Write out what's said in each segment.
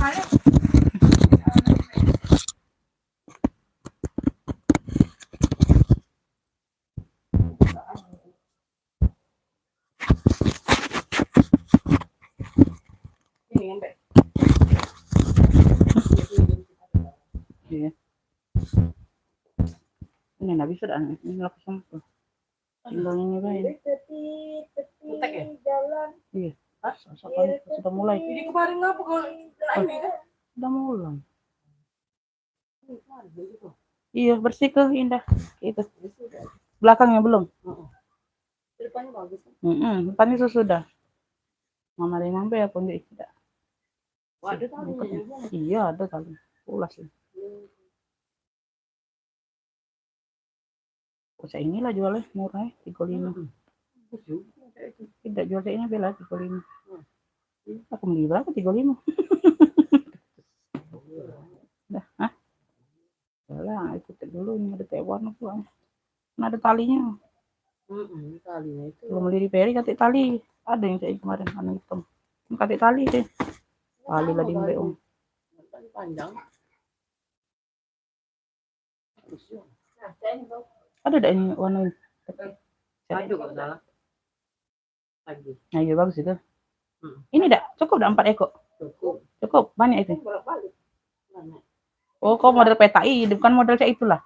Iya. Ini nggak bisa dah, ini langsung tuh. Tinggal ini baik. Jalan. Iya. Sudah mulai. Jadi kemarin ngapa kalau ini kan? Sudah mulai. Iya, bersih ke indah. Itu. Belakangnya belum. Depannya bagus. Depannya sudah. Mama Remang ya pun tidak. Ada talinya. Iya, ada tali. Ulas ya. Kosa inilah jualnya murah, 35. Tidak jual kayaknya bela 35. Aku beli berapa 35? Dah, Yalah, ikut dulu ini ada warna tuh. Nah, ada talinya. Talinya itu. Belum beli di Peri katik tali. Ada yang saya kemarin warna hitam. Katik tali deh. Tali lah di MBO. Panjang. Ada enggak ini warna ini? Ada kok salah. Lagi. Nah, iya bagus itu. Ini dah cukup dah 4 ekor. Cukup banyak itu. Oh, kok model PTI, bukan model kayak itulah.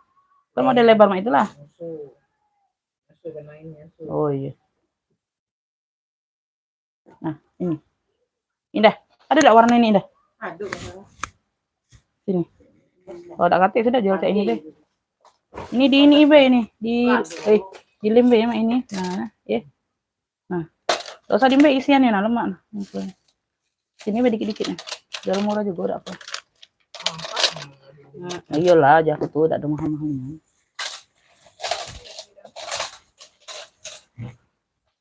Kan model lebar mah itulah. Oh iya. Nah, ini. Indah. Ada enggak warna ini, Indah? Ada. Sini. Oh, udah katik sudah jual kayak ini deh. Ini di ini eBay ini, di limbe mah ini. Nah, ya. Nah. Enggak usah di eBay isiannya nah lemak nah. Sini be dikit-dikit nih. Jual murah juga udah apa. Nah, iyalah aja aku tuh enggak ada mahal-mahalnya.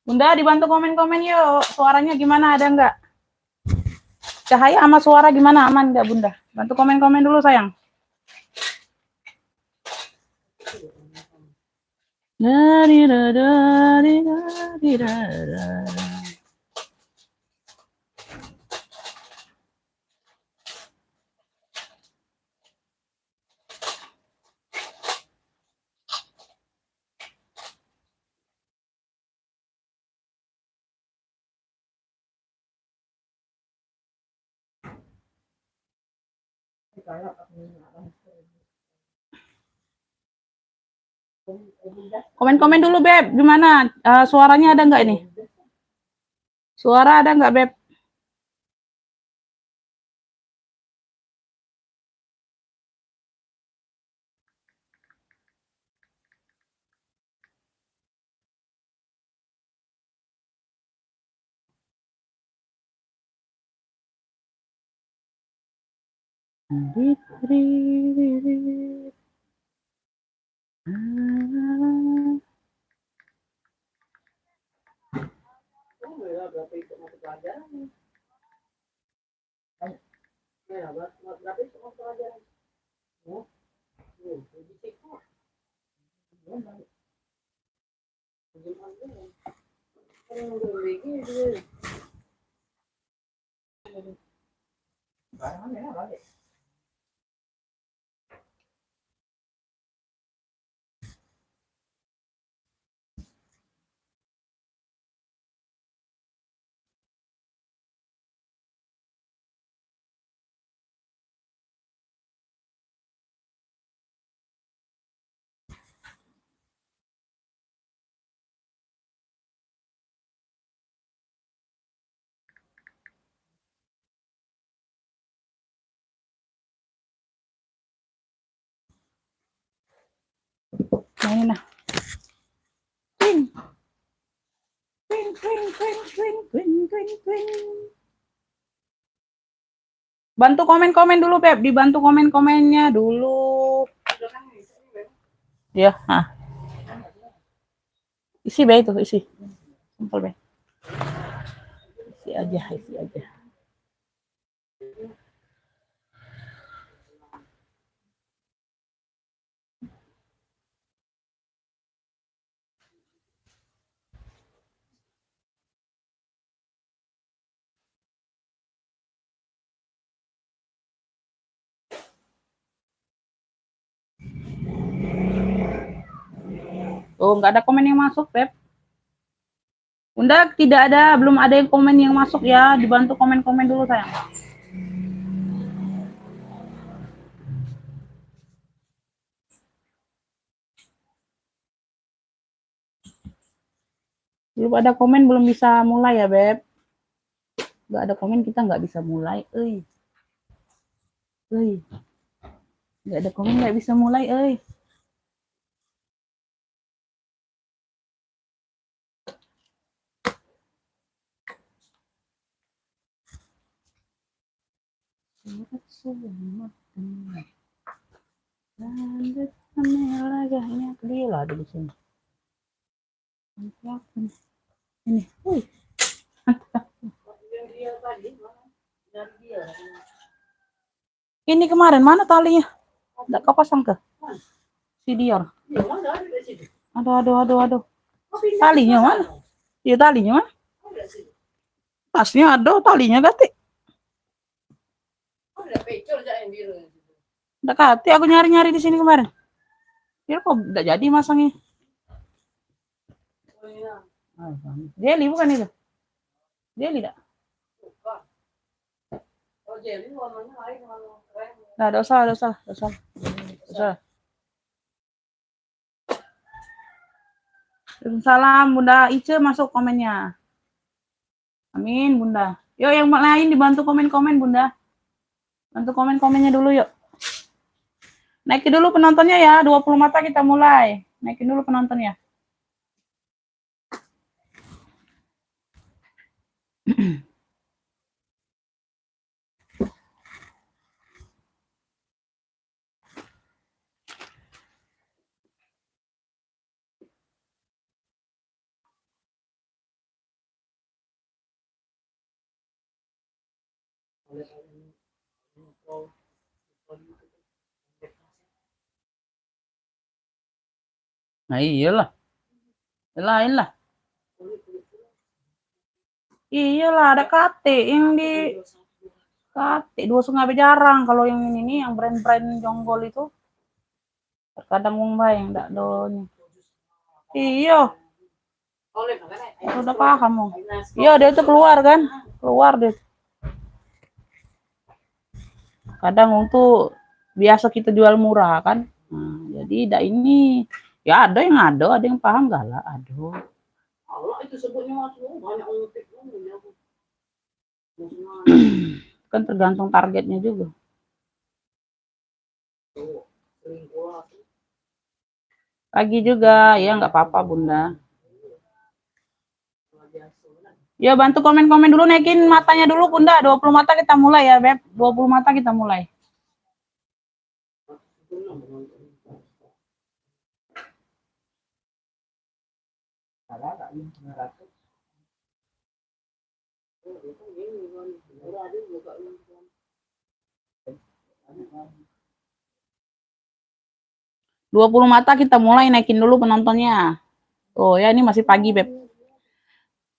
Bunda dibantu komen-komen yuk. Suaranya gimana, ada enggak? Cahaya sama suara gimana, aman enggak Bunda? Bantu komen-komen dulu sayang. Komen-komen dulu Beb, gimana? Suaranya ada enggak ini? Suara ada enggak Beb? Berapa ikut masuk pelajaran? Berapa ikut masuk pelajaran? Nah, ini nah. Bantu komen-komen dulu Beb, dibantu komen-komennya dulu. Ya, isi Beb itu, isi. Simpel Beb. Isi aja. Oh, nggak ada komen yang masuk, Beb. Bunda, tidak ada, belum ada yang komen yang masuk ya. Dibantu komen-komen dulu, sayang. Belum ada komen, belum bisa mulai ya, Beb. Nggak ada komen, kita nggak bisa mulai, euy. Euy. Nggak ada komen, nggak bisa mulai, euy. Gila di sini. Ini, wih. Ini kemarin mana talinya? Nggak kepasang ke? Si Dior. Aduh. Talinya mana? Iya talinya mana? Tasnya ada, talinya gati. Nggak kati, aku nyari-nyari di sini kemarin. Dia kok nggak jadi masangnya? Jelly bukan itu? Jelly tak? Nah, dosa. Salam Bunda Ice masuk komennya. Amin Bunda. Yuk yang lain dibantu komen-komen Bunda. Bantu komen-komennya dulu yuk. Naikin dulu penontonnya ya, 20 mata kita mulai. Naikin dulu penontonnya. Nah iyalah. Lain lah. Iyalah ada KT yang di KT 2,5 jarang kalau yang ini nih yang brand-brand jonggol itu. Terkadang wong bae yang ndak donya. Iya. Udah paham mau. Iya dia tuh keluar kan? Keluar deh. Kadang untuk biasa kita jual murah kan. Nah, jadi dak ini ya ada yang paham gak lah, aduh. Allah itu sebutnya banyak kan tergantung targetnya juga. Pagi juga, ya nggak apa-apa Bunda. Ya bantu komen-komen dulu, naikin matanya dulu Bunda. 20 mata kita mulai ya Beb. 20 mata kita mulai. Dua 20 mata kita mulai, naikin dulu penontonnya. Oh ya ini masih pagi Beb.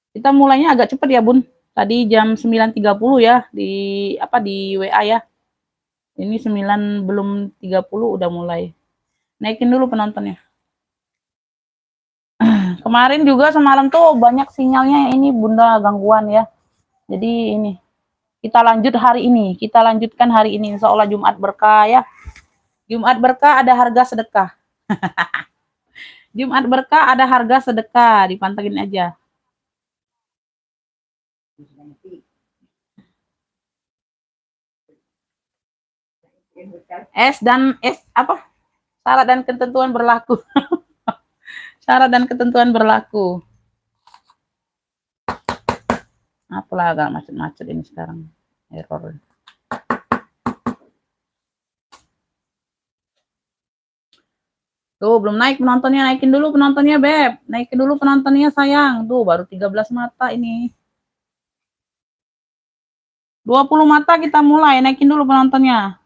Kita mulainya agak cepet ya Bun. Tadi jam 9.30 ya di WA ya. Ini 9 belum 30 udah mulai. Naikin dulu penontonnya. Kemarin juga semalam tuh banyak sinyalnya ini Bunda gangguan ya. Jadi ini kita lanjut hari ini. Kita lanjutkan hari ini. Insya Allah Jumat berkah ya. Jumat berkah ada harga sedekah. Jumat berkah ada harga sedekah. Dipantengin aja. Apa? Syarat dan ketentuan berlaku. Syarat dan ketentuan berlaku. Apalah agak macet-macet ini sekarang. Error. Tuh, belum naik penontonnya. Naikin dulu penontonnya, Beb. Naikin dulu penontonnya, sayang. Tuh, baru 13 mata ini. 20 mata kita mulai. Naikin dulu penontonnya.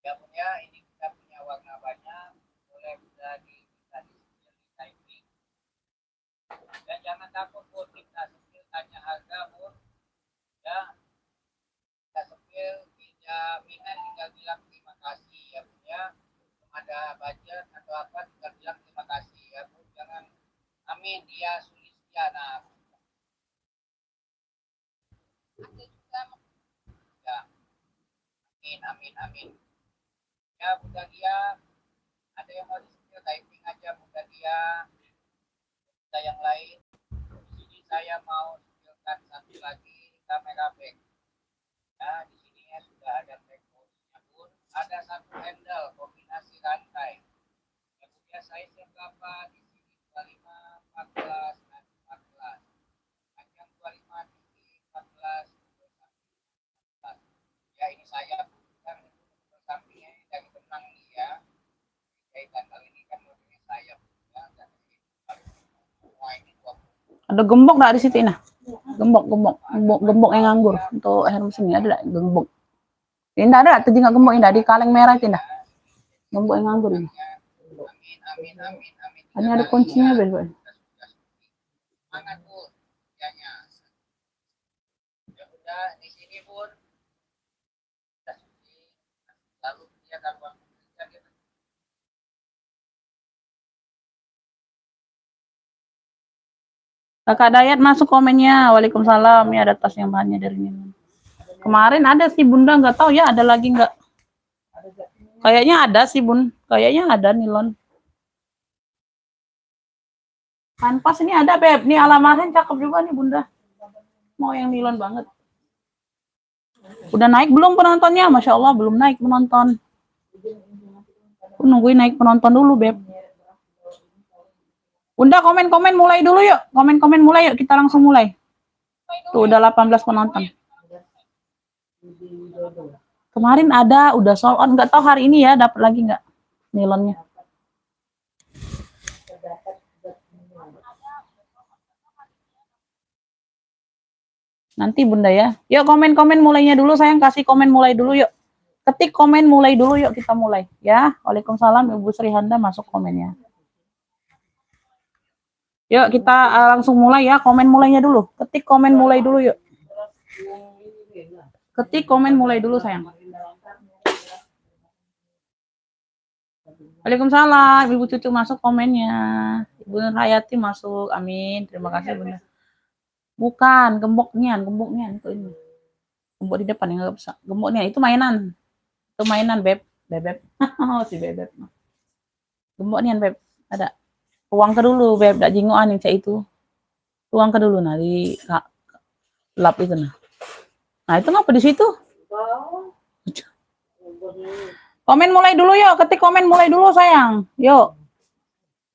Ya punya ini kita punya warna banyak, boleh bisa bisa di typing. Dan jangan takut pun kita sepil tanya harga pun ya, kita sepil jaminan tinggal bilang terima kasih ya punya, ada budget atau apa tinggal bilang terima kasih ya pun, jangan amin dia Sulistiana. Ada juga ya, amin amin amin. Ya mudah dia, ada yang mau di typing aja mudah dia. Ada yang lain. Di sini saya mau skillkan satu lagi kamera back. Nah di sini ya sudah ada backboardnya pun, ada satu handle kombinasi rantai. Kemudian size yang berapa di sini 25, 14, dan 14. Panjang 25 tinggi 14, 14. Ya ini saya bukan sampingnya dari benang ya. Jahitan kali ini kan modelnya saya ya, dan semua ini 20. Ada gembok nggak di situ nah? Gembok yang nganggur untuk air mesinnya ada gembok. Ini ada tinggal gembok ini di kaleng merah itu nah. Gembok yang nganggur ini. Ini ada kuncinya besok. Semangat pun, ya udah di sini pun lalu dia kalau Kakak Dayat masuk komennya. Waalaikumsalam. Ya ada tas yang bahannya dari ini. Kemarin ada sih Bunda, nggak tahu ya ada lagi nggak. Kayaknya ada sih Bun. Kayaknya ada nilon. Kanvas ini ada Beb. Nih alamatnya cakep juga nih Bunda. Mau yang nilon banget. Udah naik belum penontonnya? Masya Allah belum naik penonton. Aku nungguin naik penonton dulu Beb. Bunda komen-komen mulai dulu yuk. Komen-komen mulai yuk. Kita langsung mulai. Tuh udah 18 penonton. Kemarin ada, udah sold out. Nggak tahu hari ini ya dapat lagi nggak nilonnya. Nanti Bunda ya. Yuk komen-komen mulainya dulu. Sayang kasih komen mulai dulu yuk. Ketik komen mulai dulu yuk kita mulai ya. Waalaikumsalam Ibu Sri Handa masuk komennya. Yuk kita langsung mulai ya. Komen mulainya dulu. Ketik komen mulai dulu yuk. Ketik komen mulai dulu sayang. Waalaikumsalam Ibu Cucu masuk komennya. Ibu Hayati masuk. Amin. Terima kasih Bunda. Bukan gemboknya itu ini. Gembok di depan yang nggak bisa. Gemboknya itu mainan. Itu mainan Beb. Bebek. Si Bebek. Gemboknya Beb. Ada. Uang ke dulu Beb, dak jingoan yang cek itu. Uang ke dulu nah di lap itu nah. Nah itu ngapa di situ? Komen mulai dulu yuk, ketik komen mulai dulu sayang. Yuk.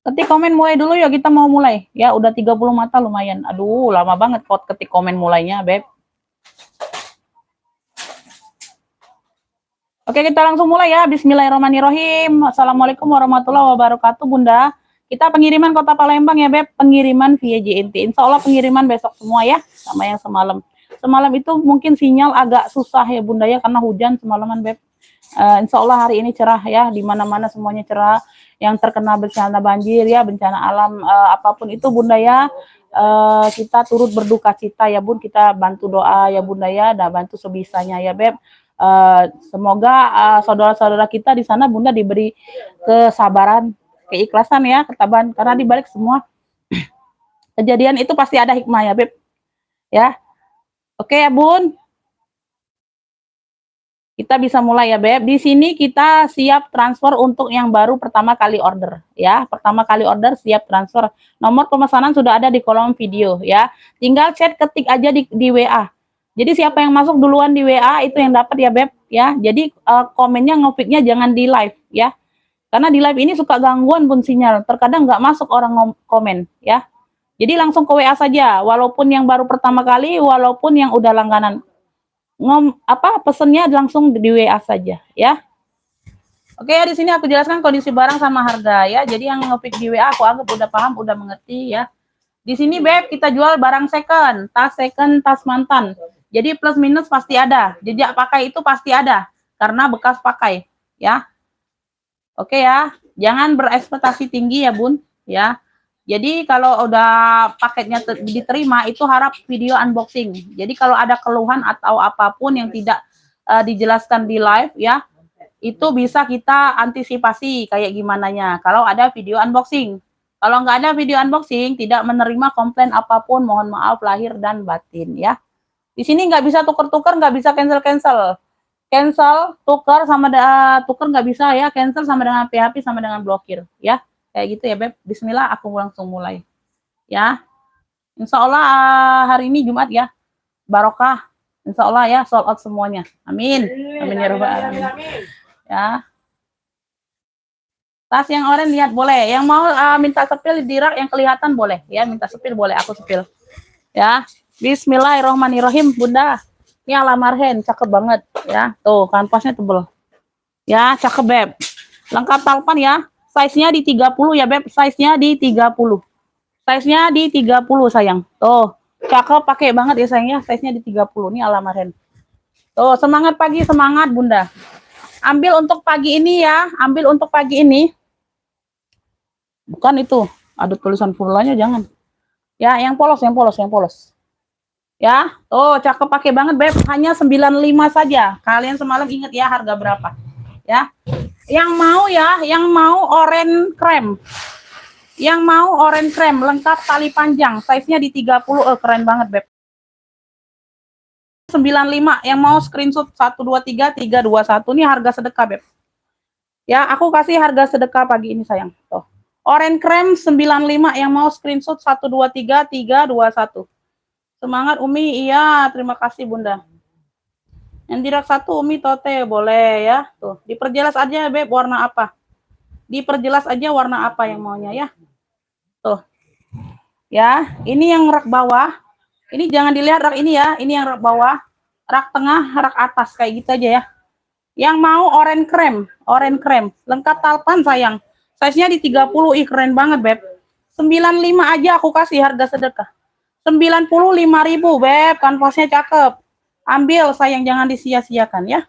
Ketik komen mulai dulu yuk, kita mau mulai. Ya udah 30 mata lumayan. Aduh, lama banget kok ketik komen mulainya, Beb. Oke, kita langsung mulai ya. Bismillahirrahmanirrahim. Assalamualaikum warahmatullahi wabarakatuh, Bunda. Kita pengiriman Kota Palembang ya, Beb. Pengiriman via JNT. Insya Allah pengiriman besok semua ya, sama yang semalam. Semalam itu mungkin sinyal agak susah ya, Bunda ya, karena hujan semalaman, Beb. Insya Allah hari ini cerah ya, di mana-mana semuanya cerah. Yang terkena bencana banjir ya, bencana alam apapun itu, Bunda ya. Kita turut berduka cita ya, Bun. Kita bantu doa ya, Bunda ya. Dan bantu sebisanya ya, Beb. Semoga saudara-saudara kita di sana, Bunda, diberi kesabaran, keikhlasan ya, ketabahan, karena di balik semua kejadian itu pasti ada hikmah ya, Beb. Ya. Oke ya, Bun. Kita bisa mulai ya, Beb. Di sini kita siap transfer untuk yang baru pertama kali order ya. Pertama kali order siap transfer. Nomor pemesanan sudah ada di kolom video ya. Tinggal chat ketik aja di WA. Jadi siapa yang masuk duluan di WA itu yang dapat ya, Beb ya. Jadi komennya ngofiknya jangan di live ya. Karena di live ini suka gangguan pun sinyal, terkadang nggak masuk orang komen ya. Jadi langsung ke WA saja, walaupun yang baru pertama kali, walaupun yang udah langganan. Pesennya langsung di WA saja ya. Oke ya, di sini aku jelaskan kondisi barang sama harga ya. Jadi yang ngepik di WA aku anggap udah paham, udah mengerti ya. Di sini Beb kita jual barang second, tas mantan. Jadi plus minus pasti ada, jejak pakai itu pasti ada karena bekas pakai. ya. Oke ya, jangan berekspektasi tinggi ya Bun, ya. Jadi kalau udah paketnya diterima itu harap video unboxing. Jadi kalau ada keluhan atau apapun yang tidak dijelaskan di live ya, itu bisa kita antisipasi kayak gimana nya. Kalau ada video unboxing. Kalau nggak ada video unboxing, tidak menerima komplain apapun, mohon maaf lahir dan batin ya. Di sini nggak bisa tuker-tuker, nggak bisa cancel-cancel. Cancel, tukar sama tukar nggak bisa ya, cancel sama dengan PHP sama dengan blokir ya. Kayak gitu ya Beb. Bismillah aku langsung mulai. Ya. Insya Allah hari ini Jumat ya. Barokah. Insya Allah ya sold out semuanya. Amin. Amin ya Rabbal alamin. Ya. Tas yang oranye lihat boleh. Yang mau minta sepil di rak yang kelihatan boleh ya, minta sepil boleh aku sepil. Ya. Bismillahirrahmanirrahim Bunda. Ini alamarhen cakep banget ya. Tuh kanvasnya tebel. Ya, cakep Beb. Lengkap talpan ya. Size-nya di 30 ya Beb, size-nya di 30. Size-nya di 30 sayang. Tuh, cakep pakai banget ya sayang ya, size-nya di 30. Ini alamarhen. Tuh, semangat pagi, semangat Bunda. Ambil untuk pagi ini ya, ambil untuk pagi ini. Bukan itu, ada tulisan pulanya jangan. Ya, yang polos, yang polos, yang polos. Ya, tuh cakep pakai banget Beb, hanya 95 saja. Kalian semalam ingat ya harga berapa? Ya. Yang mau ya, yang mau oranye krem. Yang mau oranye krem lengkap tali panjang, size-nya di 30. Keren banget, Beb. 95 yang mau screenshot 123 321 ini harga sedekah, Beb. Ya, aku kasih harga sedekah pagi ini sayang. Tuh. Oranye krem 95 yang mau screenshot 123 321. Semangat Umi, iya, terima kasih Bunda. Yang di rak 1 Umi tote boleh ya. Tuh, diperjelas aja Beb warna apa. Diperjelas aja warna apa yang maunya ya. Tuh. Ya, ini yang rak bawah. Ini jangan dilihat rak ini ya. Ini yang rak bawah. Rak tengah, rak atas kayak gitu aja ya. Yang mau oranye krem, lengkap talpan sayang. Size-nya di 30. Ih, keren banget Beb. 95 aja aku kasih harga sedekah. 95.000 Beb, kanvasnya cakep. Ambil sayang, jangan disia-siakan ya.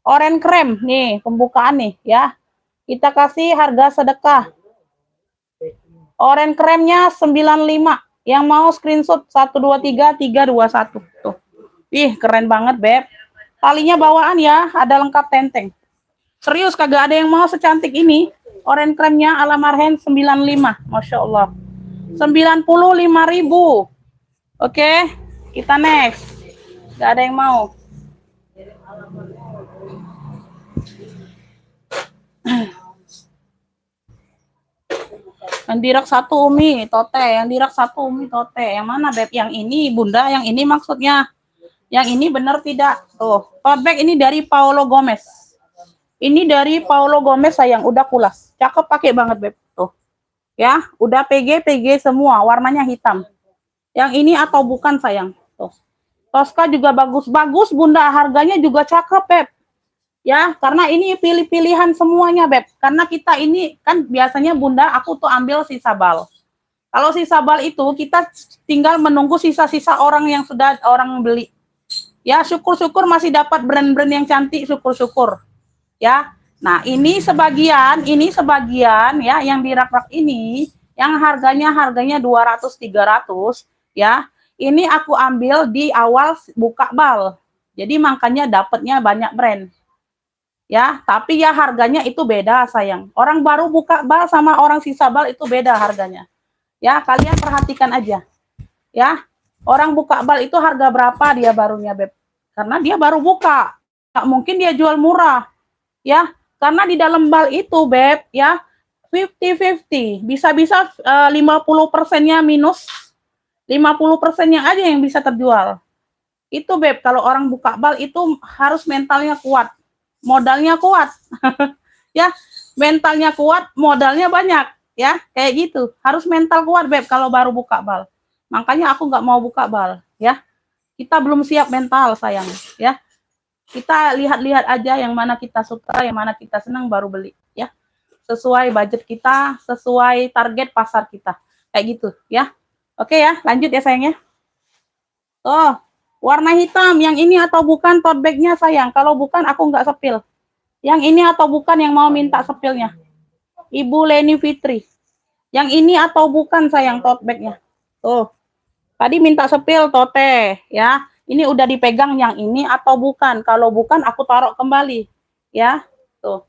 Oranye krem nih, pembukaan nih ya. Kita kasih harga sedekah. Oranye kremnya 95. Yang mau screenshot 123 321. Tuh. Ih, keren banget, Beb. Talinya bawaan ya, ada lengkap tenteng. Serius kagak ada yang mau secantik ini. Oranye kremnya alamarhen 95. Masya Allah. 95.000. Oke, kita next. Gak ada yang mau. Yang di rak 1 Umi tote, yang di rak 1 Umi tote. Yang mana Beb? Yang ini Bunda, yang ini maksudnya. Yang ini benar tidak? Tuh, tote bag ini dari Paulo Gomez. Ini dari Paulo Gomez sayang, udah kulas. Cakep pakai banget Beb. Tuh. Ya, udah PG semua, warnanya hitam. Yang ini atau bukan sayang? Tuh. Tosca juga bagus-bagus Bunda, harganya juga cakep Beb. Ya, karena ini pilih-pilihan semuanya Beb. Karena kita ini kan biasanya Bunda aku tuh ambil sisa bal. Kalau sisa bal itu kita tinggal menunggu sisa-sisa orang yang sudah orang beli. Ya, syukur-syukur masih dapat brand-brand yang cantik, syukur-syukur. Ya. Nah, ini sebagian ya yang di rak-rak ini yang harganya 200 300 ya. Ini aku ambil di awal buka bal. Jadi makanya dapatnya banyak brand. Ya, tapi ya harganya itu beda sayang. Orang baru buka bal sama orang sisa bal itu beda harganya. Ya, kalian perhatikan aja. Ya, orang buka bal itu harga berapa dia barunya Beb? Karena dia baru buka. Nggak mungkin dia jual murah. Ya, karena di dalam bal itu Beb, ya 50-50. Bisa-bisa 50%-nya minus. 50%-nya aja yang bisa terjual. Itu Beb, kalau orang buka bal itu harus mentalnya kuat. Modalnya kuat. Ya, mentalnya kuat, modalnya banyak. Ya, kayak gitu. Harus mental kuat Beb kalau baru buka bal. Makanya aku nggak mau buka bal. Ya, kita belum siap mental sayang. Ya, kita lihat-lihat aja yang mana kita suka, yang mana kita senang baru beli. Ya, sesuai budget kita, sesuai target pasar kita. Kayak gitu. Ya, oke ya, lanjut ya sayangnya. Oh, warna hitam yang ini atau bukan tote bag-nya sayang? Kalau bukan aku nggak sepil. Yang ini atau bukan yang mau minta sepilnya? Ibu Leni Fitri. Yang ini atau bukan sayang tote bag-nya? Tuh. Tadi minta sepil tote ya. Ini udah dipegang yang ini atau bukan? Kalau bukan aku taruh kembali. Ya. Tuh.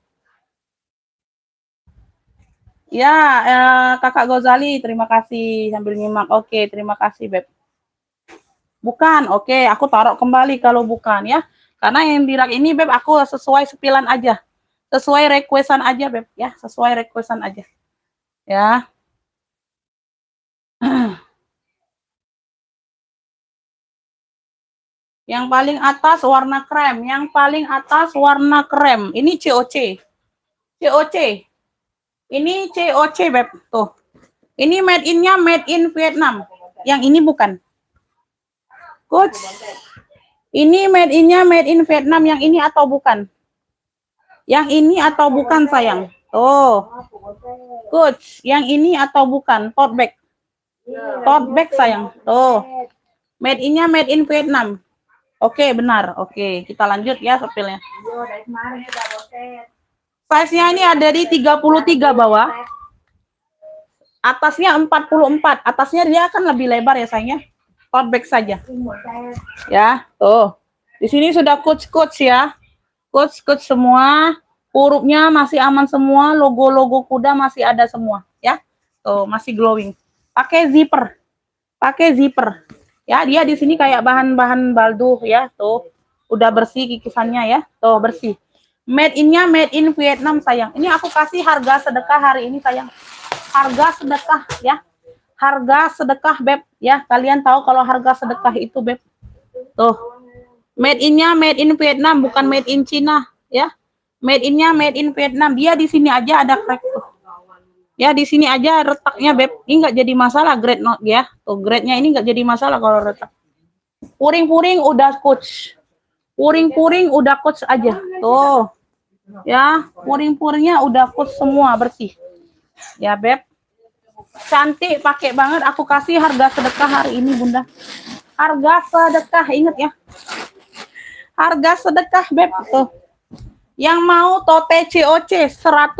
Ya, Kakak Gozali, terima kasih sambil nyimak. Oke, terima kasih, Beb. Bukan, oke, aku taruh kembali kalau bukan ya. Karena yang di rak ini, Beb, aku sesuai sepilan aja. Sesuai requestan aja, Beb, ya. Sesuai requestan aja. Ya. Yang paling atas warna krem, yang paling atas warna krem. Ini COC. COC. Ini COC, Beb. Tuh. Ini made in-nya made in Vietnam. Yang ini bukan. Coach. Ini made in-nya made in Vietnam. Yang ini atau bukan? Yang ini atau bukan, sayang? Tuh. Coach, yang ini atau bukan? Tote bag. Tote bag, sayang. Tuh. Made in-nya made in Vietnam. Oke, benar. Oke, kita lanjut ya sepilnya. Size-nya ini ada di 33 bawah. Atasnya 44. Atasnya dia akan lebih lebar ya, sayangnya. Tote bag saja. Ya, tuh. Di sini sudah coach ya. Coach semua. Hurufnya masih aman semua. Logo-logo kuda masih ada semua. Ya, tuh masih glowing. Pakai zipper. Pakai zipper. Ya, dia di sini kayak bahan-bahan baldo ya, tuh. Udah bersih kikisannya ya. Tuh, bersih. Made in-nya made in Vietnam, sayang. Ini aku kasih harga sedekah hari ini, sayang. Harga sedekah ya. Harga sedekah, Beb, ya. Kalian tahu kalau harga sedekah itu, Beb. Tuh. Made in-nya made in Vietnam, bukan made in Cina, ya. Made in-nya made in Vietnam. Dia di sini aja ada crack tuh. Ya, di sini aja retaknya, Beb. Ini nggak jadi masalah grade not ya. Tuh, grade-nya ini nggak jadi masalah kalau retak. Puring-puring udah coach. Puring-puring udah coach aja. Tuh. Ya, puring-puringnya udah coach semua bersih. Ya, Beb. Cantik, pakai banget. Aku kasih harga sedekah hari ini, Bunda. Harga sedekah, inget ya. Harga sedekah, Beb. Tuh. Yang mau tote COC 100.000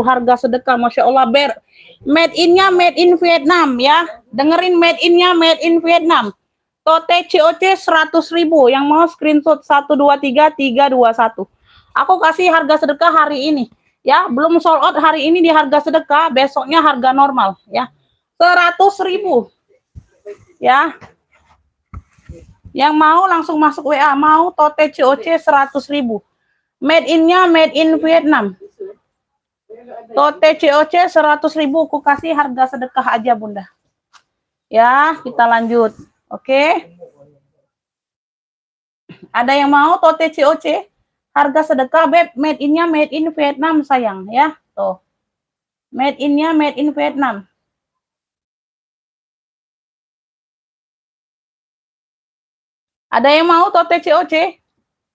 harga sedekah, Masya Allah. Made in-nya made in Vietnam ya. Dengerin, made in-nya made in Vietnam. Tote COC 100.000. Yang mau screenshot 123321. Aku kasih harga sedekah hari ini. Ya, belum sold out hari ini di harga sedekah, besoknya harga normal ya. 100.000. Ya. Yang mau langsung masuk WA, mau tote COC 100.000. Made in-nya made in Vietnam. Tote COC 100.000, aku kasih harga sedekah aja, Bunda. Ya, kita lanjut. Oke. Ada yang mau tote COC? Harga sedekah, Beb. Made in-nya made in Vietnam, sayang ya. Tuh. Made in-nya made in Vietnam. Ada yang mau tote COC?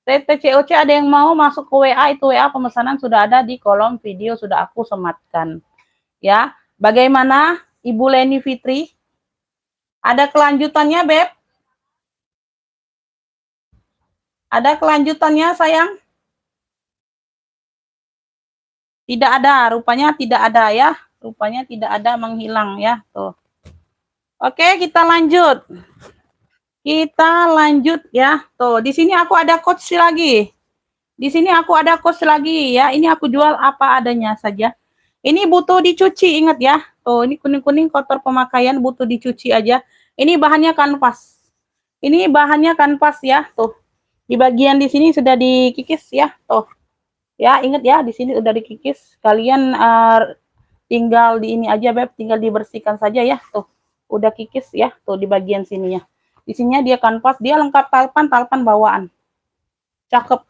TTCOC ada yang mau masuk ke WA, itu WA pemesanan sudah ada di kolom video, sudah aku sematkan. Ya, bagaimana Ibu Leni Fitri? Ada kelanjutannya, Beb? Ada kelanjutannya, sayang? Tidak ada, rupanya tidak ada ya. Rupanya tidak ada, menghilang ya. Tuh. Oke, kita lanjut. Kita lanjut ya. Tuh, di sini aku ada coach lagi. Di sini aku ada coach lagi ya. Ini aku jual apa adanya saja. Ini butuh dicuci, ingat ya. Tuh, ini kuning-kuning kotor pemakaian, butuh dicuci aja. Ini bahannya kanvas. Ini bahannya kanvas ya. Tuh. Di bagian di sini sudah dikikis ya. Tuh. Ya, ingat ya, di sini udah dikikis. Kalian tinggal di ini aja, Beb, tinggal dibersihkan saja ya. Tuh. Udah kikis ya. Tuh di bagian sininya. Di sininya dia kanvas, dia lengkap talpan bawaan. Cakep.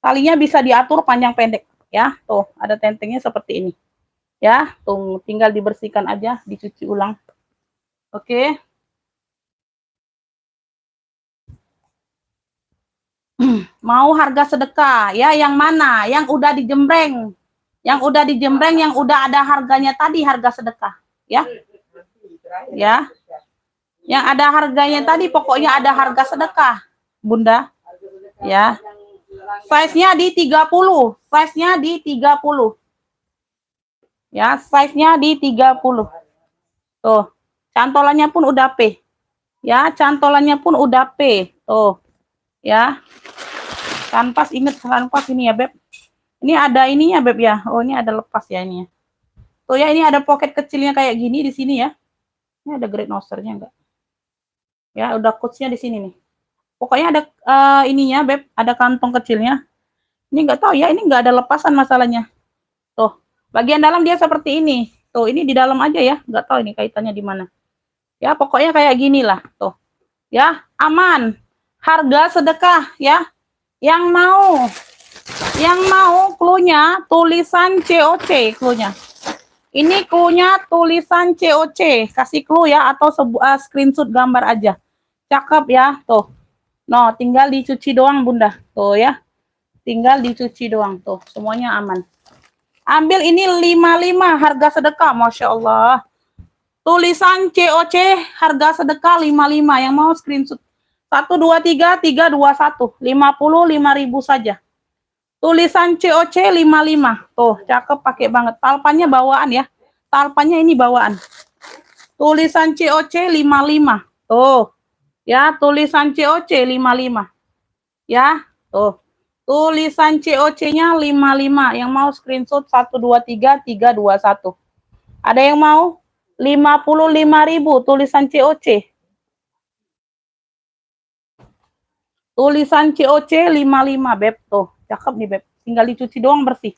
Talinya bisa diatur panjang pendek ya. Tuh, ada tentengnya seperti ini. Ya, tuh tinggal dibersihkan aja, dicuci ulang. Oke. Mau harga sedekah ya, yang mana? Yang udah dijembreng. Yang udah dijembreng, yang udah ada harganya tadi, harga sedekah ya. Ya. Yang ada harganya tadi, pokoknya ada harga sedekah, Bunda. Ya. Size-nya di 30. Size-nya di 30. Ya, size-nya di 30. Tuh. Cantolannya pun udah P. Ya, cantolannya pun udah P. Tuh. Ya. Kanvas, inget kanvas ini ya, Beb. Ini ada ininya, Beb ya. Oh, ini ada lepas ya ini ya. Tuh ya, ini ada pocket kecilnya kayak gini di sini ya. Ini ada Great Nosternya enggak? Ya, udah coachnya di sini nih. Pokoknya ada ininya, Beb, ada kantong kecilnya. Ini enggak tahu ya, ini enggak ada lepasan masalahnya. Tuh, bagian dalam dia seperti ini. Tuh, ini di dalam aja ya, enggak tahu ini kaitannya di mana. Ya, pokoknya kayak gini lah, tuh. Ya, aman. Harga sedekah ya. Yang mau clue-nya tulisan COC clue-nya. Ini clue-nya tulisan COC, kasih clue ya atau sebuah screenshot gambar aja. Cakep ya, tuh. No, tinggal dicuci doang, Bunda. Tuh ya. Tinggal dicuci doang tuh, semuanya aman. Ambil ini 55 harga sedekah, Masya Allah. Tulisan COC harga sedekah 55 yang mau screenshot. 123 321 55.000 saja. Tulisan COC 55. Tuh, cakep pakai banget. Talpannya bawaan ya. Talpannya ini bawaan. Tulisan COC 55. Tuh. Ya, tulisan COC 55. Ya, tuh. Tulisan COC-nya 55. Yang mau screenshot 123 321. Ada yang mau? 55.000 tulisan COC. Tulisan COC 55, Beb. Tuh, cakep nih, Beb. Tinggal dicuci doang bersih.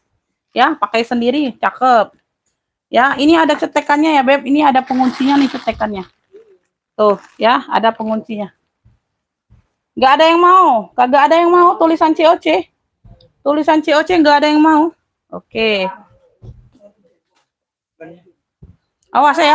Ya, pakai sendiri, cakep. Ya, ini ada cetekannya ya, Beb. Ini ada penguncinya nih cetekannya. Tuh, ya, ada penguncinya. Nggak ada yang mau. Kagak ada yang mau tulisan COC. Tulisan COC nggak ada yang mau. Oke. Awas eh.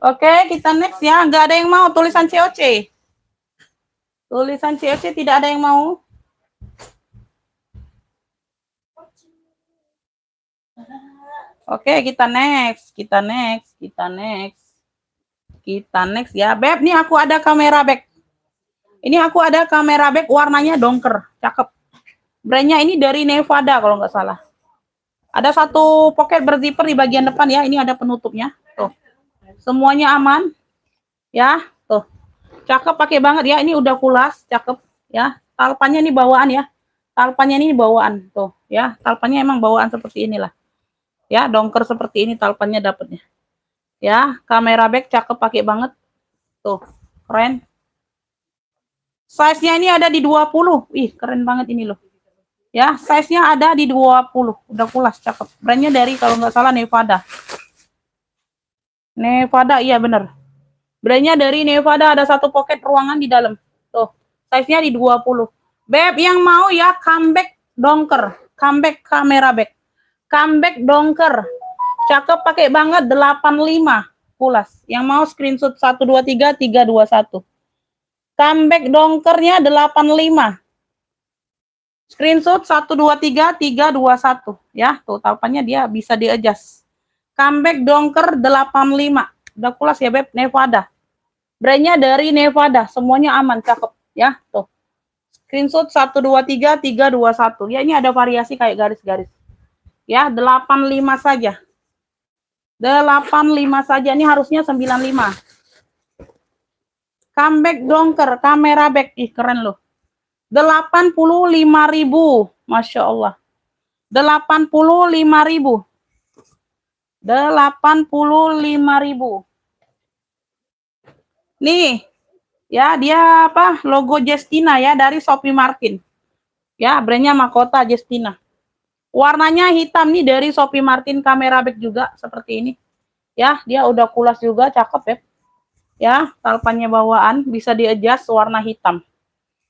Oke, kita next ya. Nggak ada yang mau tulisan COC. Tulisan COC tidak ada yang mau. Oke, kita next ya. Beb, nih aku ada kamera back. Ini aku ada kamera back warnanya dongker, cakep. Brandnya ini dari Nevada kalau nggak salah. Ada satu pocket berzipper di bagian depan ya. Ini ada penutupnya. Tuh. Semuanya aman. Ya, tuh. Cakep pakai banget ya. Ini udah kulas, cakep ya. Talpannya ini bawaan ya. Talpannya ini bawaan tuh ya. Talpannya emang bawaan seperti inilah. Ya, dongker seperti ini talpannya dapatnya. Ya, kamera back cakep pakai banget. Tuh, keren. Size-nya ini ada di 20. Ih, keren banget ini loh. Ya, size-nya ada di 20. Udah pulas, cakep. Brandnya dari kalau nggak salah Nevada. Nevada, iya bener. Brandnya dari Nevada, ada satu pocket ruangan di dalam. Tuh, size-nya di 20. Beb, yang mau ya comeback dongker. Comeback kamera back. Comeback dongker. Cakep pakai banget 85. Pulas. Yang mau screenshot 123 321. Comeback dongkernya 85. Screenshot 123 321 ya. Tuh talpannya dia bisa di-adjust. Comeback dongker 85. Udah pulas ya, Beb. Nevada. Brandnya dari Nevada. Semuanya aman, cakep ya. Tuh. Screenshot 123 321. Ya, ini ada variasi kayak garis-garis. Ya, 85 saja. 85 saja. Ini harusnya 95. Comeback dongker, kamera back. Ih, keren loh. 85.000. Masya Allah. 85.000. 85.000. Nih. Ya, dia apa? Logo Justina ya dari Shopee Martin. Ya, brandnya mahkota Justina. Warnanya hitam nih dari Shopee Martin, kamera back juga seperti ini. Ya, dia udah kulas juga, cakep ya. Ya, talpannya bawaan, bisa di-adjust warna hitam.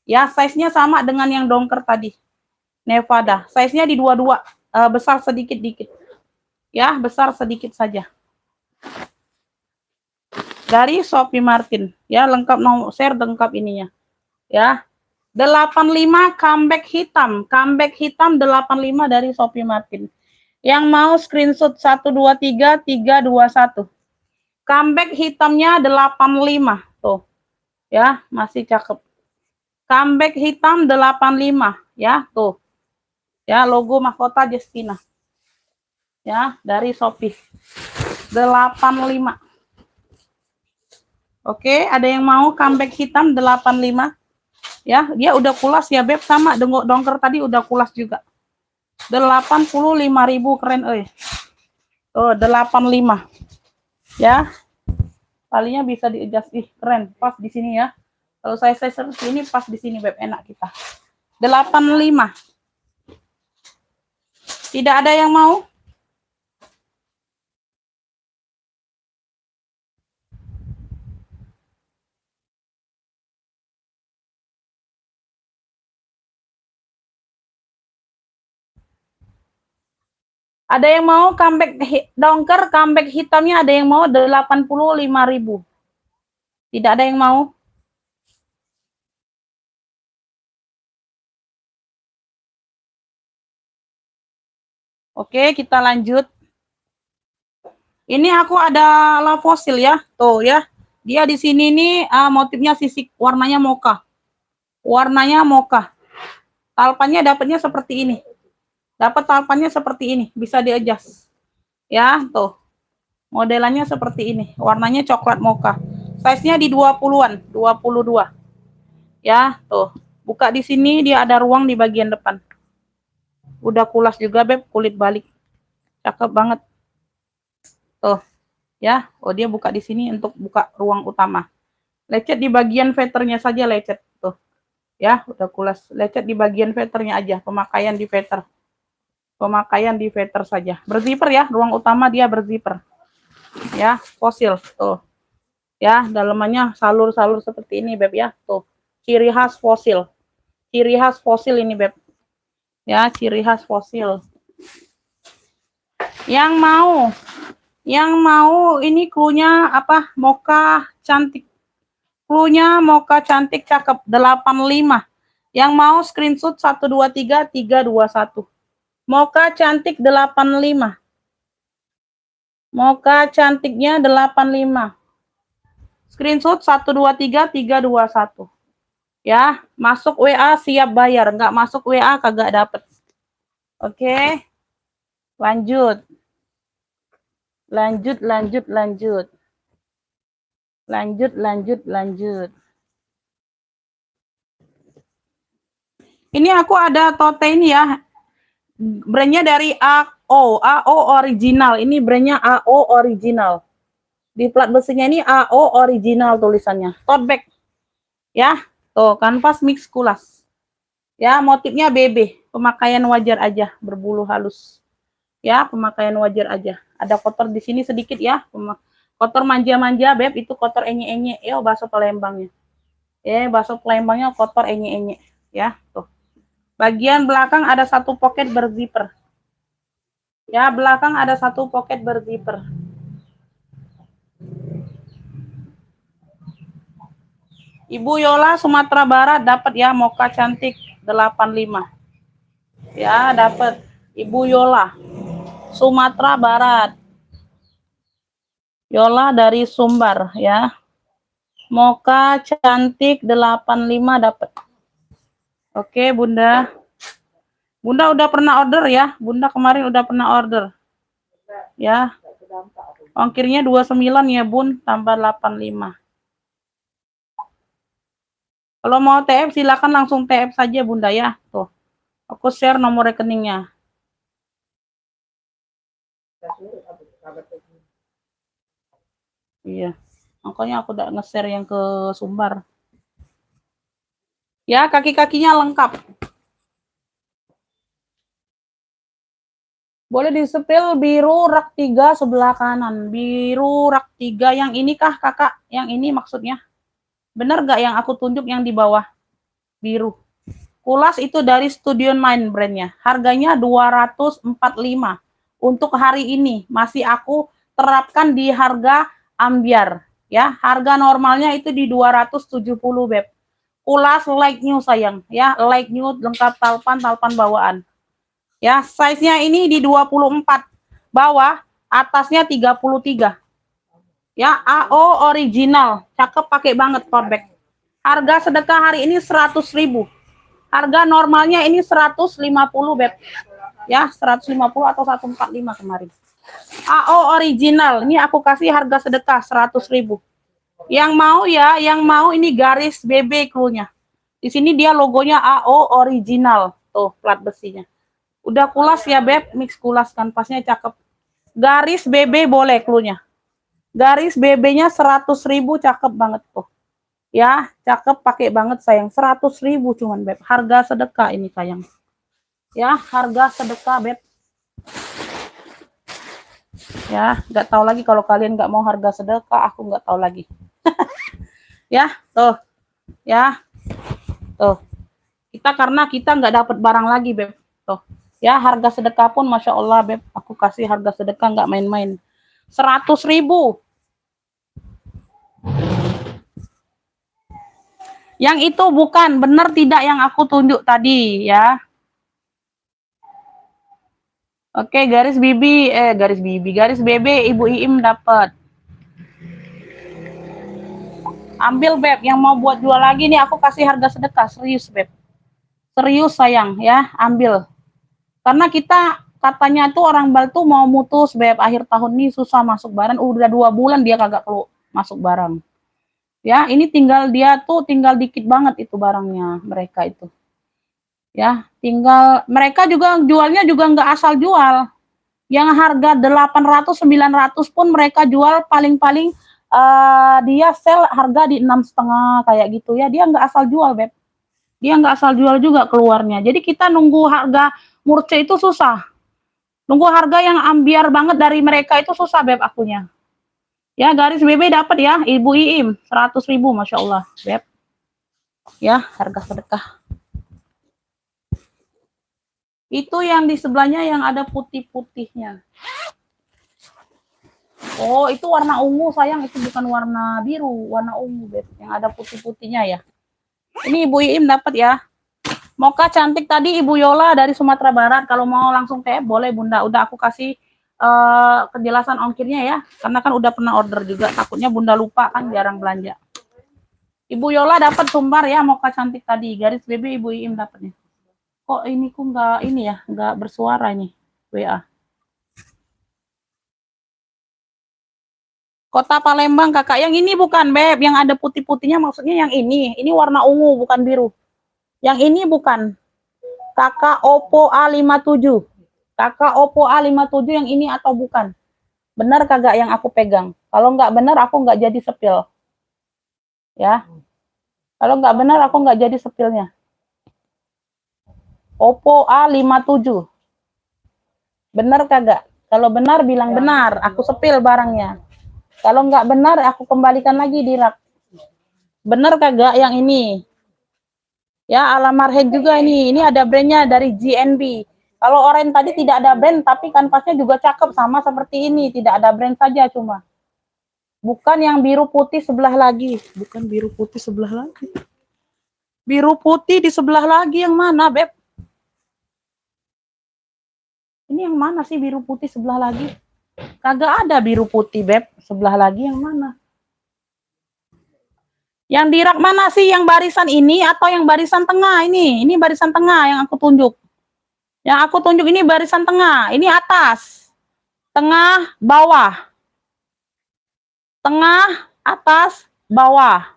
Ya, size-nya sama dengan yang dongker tadi. Nevada. Size-nya di 22, besar sedikit-dikit. Ya, besar sedikit saja. Dari Shopee Martin. Ya, lengkap nomor share lengkap ininya. Ya. 85 comeback hitam. Comeback hitam 85 dari Shopee Martin. Yang mau screenshot 123 321. Comeback hitamnya 85 tuh. Ya, masih cakep. Comeback hitam 85 ya, tuh. Ya, logo mahkota Justina. Ya, dari Shopee. 85. Oke, ada yang mau comeback hitam 85? Ya, dia udah kulas ya, Beb, sama dongker tadi udah kulas juga. 85.000 keren Oh, 85. Ya. Talinya bisa di-adjust. Ih, keren. Pas di sini ya. Kalau saya seperti ini pas di sini, Beb, enak kita. 85. Tidak ada yang mau? Ada yang mau comeback dongker, comeback hitamnya ada yang mau 85.000. Tidak ada yang mau? Oke, kita lanjut. Ini aku ada love fosil ya. Tuh ya. Dia di sini nih motifnya sisik, warnanya mocha. Warnanya mocha. Talpannya dapatnya seperti ini. Dapat talpannya seperti ini, bisa di-adjust. Ya, tuh. Modelannya seperti ini, warnanya coklat mocha. Size-nya di 20-an, 22. Ya, tuh. Buka di sini dia ada ruang di bagian depan. Udah kulas juga, Beb, kulit balik. Cakep banget. Tuh. Ya, oh dia buka di sini untuk buka ruang utama. Lecet di bagian veternya saja lecet, tuh. Ya, udah kulas. Lecet di bagian veternya aja, pemakaian di veter. Pemakaian di veter saja. Berzipper ya, ruang utama dia berzipper. Ya, fosil tuh. Ya, dalamannya salur-salur seperti ini, Beb ya. Tuh. Ciri khas fosil. Ciri khas fosil ini, Beb. Ya, ciri khas fosil. Yang mau ini cluenya apa? Mocha cantik. Cluenya mocha cantik cakep 85. Yang mau screenshot 123 321. Mocha cantik 85. Mocha cantiknya 85. Screenshot 123 321. Ya, masuk WA siap bayar, enggak masuk WA kagak dapet. Oke. Lanjut. Lanjut. Ini aku ada tote ini ya. Brandnya dari AO original. Ini brandnya AO original. Di plat besinya ini AO original tulisannya. Tote bag. Ya, tuh kanvas mix kulas. Ya, motifnya BB. Pemakaian wajar aja, berbulu halus. Ya, pemakaian wajar aja. Ada kotor di sini sedikit ya. Kotor manja-manja, Beb. Itu kotor enye-enye. Ya, bakso Palembangnya. Bakso Palembangnya kotor enye-enye. Ya, tuh. Bagian belakang ada satu pocket berzipper. Ya, belakang ada satu pocket berzipper. Ibu Yola Sumatera Barat dapat ya mocha cantik 85. Ya, dapat Ibu Yola Sumatera Barat. Yola dari Sumbar ya. Mocha cantik 85 dapat. Oke, Bunda. Bunda udah pernah order ya? Bunda kemarin udah pernah order. Ya. Ongkirnya 29 ya, Bun, tambah 85. Kalau mau TF silakan langsung TF saja, Bunda ya. Tuh. Aku share nomor rekeningnya. Iya. Makanya aku udah nge-share yang ke Sumbar. Ya, kaki-kakinya lengkap. Boleh disepil biru rak 3 sebelah kanan. Biru rak 3 yang ini kah, Kakak? Yang ini maksudnya? Bener gak yang aku tunjuk yang di bawah? Biru. Kulas itu dari Studio Mind brandnya. Harganya 245. Untuk hari ini masih aku terapkan di harga ambiar. Ya, harga normalnya itu di 270, Beb. Kulas like new sayang. Ya, like new lengkap talpan bawaan. Ya, size-nya ini di 24 bawah, atasnya 33. Ya, AO original, cakep, pakai banget tote bag. Harga sedekah hari ini 100.000. Harga normalnya ini 150, Beb. Ya, 150 atau 145 kemarin. AO original, ini aku kasih harga sedekah 100.000. Yang mau ya, yang mau ini garis BB cluenya. Di sini dia logonya AO original. Tuh, plat besinya. Udah kulas ya, Beb. Mix kulas kanvasnya cakep. Garis BB boleh cluenya. Garis BB-nya 100.000, cakep banget tuh. Ya, cakep, pakai banget sayang. 100.000 cuman, Beb. Harga sedekah ini sayang. Ya, harga sedekah, Beb. Ya, nggak tahu lagi kalau kalian nggak mau harga sedekah, aku nggak tahu lagi. Ya, tuh. Ya. Tuh. Karena kita nggak dapat barang lagi, Beb. Tuh. Ya, harga sedekah pun Masya Allah, Beb. Aku kasih harga sedekah nggak main-main. 100.000. Yang itu bukan, benar tidak yang aku tunjuk tadi, ya. Oke, garis garis BB Ibu Iim dapat. Ambil, Beb, yang mau buat jual lagi nih aku kasih harga sedekah, serius, Beb. Serius sayang, ya, ambil. Karena kita katanya tuh orang Bal tuh mau mutus, Beb, akhir tahun ini susah masuk barang, udah 2 bulan dia kagak perlu masuk barang. Ya, ini tinggal dikit banget itu barangnya mereka itu. Ya, tinggal mereka juga jualnya juga nggak asal jual. Yang harga 800 900 pun mereka jual paling-paling dia sell harga di 6,5 kayak gitu ya. Dia nggak asal jual, Beb. Dia nggak asal jual juga keluarnya. Jadi kita nunggu harga murce itu susah. Nunggu harga yang ambiar banget dari mereka itu susah, Beb, akunya. Ya, garis BB dapat ya, Ibu Iim, 100.000, Masya Allah, Beb. Ya, harga sedekah. Itu yang di sebelahnya yang ada putih-putihnya. Oh, itu warna ungu sayang, itu bukan warna biru, warna ungu, Beb. Yang ada putih-putihnya ya. Ini Ibu Iim dapat ya. Moka cantik tadi Ibu Yola dari Sumatera Barat. Kalau mau langsung TF boleh Bunda. Udah aku kasih kejelasan ongkirnya ya. Karena kan udah pernah order juga. Takutnya Bunda lupa kan jarang belanja. Ibu Yola dapat sumbar ya Moka cantik tadi. Garis BB Ibu Iim dapatnya. Kok ini ku nggak ini ya, nggak bersuara ini WA. Kota Palembang kakak. Yang ini bukan, Beb. Yang ada putih-putihnya maksudnya yang ini. Ini warna ungu bukan biru. Yang ini bukan. Kakak Oppo A57. Kakak Oppo A57 yang ini atau bukan? Benar kagak yang aku pegang? Kalau nggak benar aku nggak jadi sepil. Ya. Kalau nggak benar aku nggak jadi sepilnya. Oppo A57. Benar kagak? Kalau benar bilang benar, aku sepil barangnya. Kalau nggak benar aku kembalikan lagi di rak. Benar kagak yang ini? Ya, Alamarhead juga ini. Ini ada brandnya dari GNB. Kalau orange tadi tidak ada brand, tapi kanvasnya juga cakep sama seperti ini. Tidak ada brand saja cuma. Bukan yang biru putih sebelah lagi. Bukan biru putih sebelah lagi. Biru putih di sebelah lagi yang mana, Beb? Ini yang mana sih biru putih sebelah lagi? Kagak ada biru putih, Beb. Sebelah lagi yang mana? Yang di rak mana sih? Yang barisan ini atau yang barisan tengah ini? Ini barisan tengah yang aku tunjuk. Yang aku tunjuk ini barisan tengah. Ini atas. Tengah, bawah. Tengah, atas, bawah.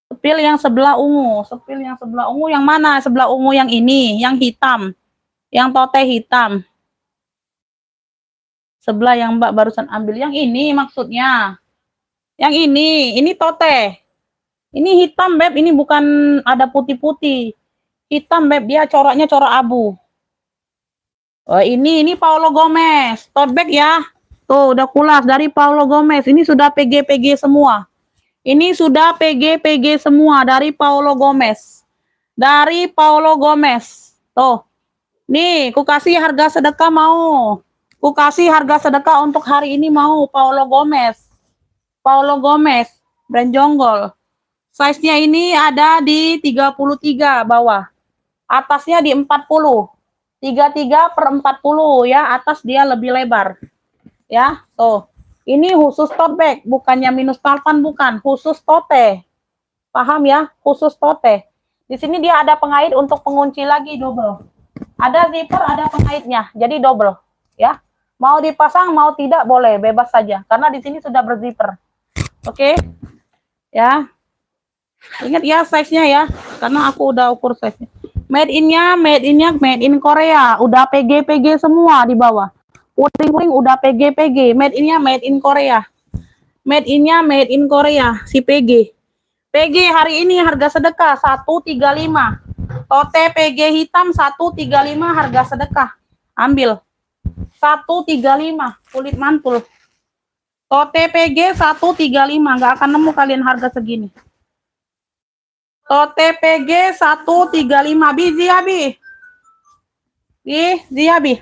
Sepil yang sebelah ungu. Sepil yang sebelah ungu yang mana? Sebelah ungu yang ini. Yang hitam. Yang tote hitam. Sebelah yang Mbak barusan ambil. Yang ini maksudnya. Yang ini tote. Ini hitam, Beb. Ini bukan ada putih-putih. Hitam, Beb. Dia coraknya corak abu. Oh, ini Paulo Gomez. Tote bag ya. Tuh, udah kulas dari Paulo Gomez. Ini sudah PG-PG semua. Ini sudah PG-PG semua dari Paulo Gomez. Dari Paulo Gomez. Tuh. Nih, ku kasih harga sedekah mau. Ku kasih harga sedekah untuk hari ini mau Paulo Gomez. Paulo Gomez, brand jonggol. Size-nya ini ada di 33 bawah. Atasnya di 40. 33 per 40 ya, atas dia lebih lebar. Ya, tuh. Ini khusus tote bag, bukannya minus 8, bukan, khusus tote. Paham ya? Khusus tote. Di sini dia ada pengait untuk pengunci lagi double. Ada zipper, ada pengaitnya, jadi double, ya. Mau dipasang, mau tidak boleh, bebas saja. Karena di sini sudah berzipper. Oke, ya. Ingat ya size-nya ya, karena aku udah ukur size-nya. Made in Korea. Udah PG semua di bawah. Puring-puring udah PG. Made in Korea. Made in Korea, si PG. PG hari ini harga sedekah 135. Tote PG hitam 135 harga sedekah. Ambil. 135 kulit mantul. Tote PG 135, nggak akan nemu kalian harga segini. Tote PG 135. Bi Zia Bi. Zia Bi.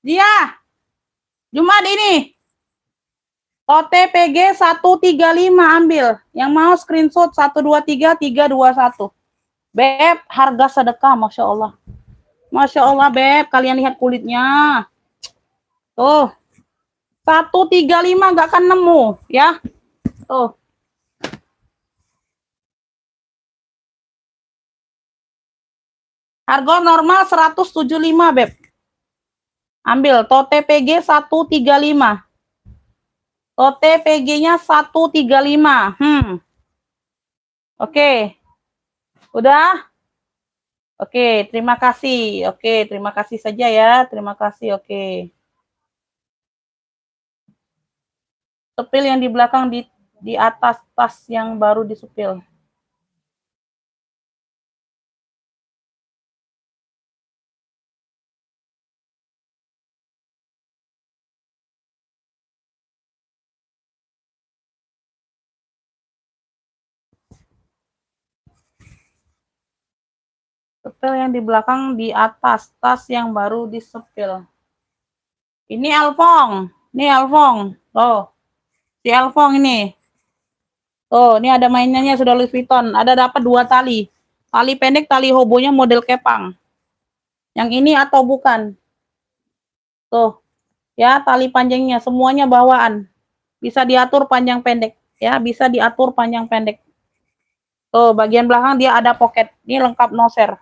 Zia. Jumat ini. OTPG 135 ambil. Yang mau screenshot 123 321. Beb, harga sedekah, Masya Allah. Masya Allah, Beb. Kalian lihat kulitnya. Tuh. 135 nggak akan nemu, ya. Tuh. Harga normal 175, Beb. Ambil. Tote PG 135. Tote PG-nya 135. Oke. Udah? Oke, terima kasih. Oke, terima kasih saja ya. Terima kasih. Oke. Sepil yang di belakang di atas tas yang baru disupil. Sepil yang di belakang di atas tas yang baru disepil. Ini Alfong. Ini Alfong. Tuh. Si Alfong ini. Tuh, ini ada mainannya sudah Louis Vuitton. Ada dapat 2 tali. Tali pendek, tali hobonya model kepang. Yang ini atau bukan? Tuh. Ya, tali panjangnya semuanya bawaan. Bisa diatur panjang pendek. Ya, bisa diatur panjang pendek. Tuh, bagian belakang dia ada pocket. Ini lengkap noser.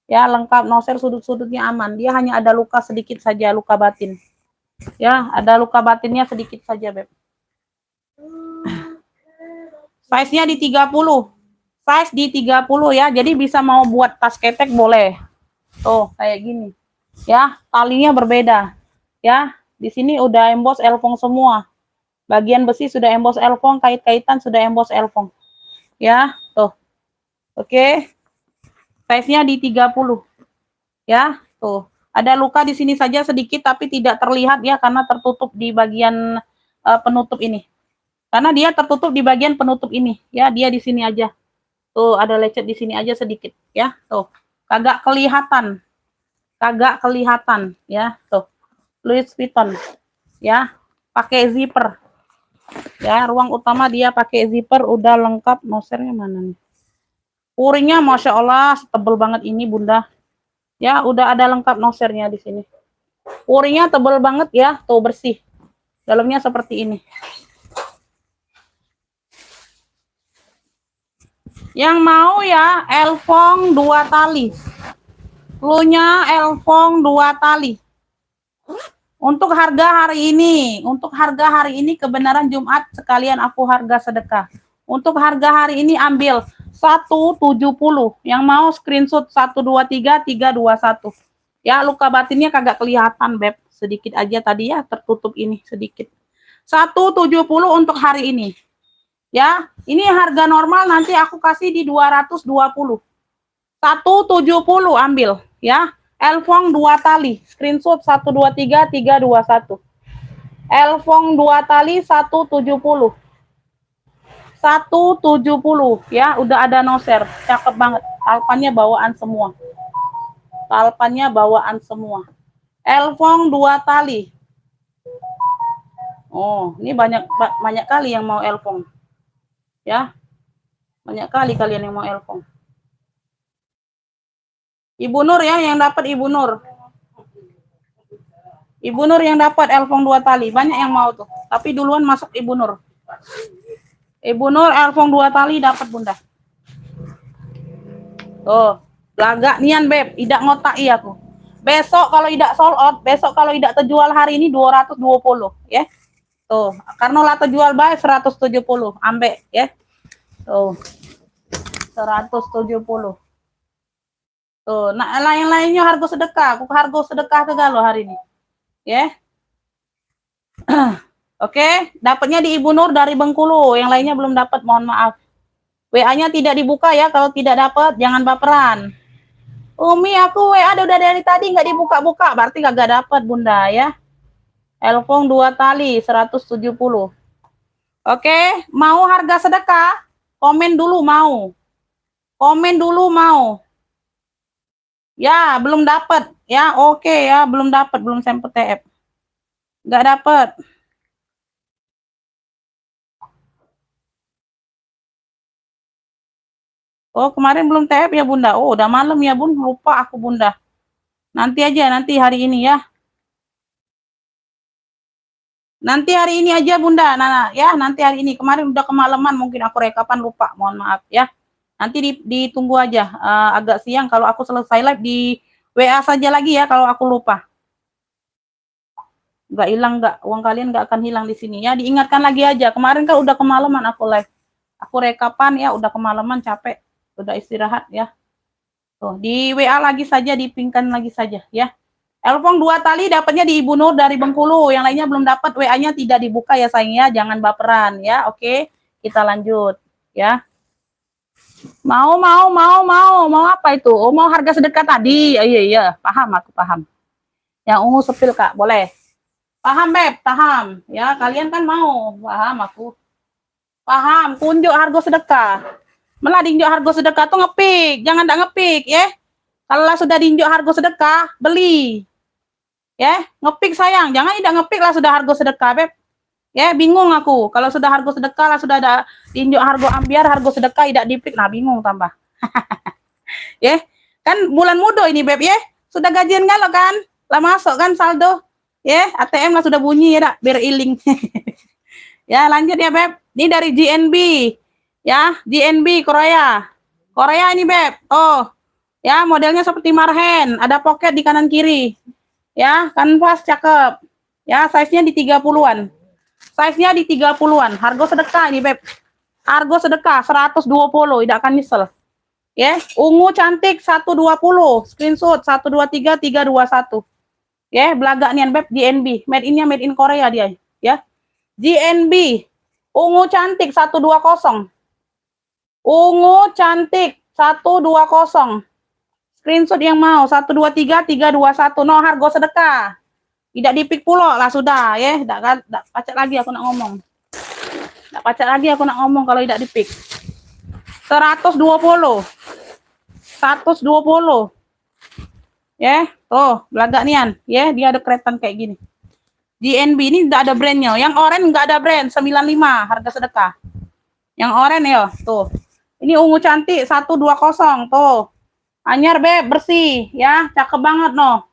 Ya, lengkap noser, sudut-sudutnya aman. Dia hanya ada luka sedikit saja, luka batin. Ya, ada luka batinnya sedikit saja, Beb. Size-nya di 30. Size di 30 ya. Jadi bisa mau buat tas ketek boleh. Tuh, kayak gini. Ya, talinya berbeda. Ya, di sini udah emboss Elfong semua. Bagian besi sudah emboss Elfong, kait-kaitan sudah emboss Elfong. Ya, tuh. Oke. Size-nya di 30. Ya, tuh. Ada luka di sini saja sedikit tapi tidak terlihat ya karena tertutup di bagian penutup ini. Karena dia tertutup di bagian penutup ini, ya, dia di sini aja. Tuh, ada lecet di sini aja sedikit, ya. Tuh. Kagak kelihatan. Kagak kelihatan, ya. Tuh. Louis Vuitton. Ya, pakai zipper. Ya, ruang utama dia pakai zipper, udah lengkap. Nosernya mana nih? Puringnya Masya Allah, tebel banget ini, Bunda. Ya, udah ada lengkap nosernya di sini. Puringnya tebel banget ya, tuh bersih. Dalamnya seperti ini. Yang mau ya, Elfong 2 tali. Cluenya Elfong 2 tali. Untuk harga hari ini kebenaran Jumat sekalian aku harga sedekah. Untuk harga hari ini ambil 170. Yang mau screenshot 123 321. Ya, luka batinnya kagak kelihatan, Beb. Sedikit aja tadi ya, tertutup ini sedikit. 170 untuk hari ini. Ya, ini harga normal nanti aku kasih di 220. 170 ambil, ya. Elfong 2 tali, screenshot 123 321. Elfong 2 tali 170. 170 ya, udah ada noser. Cakep banget. Alpannya bawaan semua. Alpannya bawaan semua. Elfong 2 tali. Oh, ini banyak kali yang mau Elfong. Ya. Banyak kali kalian yang mau Elfong. Ibu Nur ya, yang dapat Ibu Nur. Ibu Nur yang dapat Elfong 2 tali. Banyak yang mau tuh. Tapi duluan masuk Ibu Nur. Ibu Nur Elfong 2 tali dapat Bunda. Tuh, lagak nian Beb, tidak ngotak iya aku. Besok kalau tidak sold out, besok kalau tidak terjual hari ini 220 ya. Tuh, karena lah terjual baik 170 ambek ya. Tuh. 170. Tuh, nah lain-lainnya harga sedekah. Aku harga sedekah ke Galo hari ini. Ya. Oke, dapatnya di Ibu Nur dari Bengkulu, yang lainnya belum dapat, mohon maaf. WA-nya tidak dibuka ya, kalau tidak dapat jangan baperan. Umi, aku WA udah dari tadi nggak dibuka-buka, berarti kagak dapat Bunda ya. Elfong 2 tali 170. Oke, mau harga sedekah? Komen dulu mau. Komen dulu mau. Ya, belum dapat. Ya, oke ya, belum dapat, belum sampel TF. Nggak dapat. Oh, kemarin belum TF ya Bunda. Oh, udah malam ya Bun, lupa aku Bunda. Nanti aja, nanti hari ini ya. Nanti hari ini aja Bunda. Nah, ya, nanti hari ini. Kemarin udah kemalaman, mungkin aku rekapan lupa. Mohon maaf ya. Nanti ditunggu aja. Agak siang kalau aku selesai live di WA saja lagi ya kalau aku lupa. Nggak hilang, nggak. Uang kalian nggak akan hilang di sini ya. Diingatkan lagi aja. Kemarin kan udah kemalaman aku live. Aku rekapan ya, udah kemalaman capek. Udah istirahat ya. Tuh, di WA lagi saja, dipingkan lagi saja ya. Elfong 2 tali dapatnya di Ibu Nur dari Bengkulu. Yang lainnya belum dapat, WA-nya tidak dibuka ya sayangnya. Jangan baperan ya. Oke, kita lanjut ya. Mau apa itu? Oh, mau harga sedekah tadi. Iya, paham, aku paham. Yang ungu sepil Kak, boleh. Paham Beb, paham. Ya, kalian kan mau. Paham aku. Paham, tunjuk harga sedekah. Malah diinjak harga sedekah tuh ngepik, jangan tak ngepik ya. Kalau sudah diinjak harga sedekah, beli. Ya, ngepik sayang, jangan tidak ngepik lah sudah harga sedekah, Beb. Ya, bingung aku. Kalau sudah harga sedekah lah sudah ada diinjak harga ambiar, harga sedekah tidak dipik, nah bingung tambah. Ya, kan bulan mudo ini Beb ya. Sudah gajian kalau kan? Lah masuk kan saldo. Ya, ATM lah sudah bunyi ya, dak, biar iling. Ya, lanjut ya Beb. Ini dari GNB. Ya, GNB Korea. Korea ini Beb. Oh, ya modelnya seperti Marhen, ada pocket di kanan kiri. Ya, kanvas cakep. Ya, size-nya di 30-an. Size-nya di 30-an. Harga sedekah ini Beb. Harga sedekah 120, tidak akan nyesel. Ya, ungu cantik 120. Screenshot 123 321. Ya, belagak nian Beb GNB. Made in-nya made in Korea dia. Ya. GNB. Ungu cantik 120. Ungu cantik 120. Screenshot yang mau 123 321. No harga sedekah. Tidak dipik pulo lah sudah ya. Tidak pacak lagi aku nak ngomong. Tidak pacak lagi aku nak ngomong kalau tidak dipik. 120. 120. Ya, tuh belagak nian. Ya, dia ada keretan kayak gini. GNB ini tidak ada brandnya. Yang orange nggak ada brand, 95 harga sedekah. Yang orange ya, tuh. Ini ungu cantik 120 tuh. Anyar Beb, bersih ya, cakep banget no.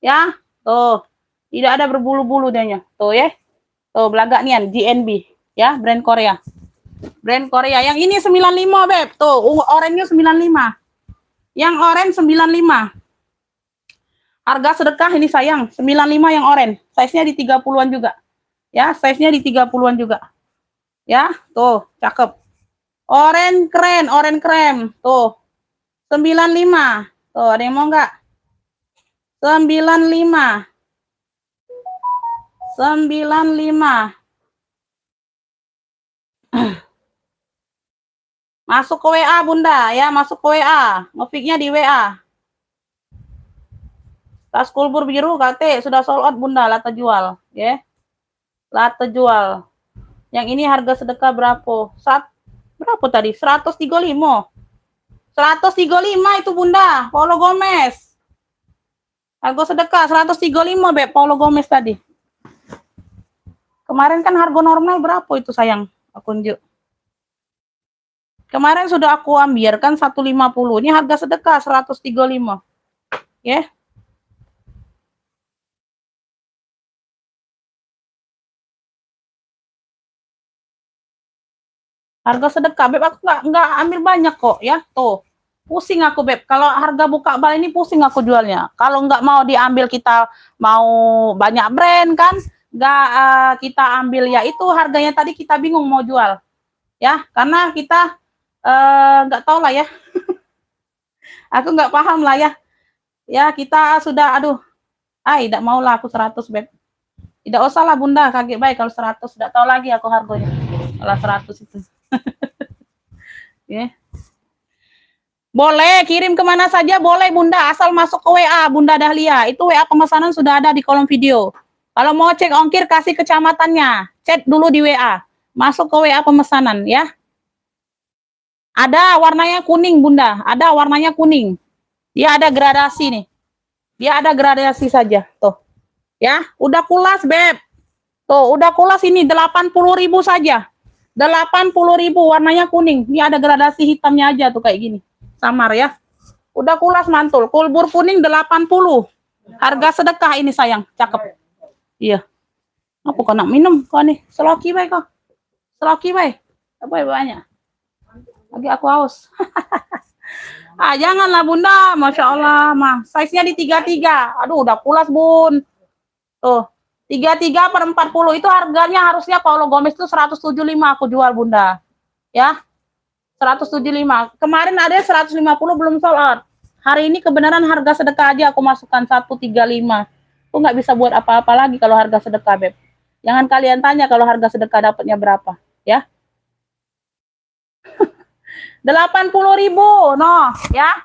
Ya, tuh. Tidak ada berbulu-bulu dehnya. Tuh ya. Tuh belagak nian GNB ya, brand Korea. Brand Korea. Yang ini 95 Beb. Tuh, oranye 95. Yang orange 95. Harga sedekah ini sayang, 95 yang orange. Size-nya di 30-an juga. Ya, size-nya di 30-an juga. Ya, tuh, cakep. Orange keren, orange krem. Tuh. 95. Tuh, ada yang mau enggak? 95. 95. Masuk ke WA Bunda ya, masuk ke WA. Ngefiknya di WA. Tas kulbur biru KT sudah sold out Bunda, lah terjual, ya. Lah terjual. Yang ini harga sedekah berapa? Berapa tadi? 135. 135 itu Bunda, Paulo Gomez. Harga sedekah 135 Beb, Paulo Gomez tadi. Kemarin kan harga normal berapa itu sayang? Aku unjuk. Kemarin sudah aku ambil kan 150. Ini harga sedekah 135. Ya. Harga sedekah, Beb, aku nggak ambil banyak kok ya. Tuh. Pusing aku, Beb. Kalau harga buka bal ini pusing aku jualnya. Kalau nggak mau diambil kita mau banyak brand kan, nggak kita ambil ya itu harganya tadi kita bingung mau jual. Ya, karena kita nggak tahu lah ya. Aku nggak paham lah ya. Ya, kita sudah aduh. Tidak mau lah aku 100, Beb. Tidak usah lah Bunda, kaget baik kalau 100. Tidak tahu lagi aku harganya. Kalau 100 itu. Ya. Boleh kirim kemana saja boleh Bunda, asal masuk ke WA Bunda Dahlia. Itu WA pemesanan sudah ada di kolom video. Kalau mau cek ongkir kasih kecamatannya, chat dulu di WA. Masuk ke WA pemesanan ya. Ada warnanya kuning Bunda, ada warnanya kuning. Dia ada gradasi nih. Dia ada gradasi saja, tuh. Ya, udah kulas, Beb. Tuh, udah kulas ini 80.000 saja. 80.000 warnanya kuning. Ini ada gradasi hitamnya aja tuh kayak gini. Samar ya. Udah kulas mantul. Kulbur kuning 80. Harga sedekah ini sayang. Cakep. Iya. Apa kau nak minum kau nih? Seloki baik kau. Seloki baik. Apa ya banyak? Lagi aku haus. Janganlah Bunda. Masya Allah mah. Size-nya di 33. Aduh udah kulas Bun. Tuh. 33/40 itu harganya harusnya Paulo Gomez itu 175 aku jual Bunda. Ya. 175. Kemarin ada 150 belum sold out. Hari ini kebenaran harga sedekah aja aku masukkan 135. Aku nggak bisa buat apa-apa lagi kalau harga sedekah, Beb. Jangan kalian tanya kalau harga sedekah dapatnya berapa, ya. 80.000, no, ya.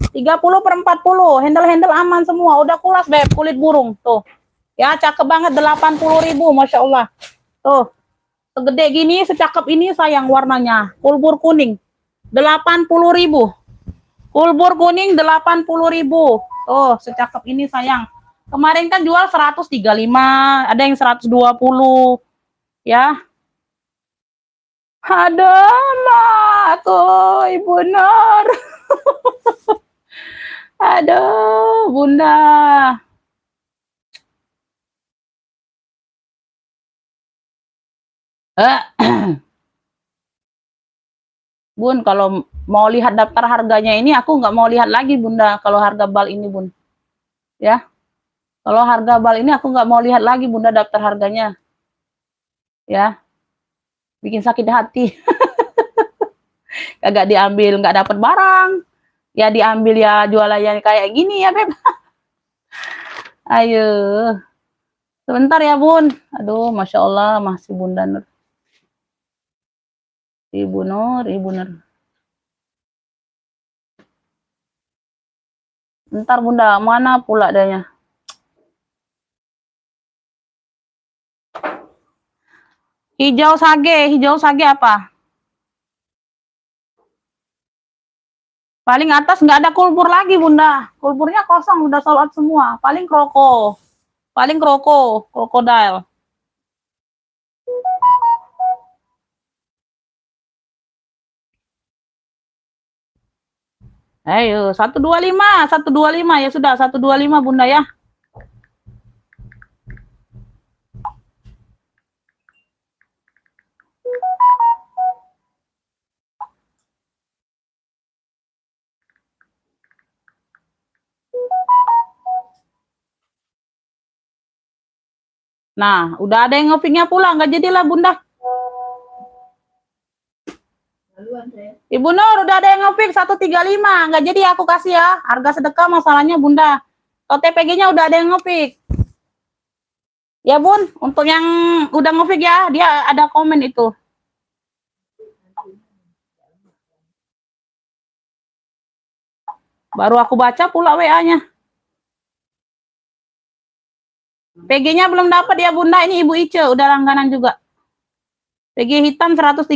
30/40, handle-handle aman semua. Udah kulas, Beb, kulit burung, tuh. Ya, cakep banget 80.000, Masya Allah. Tuh. Segede gini, secakep ini sayang warnanya. Kulbur kuning. 80.000. Kulbur kuning 80.000. Oh, secakep ini sayang. Kemarin kan jual 135, ada yang 120. Ya. Ada aku Ibu Nur. Aduh, Bunda. Bun, kalau mau lihat daftar harganya ini, aku nggak mau lihat lagi, Bunda, kalau harga bal ini, Bun. Ya, kalau harga bal ini aku nggak mau lihat lagi, Bunda, daftar harganya. Ya, bikin sakit hati. Kagak diambil, nggak dapat barang. Ya diambil ya jualannya kayak gini ya, Beb. Ayo. Sebentar ya, Bun. Aduh, Masya Allah, masih Bunda Nur. Ibu Nur, Ibu Nur. Bentar Bunda, mana pula adanya? Hijau sage apa? Paling atas nggak ada kulbur lagi Bunda. Kulburnya kosong, udah sold out semua. Paling krokodil. Ayo, 125 ya sudah, 125 Bunda ya. Nah, udah ada yang ngopingnya pula, nggak jadilah Bunda. Ibu Nur, udah ada yang ngopik 135, nggak jadi aku kasih ya. Harga sedekah masalahnya Bunda. OTPG-nya udah ada yang ngopik. Ya Bun, untuk yang udah ngopik ya, dia ada komen itu. Baru aku baca pula WA-nya. PG-nya belum dapat ya Bunda, ini Ibu Ice udah langganan juga. PG hitam 135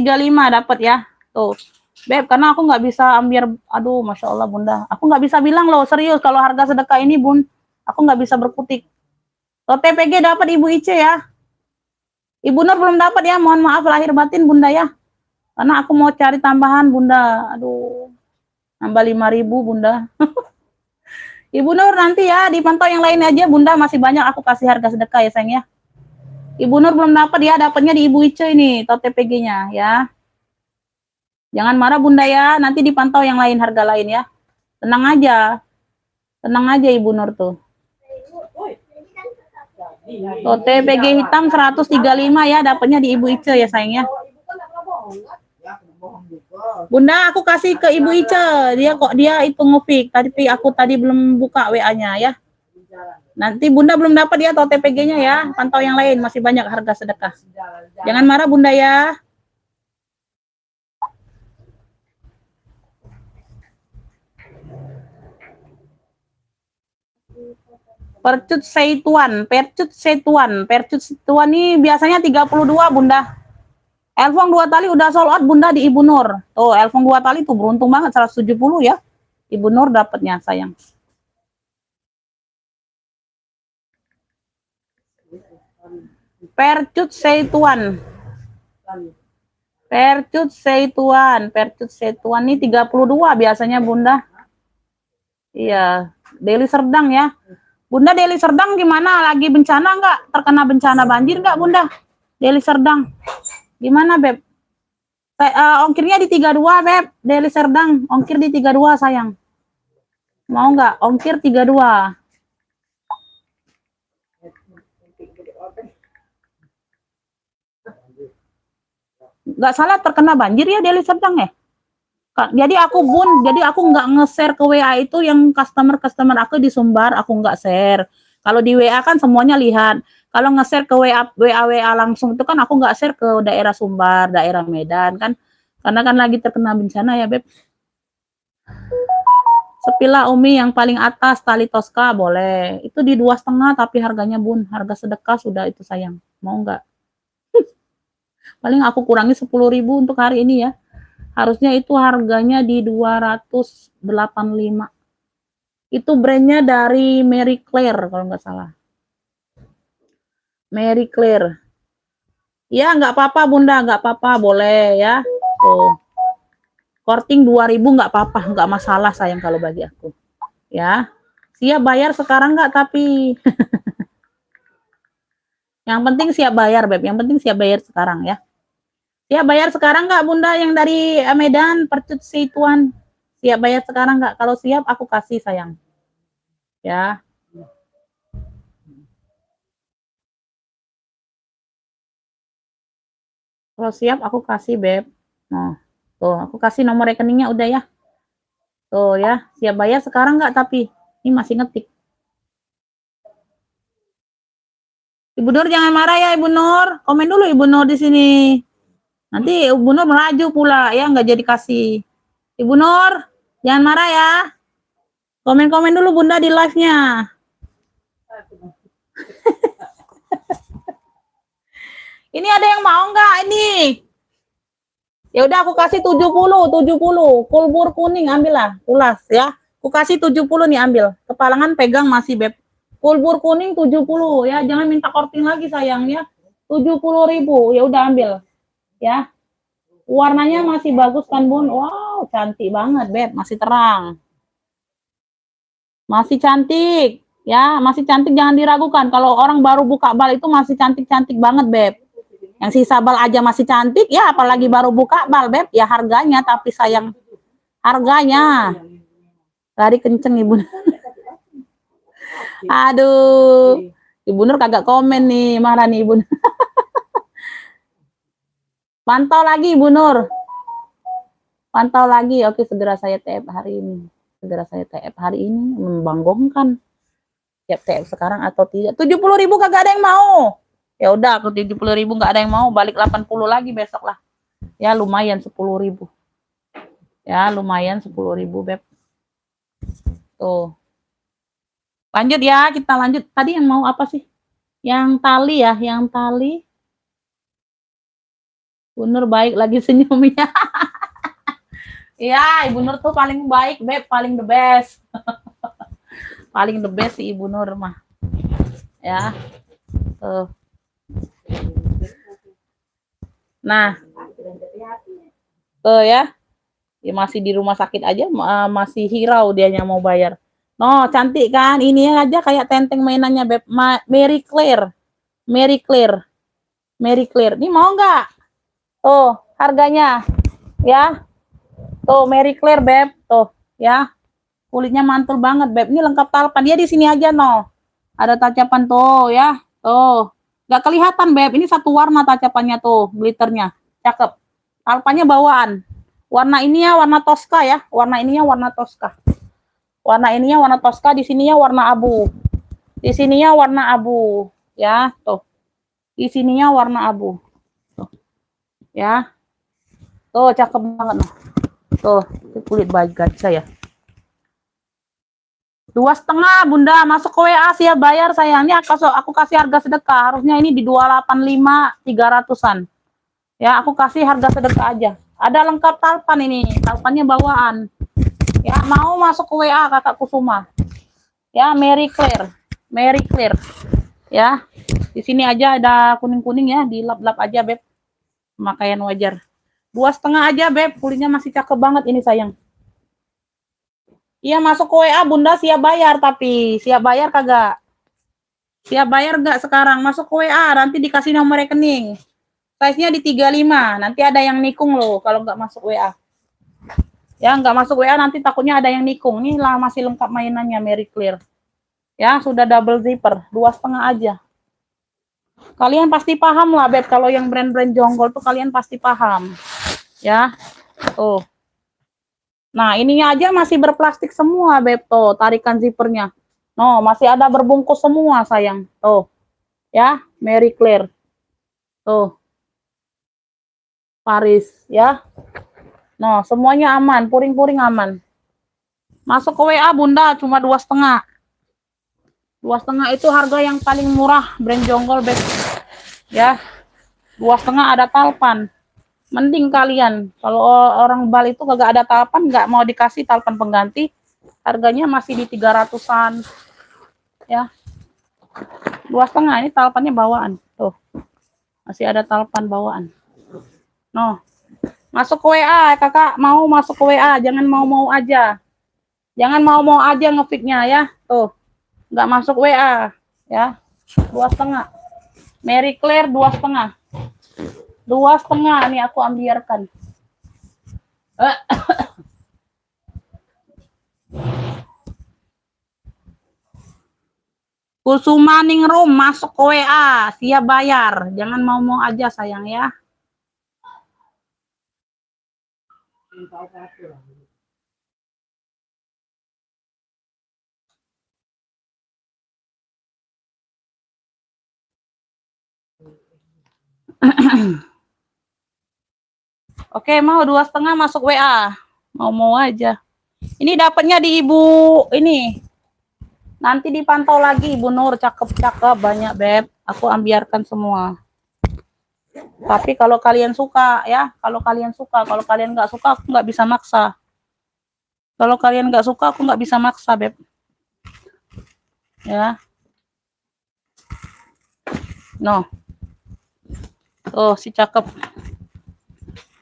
dapat ya. Tuh. Beb, karena aku nggak bisa ambil, aduh Masya Allah Bunda. Aku nggak bisa bilang loh, serius kalau harga sedekah ini Bun, aku nggak bisa berkutik. OTPG dapat Ibu Ice ya. Ibu Nur belum dapat ya, mohon maaf lahir batin Bunda ya. Karena aku mau cari tambahan Bunda, aduh. Nambah 5.000 Bunda. Ibu Nur nanti ya dipantau yang lain aja. Bunda masih banyak aku kasih harga sedekah ya sayang ya. Ibu Nur belum dapat ya, dapatnya di Ibu Ice ini, TPG-nya ya. Jangan marah Bunda ya, nanti dipantau yang lain harga lain ya. Tenang aja. Tenang aja Ibu Nur tuh. Tuh TPG hitam 135 ya, dapatnya di Ibu Ice ya sayang ya. Bunda aku kasih ke Ibu Ice, dia itu ngefik. Tadi aku belum buka WA-nya ya. Nanti Bunda belum dapat ya atau TPG-nya ya, pantau yang lain masih banyak harga sedekah. Jangan marah Bunda ya. Percut seituan ini biasanya 32 Bunda. Elfong 2 tali udah sold out Bunda di Ibu Nur. Tuh, Elfong 2 tali tuh beruntung banget 170 ya. Ibu Nur dapatnya sayang. Percut seituan ini 32 biasanya Bunda. Iya, Deli Serdang ya. Bunda Deli Serdang gimana? Lagi bencana enggak? Terkena bencana banjir enggak Bunda? Deli Serdang. Gimana Beb? Ongkirnya di 32 Beb. Deli Serdang, ongkir di 32 sayang. Mau enggak? Ongkir 32. Enggak salah terkena banjir ya Deli Serdang ya? Jadi aku nggak nge-share ke WA itu yang customer aku di Sumbar, aku nggak share. Kalau di WA kan semuanya lihat. Kalau nge-share ke WA langsung itu kan aku nggak share ke daerah Sumbar, daerah Medan kan. Karena kan lagi terkena bencana ya, Beb. Sepila Umi yang paling atas tali Tosca boleh. Itu di 2,5 tapi harganya Bun, harga sedekah sudah itu sayang. Mau nggak? Paling aku kurangi 10.000 untuk hari ini ya. Harusnya itu harganya di 285. Itu brandnya dari Mary Claire kalau nggak salah. Mary Claire. Ya nggak apa-apa Bunda, nggak apa-apa, boleh ya. Tuh. Korting 2.000 nggak apa-apa, nggak masalah sayang kalau bagi aku. Ya. Siap bayar sekarang nggak tapi yang penting siap bayar Beb, yang penting siap bayar sekarang ya. Siap bayar sekarang nggak Bunda yang dari Medan Percut Seituan? Siap bayar sekarang nggak? Kalau siap aku kasih sayang. Ya. Kalau siap aku kasih Beb. Nah, tuh aku kasih nomor rekeningnya udah ya. Tuh ya, siap bayar sekarang nggak tapi ini masih ngetik. Ibu Nur jangan marah ya Ibu Nur. Komen dulu Ibu Nur di sini. Nanti Ibu Nur melaju pula ya, nggak jadi kasih. Ibu Nur, jangan marah ya. Komen-komen dulu Bunda di live-nya. Ini ada yang mau nggak ini? Ya udah aku kasih 70. Kulbur kuning ambillah, ulas ya. Aku kasih 70 nih ambil. Kepalangan pegang masih Beb. Kulbur kuning 70 ya, jangan minta korting lagi sayang ya. 70.000 ya udah ambil. Ya. Warnanya masih bagus kan Bun? Wow, cantik banget Beb, masih terang. Masih cantik. Ya, masih cantik jangan diragukan. Kalau orang baru buka bal itu masih cantik-cantik banget Beb. Yang sisa bal aja masih cantik ya, apalagi baru buka bal Beb. Ya harganya tapi sayang harganya. Lari kenceng Ibu. Aduh. Ibu Nur kagak komen nih, marah nih Ibu. Pantau lagi Ibu Nur. Pantau lagi. Oke, segera saya TF hari ini. Segera saya TF hari ini membanggakan. Siap TF sekarang atau tidak? 70.000 kagak ada yang mau. Ya udah, aku 70.000 nggak ada yang mau, balik 80 lagi besok lah. Ya lumayan 10.000. Ya lumayan 10.000 Beb. Tuh. Lanjut ya, kita lanjut. Tadi yang mau apa sih? Yang tali ya, yang tali. Ibu Nur baik lagi senyum ya. Iya, Ibu Nur tuh paling baik, Beb, paling the best. Paling the best sih Ibu Nur mah. Ya. Tuh. Nah. Tuh ya. Dia masih di rumah sakit aja, masih hirau dianya mau bayar. No, cantik kan? Ini aja kayak tenteng mainannya, Beb. Mary Claire. Mary Claire. Mary Claire. Ini mau nggak? Tuh, harganya. Ya. Tuh, Mary Claire, Beb. Tuh, ya. Kulitnya mantul banget, Beb. Ini lengkap talpan. Dia di sini aja, no. Ada tacapan tuh, ya. Tuh. Nggak kelihatan, Beb. Ini satu warna tacapannya tuh, glitternya. Cakep. Talpannya bawaan. Warna ini ya warna Tosca ya. Warna ininya warna Tosca. Warna ininya warna Tosca, di sininya warna abu. Di sininya warna abu, ya, tuh. Di sininya warna abu. Tuh. Ya. Tuh, cakep banget loh. Tuh, kulit baja ya. 2,5 Bunda, masuk ke WA siap bayar sayang. Ini aku kasih harga sedekah. Harusnya ini di 285 300-an. Ya, aku kasih harga sedekah aja. Ada lengkap talpan ini, talpannya bawaan. Ya, mau masuk ke WA Kakak Kusuma. Ya, Mary Claire. Mary Claire. Ya. Di sini aja ada kuning-kuning ya, dilap-lap aja, Beb. Pemakaian wajar. 2,5 aja, Beb. Kulitnya masih cakep banget ini sayang. Iya, masuk ke WA Bunda siap bayar, tapi siap bayar kagak? Siap bayar enggak sekarang? Masuk ke WA, nanti dikasih nomor rekening. Size-nya di 35, nanti ada yang nikung loh kalau enggak masuk WA. Ya, enggak masuk WA nanti takutnya ada yang nikung. Ini lah masih lengkap mainannya Mary Claire. Ya, sudah double zipper, 2,5 aja. Kalian pasti paham lah, Beb, kalau yang brand-brand jonggol tuh kalian pasti paham. Ya. Tuh. Nah, ininya aja masih berplastik semua, Beb. Tuh, tarikan zippernya. No, masih ada berbungkus semua, sayang. Tuh. Ya, Mary Claire. Tuh. Paris, ya. No, semuanya aman, puring-puring aman. Masuk ke WA, Bunda, cuma 2,5. 2,5 itu harga yang paling murah, brand jonggol, Beb. Ya. 2,5 ada talpan. Mending kalian, kalau orang Bali itu kagak ada talpan, nggak mau dikasih talpan pengganti, harganya masih di 300-an. Ya. 2,5 ini talpannya bawaan. Tuh. Masih ada talpan bawaan. No. Masuk ke WA, Kakak mau masuk ke WA, jangan mau-mau aja. Jangan mau-mau aja ngefiknya ya. Tuh. Nggak masuk WA, ya. 2,5. Mary Claire 2,5. 2,5 nih aku ambiarkan. Kusuma Ningrum masuk ke WA, siap bayar. Jangan mau-mau aja sayang ya. Oke, mau 2,5 masuk WA. Mau-mau aja. Ini dapatnya di Ibu ini. Nanti dipantau lagi Ibu Nur, cakep-cakep banyak, Beb. Aku ambiarkan semua. Tapi kalau kalian suka ya, kalau kalian nggak suka aku nggak bisa maksa. Kalau kalian nggak suka aku nggak bisa maksa, Beb. Ya. No. Oh, si cakep.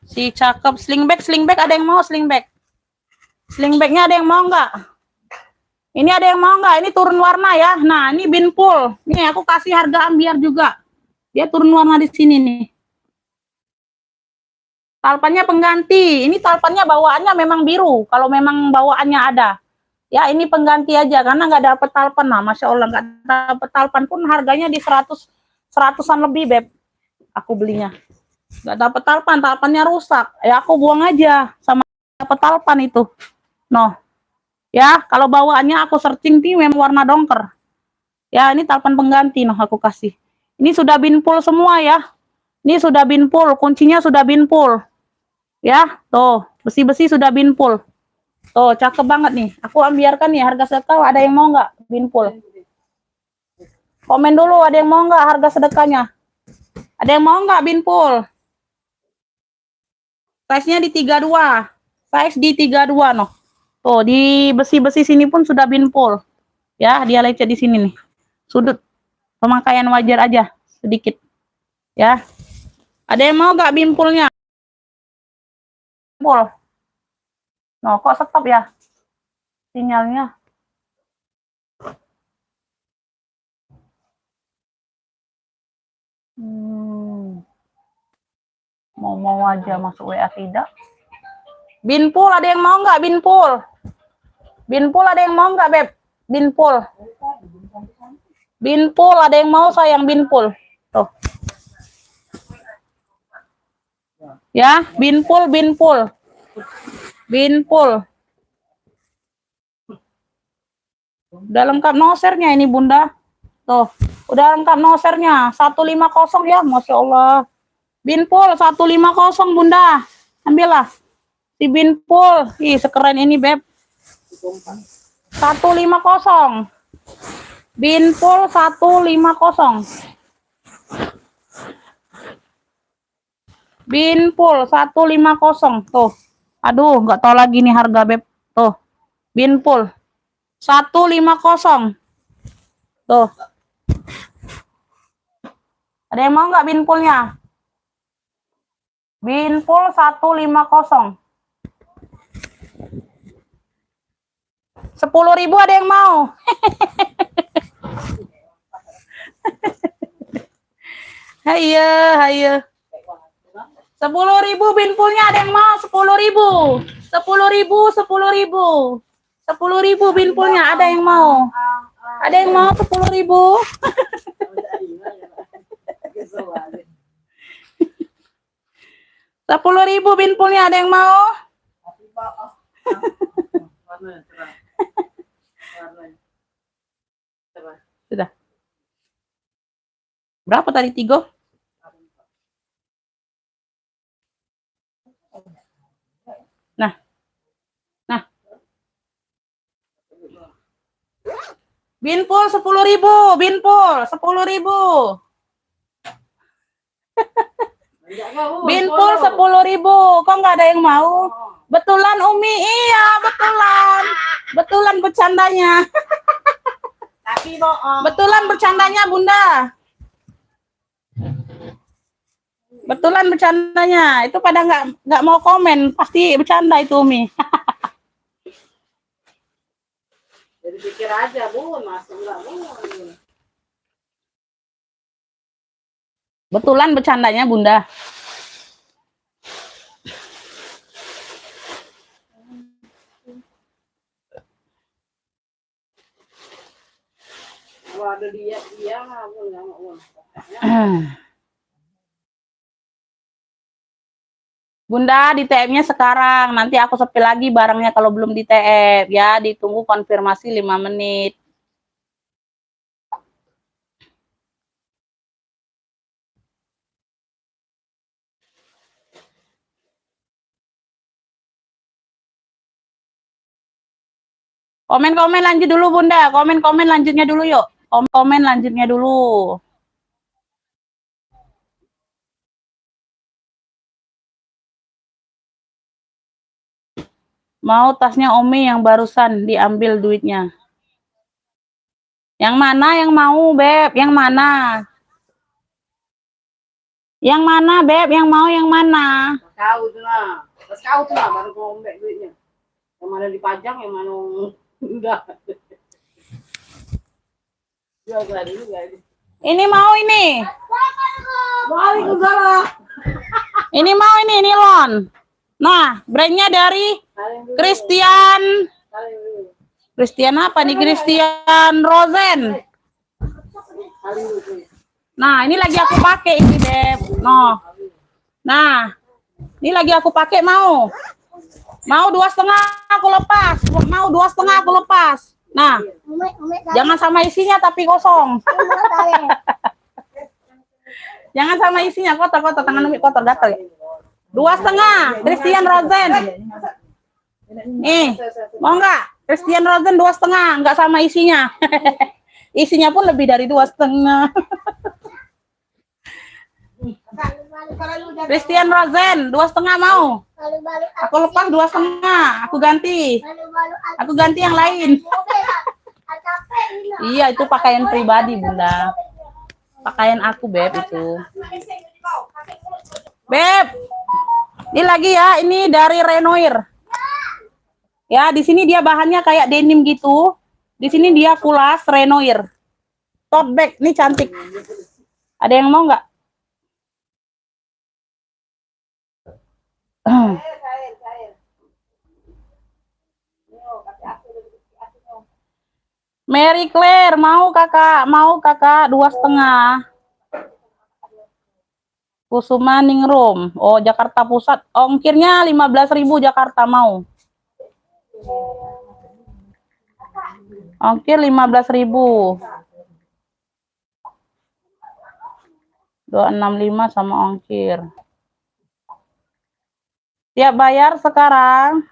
Si cakep sling bag ada yang mau sling bag? Sling bagnya ada yang mau nggak? Ini ada yang mau nggak? Ini turun warna ya. Nah, ini binpool. Nih aku kasih harga ambiar juga. Dia turun warna di sini nih. Talpannya pengganti. Ini talpannya bawaannya memang biru. Kalau memang bawaannya ada. Ya, ini pengganti aja karena nggak dapet talpan. Nah, Masya Allah nggak dapet talpan pun harganya di 100-an lebih, Beb. Aku belinya. Nggak dapet talpan, talpannya rusak. Ya aku buang aja sama dapet talpan itu. No. Ya, kalau bawaannya aku searching tim memang warna dongker. Ya, ini talpan pengganti noh aku kasih. Ini sudah binpool semua ya. Ini sudah binpool, kuncinya sudah binpool. Ya, tuh, besi-besi sudah binpool. Tuh, cakep banget nih. Aku ambiarkan nih harga sedekah, ada yang mau nggak binpool? Komen dulu, ada yang mau nggak harga sedekahnya? Ada yang mau nggak binpool? Size-nya di 32. Size di 32 noh. Tuh, di besi-besi sini pun sudah binpool. Ya, dia lecet di sini nih. Sudut pemakaian wajar aja sedikit. Ya. Ada yang mau nggak binpoolnya? Binpool. No, kok stop ya? Sinyalnya. Mau aja masuk WA tidak. Binpul ada yang mau nggak Binpul? Binpul ada yang mau nggak Beb? Binpul. Binpul ada yang mau sayang Binpul. Tuh. Ya, Binpul. Udah lengkap nosernya ini Bunda. Tuh, udah lengkap nosernya. 150 ya, Masya Allah. Binpul 150 Bunda. Ambillah. Si Binpul. Ih, sekeren ini Beb. 150. Binpul 150. Binpul 150. Tuh. Aduh, nggak tahu lagi nih harga Beb. Tuh. Binpul 150. Tuh. Ada yang mau nggak Binpulnya? Binpul 150. 10.000 ada yang mau? Hayo. 10.000 Binpulnya ada yang mau? 10.000. 10.000 Binpulnya ada yang mau? Ada yang mau 10.000? 10.000 Binpulnya ada yang mau? Sudah. Berapa tadi Tigo? Nah. Binpul 10.000, Binpul 10.000. Binpul 10.000. Kok nggak ada yang mau? Betulan Umi, iya betulan bercandanya. Tapi bohong. Betulan bercandanya Bunda. Betulan bercandanya. Itu pada nggak mau komen, pasti bercanda itu Umi. Jadi pikir aja Bun, masuk enggak Bun. Betulan bercandanya Bunda. Kalau ada dia mah Bun enggak mau Bun. Bunda di TM-nya sekarang, nanti aku sepi lagi barangnya kalau belum di TM ya, ditunggu konfirmasi 5 menit. Komen-komen lanjut dulu Bunda, komen-komen lanjutnya dulu yuk. Komen lanjutnya dulu. Mau tasnya Omi yang barusan diambil duitnya. Yang mana yang mau Beb? Yang mana? Yang mana Beb? Yang mau yang mana? Kau tuh lah. Terus kau tuh lah baru ngombe duitnya. Yang mana dipajang, yang mana enggak. Ya enggak dulu enggak. Ini mau ini. Waalaikumsalam. Ini mau ini nilon. Nah, brandnya dari Christian. Christian apa nih? Christian Rosen. Nah, ini lagi aku pakai ini, Beb. Nah, ini lagi aku pakai mau 2,5 aku lepas. Mau 2,5 aku lepas. Nah, jangan sama isinya tapi kosong. Jangan sama isinya kotor tangan Umi kotor gatal ya. 2,5 Christian Rosen. Nih, mau nggak? Christian Rosen 2,5, nggak sama isinya. Isinya pun lebih dari 2,5. Christian Rosen 2,5 mau? Aku lepas 2,5, aku ganti yang lain. Iya, itu pakaian pribadi Bunda. Pakaian aku Beb itu. Beb, ini lagi ya, ini dari Renoir. Ya, di sini dia bahannya kayak denim gitu. Di sini dia kulas Renoir. Tote bag, ini cantik. Ada yang mau nggak? Mary Claire, mau kakak 2,5. Kusuma Ningrum, oh Jakarta Pusat, ongkirnya 15.000 Jakarta mau. Ongkir 15.000. 265 sama ongkir. Siap bayar sekarang.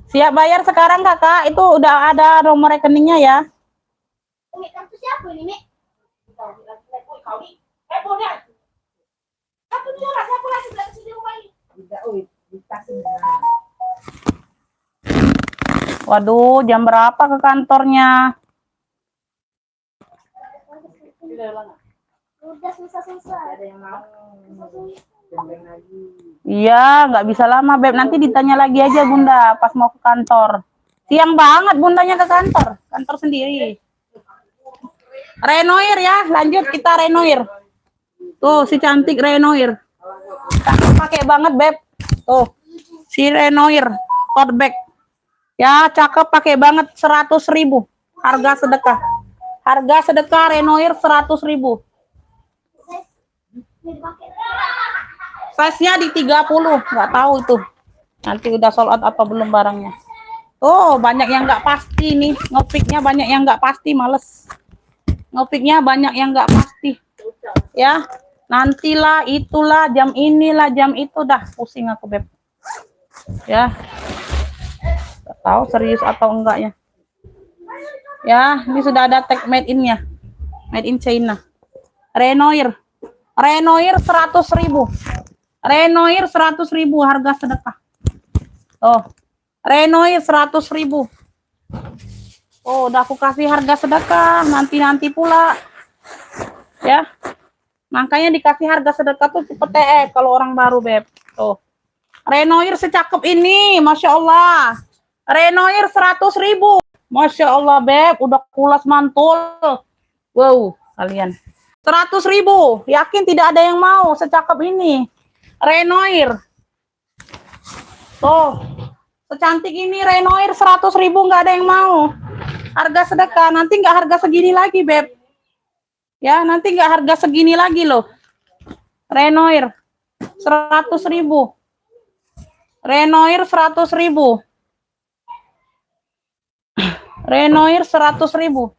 Siap bayar sekarang kakak, itu udah ada nomor rekeningnya ya. Umi kartu siapa ini, Mi? Waduh, jam berapa ke kantornya? Udah susah-susah. Ada yang mau. Iya, nggak bisa lama, Beb. Nanti ditanya lagi aja Bunda pas mau ke kantor. Siang banget Bundanya ke kantor. Kantor sendiri. Renoir ya, lanjut kita renoir. Tuh, si cantik renoir. Pakai banget, Beb. Tuh, si renoir. Tote bag. Ya, cakep, pakai banget 100.000. Harga sedekah. Harga sedekah renoir 100.000. Size-nya di 30, nggak tahu itu. Nanti udah sold out apa belum barangnya. Oh, banyak yang nggak pasti nih. Ngepiknya banyak yang nggak pasti, males. Ngepiknya banyak yang nggak pasti. Ya, nantilah, itulah, jam inilah, jam itu. Dah, pusing aku, Beb. Ya, nggak tahu serius atau enggaknya. Ya, ini sudah ada tag made in-nya. Made in China. Renoir. Renoir 100.000. Renoir 100.000 harga sedekah. Oh, Renoir 100.000. Oh, udah aku kasih harga sedekah. Nanti pula. Ya. Makanya dikasih harga sedekah tuh cepet kalau orang baru, Beb. Tuh. Renoir secakep ini, Masya Allah. Renoir 100.000. Masya Allah, Beb. Udah kulas mantul. Wow, kalian. 100.000. Yakin tidak ada yang mau secakep ini. Renoir. Tuh. Secantik ini Renoir 100.000 nggak ada yang mau. Harga sedekah. Nanti nggak harga segini lagi, Beb. Ya, nanti nggak harga segini lagi loh. Renoir 100.000. Renoir 100.000. Renoir 100.000.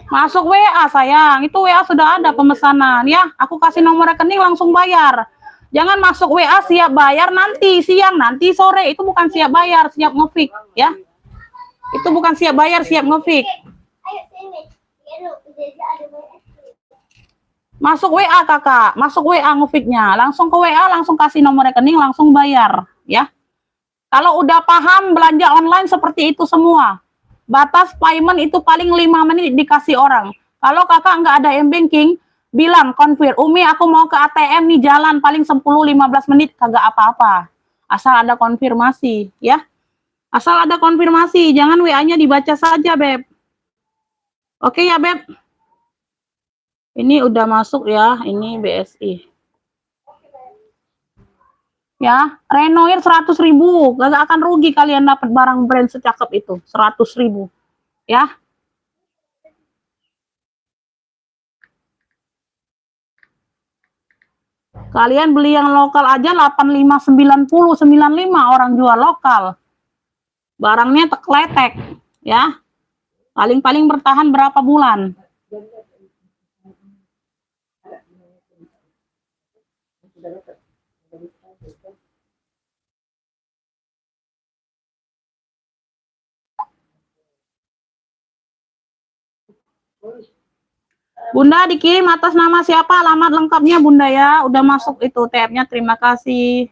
Masuk WA sayang. Itu WA sudah ada pemesanan ya. Aku kasih nomor rekening langsung bayar. Jangan masuk WA siap bayar nanti siang, nanti sore. Itu bukan siap bayar, siap ngefik ya. Itu bukan siap bayar, siap ngefik. Ayo sini. Masuk WA kakak, masuk WA ngefiknya. Langsung ke WA, langsung kasih nomor rekening, langsung bayar ya. Kalau udah paham belanja online seperti itu semua. Batas payment itu paling 5 menit dikasih orang. Kalau kakak nggak ada m-banking, bilang konfir, Umi aku mau ke ATM nih jalan paling 10-15 menit kagak apa-apa. Asal ada konfirmasi ya. Asal ada konfirmasi, jangan WA-nya dibaca saja, Beb. Oke ya, Beb. Ini udah masuk ya, ini BSI. Ya, Renoir 100.000. Gak akan rugi kalian dapat barang brand secakep itu, 100.000. Ya. Kalian beli yang lokal aja 85, 90, 95 orang jual lokal. Barangnya tekletek, ya. Paling-paling bertahan berapa bulan. Bunda dikirim atas nama siapa? Alamat lengkapnya Bunda ya. Udah masuk itu tab-nya. Terima kasih.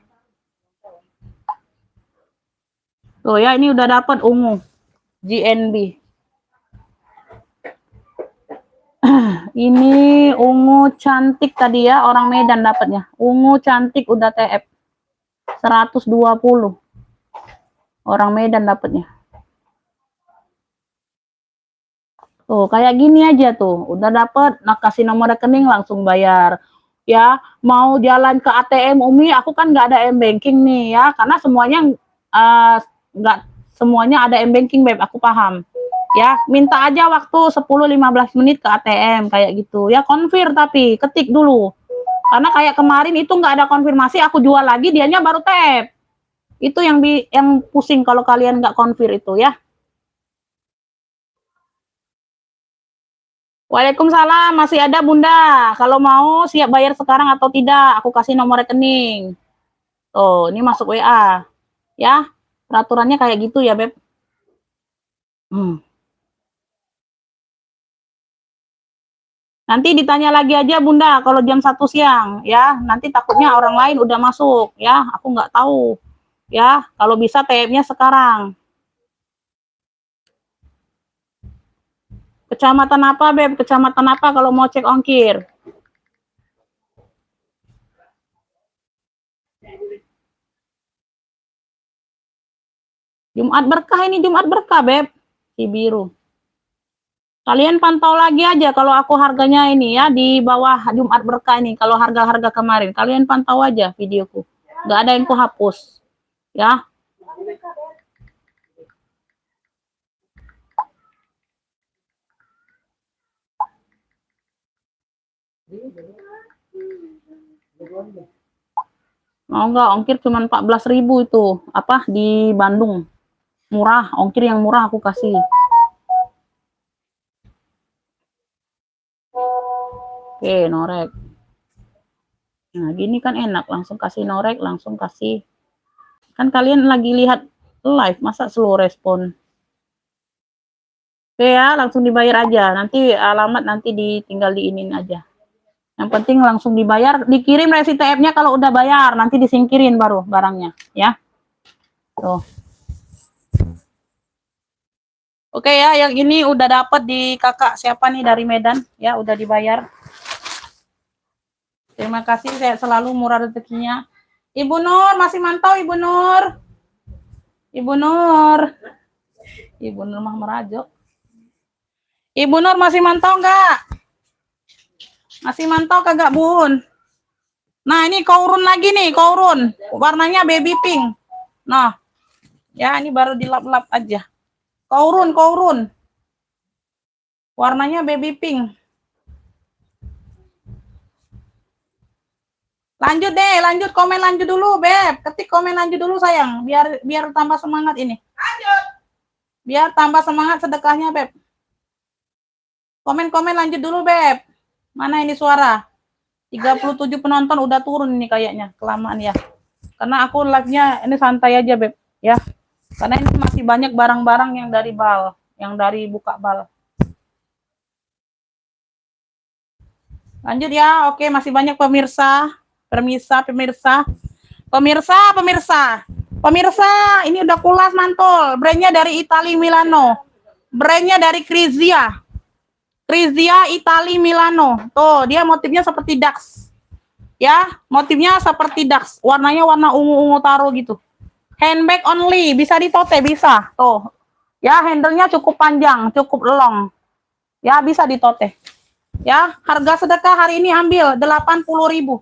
Tuh ya, ini udah dapat ungu. GNB. Ini ungu cantik tadi ya, orang Medan dapatnya. Ungu cantik udah TF 120. Orang Medan dapatnya. Tuh, kayak gini aja tuh. Udah dapat, nah kasih nomor rekening langsung bayar. Ya, mau jalan ke ATM Umi, aku kan nggak ada M-Banking nih ya, karena semuanya nggak semuanya ada M-Banking, Beb, aku paham. Ya, minta aja waktu 10-15 menit ke ATM kayak gitu. Ya, konfir tapi ketik dulu. Karena kayak kemarin itu nggak ada konfirmasi, aku jual lagi, dianya baru tap. Itu yang pusing kalau kalian nggak konfir itu ya. Waalaikumsalam, masih ada Bunda. Kalau mau siap bayar sekarang atau tidak, aku kasih nomor rekening. Tuh, ini masuk WA. Ya, peraturannya kayak gitu ya, Beb. Nanti ditanya lagi aja Bunda, kalau jam 1 siang, ya. Nanti takutnya orang lain udah masuk, ya. Aku nggak tahu. Ya, kalau bisa TM-nya sekarang. Kecamatan apa, Beb? Kecamatan apa kalau mau cek ongkir? Jumat Berkah ini, Jumat Berkah, Beb. Cibiru. Kalian pantau lagi aja kalau aku harganya ini ya, di bawah Jumat Berkah ini. Kalau harga-harga kemarin, kalian pantau aja videoku. Nggak ada yang ku hapus. Ya. Mau nggak ongkir cuma 14.000 itu apa di Bandung, murah, ongkir yang murah aku kasih. Oke, norek. Nah gini kan enak, langsung kasih norek, langsung kasih. Kan kalian lagi lihat live, masa slow respon. Oke ya, langsung dibayar aja, nanti alamat nanti tinggal diinin aja. Yang penting langsung dibayar, dikirim resi TF-nya kalau udah bayar, nanti disingkirin baru barangnya, ya. Tuh. Oke ya, yang ini udah dapat di kakak siapa nih dari Medan, ya udah dibayar. Terima kasih, saya selalu murah rezekinya. Ibu Nur, masih mantau Ibu Nur? Ibu Nur. Ibu Nur mah merajuk. Ibu Nur masih mantau nggak? Masih mantau kagak Bun? Nah ini kaurun lagi nih, kaurun. Warnanya baby pink. Nah, ya ini baru dilap-lap aja. Kaurun, kaurun. Warnanya baby pink. Lanjut deh, lanjut komen lanjut dulu, Beb. Ketik komen lanjut dulu sayang, biar tambah semangat ini. Lanjut. Biar tambah semangat sedekahnya, Beb. Komen-komen lanjut dulu, Beb. Mana ini suara? 37 penonton udah turun ini kayaknya, kelamaan ya. Karena aku live-nya ini santai aja, Beb, ya. Karena ini masih banyak barang-barang yang dari bal, yang dari buka bal. Lanjut ya. Oke, masih banyak pemirsa. Pemirsa, ini udah kulas mantul. Brandnya dari Italia Milano. Brandnya dari Crizia Italia Milano. Tuh, dia motifnya seperti Dax. Ya, motifnya seperti Dax. Warnanya warna ungu-ungu taro gitu. Handbag only, bisa ditote, bisa. Tuh. Ya, handle-nya cukup panjang, cukup long. Ya, bisa ditote. Ya, harga sedekah hari ini ambil 80.000.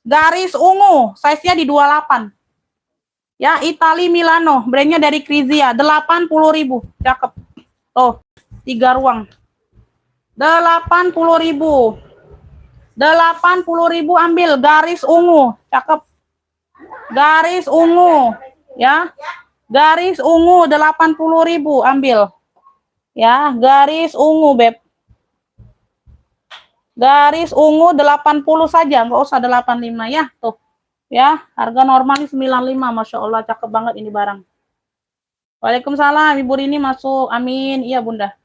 Garis ungu, size-nya di 28. Ya, Italia Milano, brandnya dari Crizia, 80.000. Cakep. Tuh, 3 ruang. 80.000. 80.000 ambil, garis ungu. Cakep. Garis ungu, ya. Garis ungu 80.000 ambil. Ya, garis ungu, Beb. Garis ungu 80 saja, nggak usah 85 ya. Tuh. Ya, harga normal 95, Masya Allah, cakep banget ini barang. Waalaikumsalam, Ibu Rini masuk. Amin. Iya, Bunda.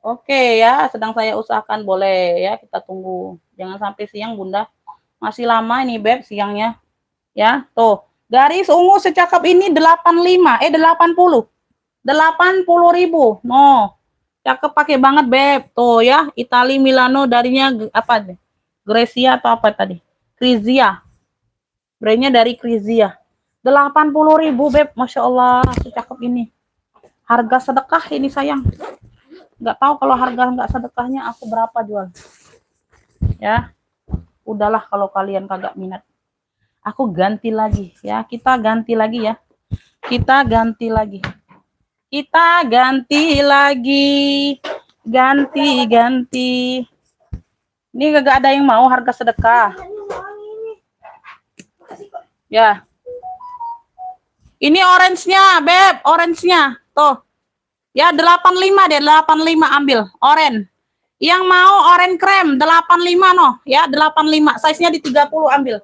Oke ya, sedang saya usahakan, boleh ya, kita tunggu. Jangan sampai siang, Bunda. Masih lama ini, Beb, siangnya. Ya, tuh. Garis ungu secakep ini 85, 80. 80.000. No. Cakep pakai banget, Beb. Tuh ya, Itali Milano darinya apa deh? Grecia atau apa tadi? Krizia. Brandnya dari Krizia. 80.000, Beb. Masya Allah, cakep ini. Harga sedekah ini sayang. Nggak tahu kalau harga nggak sedekahnya aku berapa jual. Ya, udahlah kalau kalian kagak minat. Aku ganti lagi ya. Kita ganti lagi ya. Kita ganti lagi. Kita ganti lagi. Ganti. Ini kagak ada yang mau harga sedekah. Ya. Ini orange-nya, Beb. Orange-nya. Tuh. Ya, 85 deh. 85 ambil. Orange. Yang mau orange krem 85 no. Ya, 85. Size-nya di 30 ambil.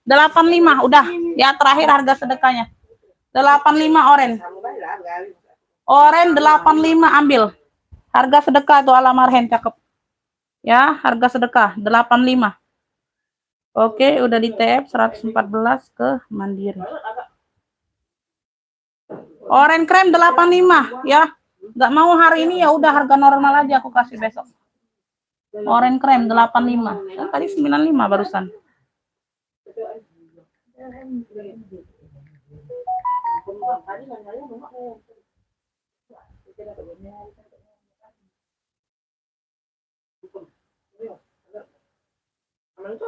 85 udah. Ya, terakhir harga sedekahnya. 85 orange. Orange 85 ambil. Harga sedekah tuh ala Marhen cakep. Ya, harga sedekah 85. Oke, udah di TF 114 ke Mandiri. Orange krem 85 ya. Nggak mau hari ini ya udah harga normal aja aku kasih besok. Orange krem 85. Nah, tadi 95 barusan.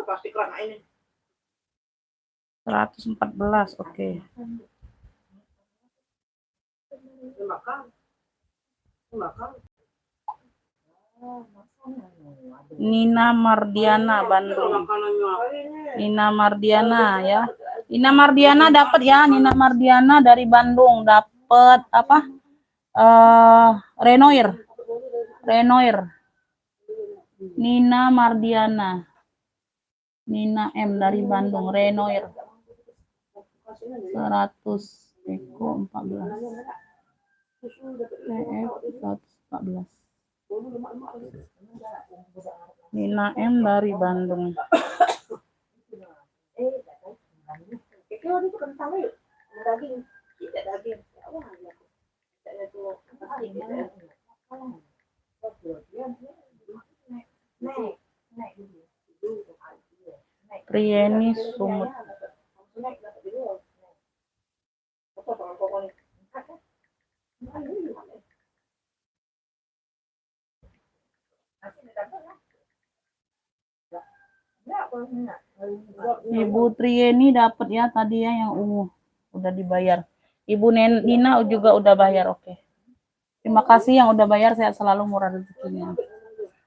Pasti kerana ini. 114, oke. Nina Mardiana Bandung. Nina Mardiana ya. Nina Mardiana dapat ya, Nina Mardiana dari Bandung dapat apa? Renoir. Nina Mardiana. Nina M dari Bandung, Renoir. 100 Eko 14. TF 114. Nina M dari Bandung. Prieni Sumut. Ibu Trieni dapat ya tadi ya yang ungu. Udah dibayar. Ibu Nina juga udah bayar, oke. Terima kasih yang udah bayar, sehat selalu, murah rezekinya.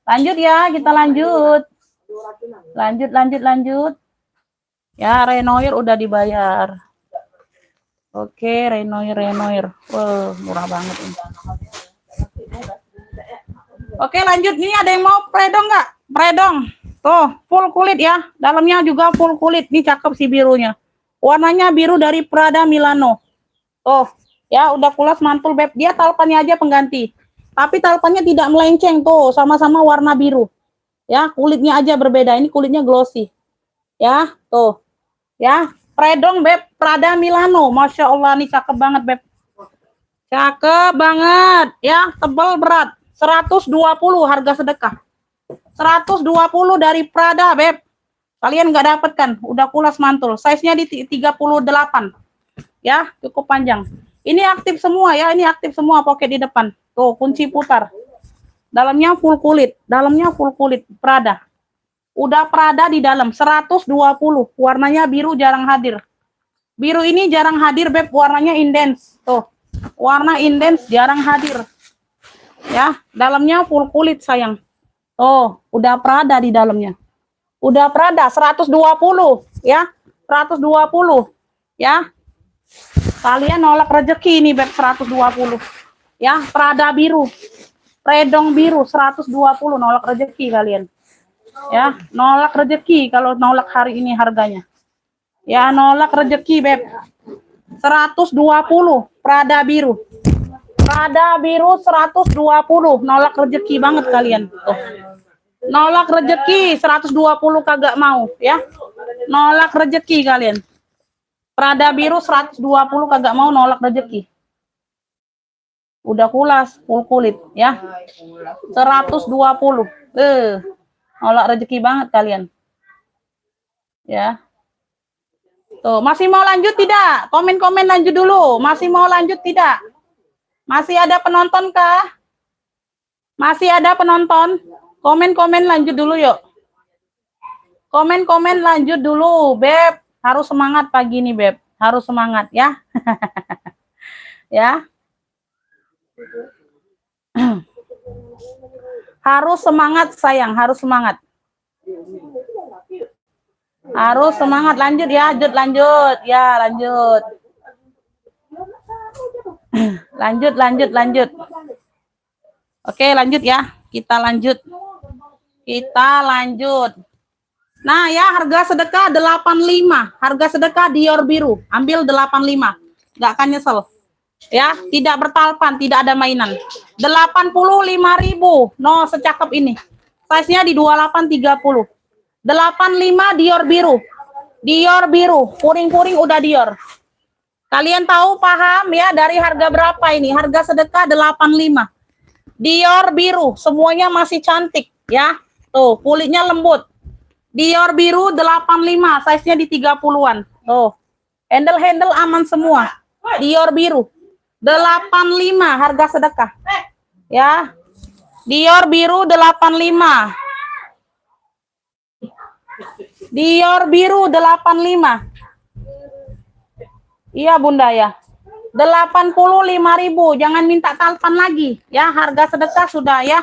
Lanjut ya, kita lanjut. Lanjut. Ya, Renoir udah dibayar. Oke, Renoir. Wah, murah banget ini. Oke, lanjut. Nih ada yang mau predong nggak? Predong. Tuh, full kulit ya. Dalamnya juga full kulit. Ini cakep sih birunya. Warnanya biru dari Prada Milano. Tuh, ya udah kulas mantul, Beb. Dia talpannya aja pengganti. Tapi talpannya tidak melenceng tuh, sama-sama warna biru. Ya, kulitnya aja berbeda. Ini kulitnya glossy. Ya, tuh. Ya, predong, Beb. Prada Milano. Masya Allah, nih cakep banget, Beb. Cakep banget. Ya, tebal berat. 120 harga sedekah. 120 dari Prada, Beb. Kalian nggak dapet kan? Udah kulas mantul. Size-nya di 38. Ya, cukup panjang. Ini aktif semua ya. Ini aktif semua pocket di depan. Tuh, kunci putar. Dalamnya full kulit. Prada. Udah Prada di dalam. 120. Warnanya biru jarang hadir. Biru ini jarang hadir, Beb. Warnanya indens. Tuh. Warna indens jarang hadir. Ya, dalamnya full kulit sayang. Oh, udah Prada di dalamnya. Udah Prada 120 ya. 120 ya. Kalian nolak rezeki ini, Beb. 120. Ya, Prada biru. Predong biru 120 nolak rezeki kalian. Ya, nolak rezeki kalau nolak hari ini harganya. Ya, nolak rezeki, Beb. 120 Prada biru. Prada biru 120, nolak rezeki banget kalian. Tuh. Nolak rezeki 120 kagak mau ya. Nolak rezeki kalian. Prada biru 120 kagak mau, nolak rezeki. Udah kulas, full kulit ya. 120. Nolak rezeki banget kalian. Ya. Tuh, masih mau lanjut tidak? Komen-komen lanjut dulu. Masih mau lanjut tidak? Masih ada penonton kah? Masih ada penonton? Komen-komen lanjut dulu yuk. Komen-komen lanjut dulu, Beb. Harus semangat pagi ini, Beb. Harus semangat ya. Ya. Harus semangat sayang, harus semangat. Harus semangat, lanjut ya, lanjut. Ya, lanjut. Lanjut. Oke, lanjut ya. Kita lanjut. Nah, ya harga sedekah 85. Harga sedekah Dior biru. Ambil 85. Nggak akan nyesel. Ya, tidak bertalpan, tidak ada mainan. 85.000. No, secakep ini. Size-nya di 28 30. 85 Dior biru. Dior biru, puring-puring udah Dior. Kalian tahu paham ya dari harga berapa ini? Harga sedekah 85. Dior biru, semuanya masih cantik ya. Tuh, kulitnya lembut. Dior biru 85, size-nya di 30-an. Tuh. Handle-handle aman semua. Dior biru. 85 harga sedekah. Ya. Dior biru 85. Dior biru 85. Iya Bunda ya. 85.000. Jangan minta talpan lagi ya. Harga sedekah sudah ya.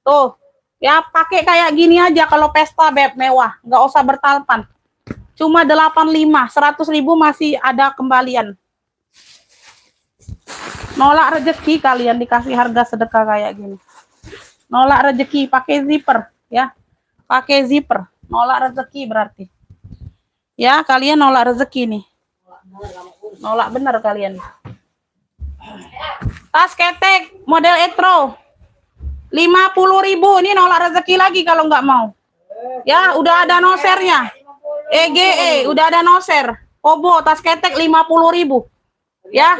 Tuh. Ya pakai kayak gini aja kalau pesta Beb mewah. Nggak usah bertalpan. Cuma 85. 100.000 masih ada kembalian. Nolak rezeki kalian dikasih harga sedekah kayak gini. Nolak rezeki pakai zipper ya. Pakai zipper. Nolak rezeki berarti. Ya, kalian nolak rezeki nih. Nolak bener kalian. Tas ketek model etro 50.000. Ini nolak rezeki lagi kalau nggak mau. Ya, udah ada nosernya. EGE udah ada noser. Kobo tas ketek 50.000. Ya.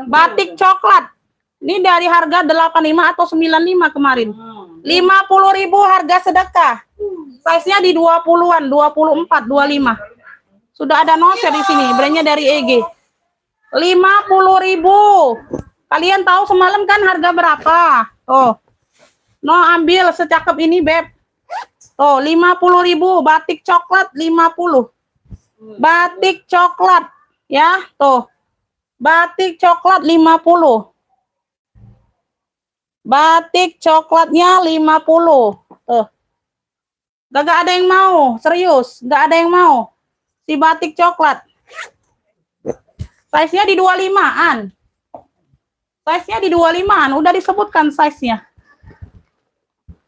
Batik coklat. Ini dari harga 85 atau 95 kemarin. 50.000 harga sedekah. Size-nya di 20-an, 24, 25. Sudah ada noser di sini, brandnya dari EG. 50.000. Kalian tahu semalam kan harga berapa? Oh. No, ambil secakep ini, Beb. Oh, 50.000 batik coklat 50. Batik coklat ya, tuh. Batik coklat 50. Batik coklatnya 50. Tuh. Gak ada yang mau, serius. Gak ada yang mau. Si batik coklat. Size-nya di 25-an. Size-nya di 25-an. Udah disebutkan size-nya.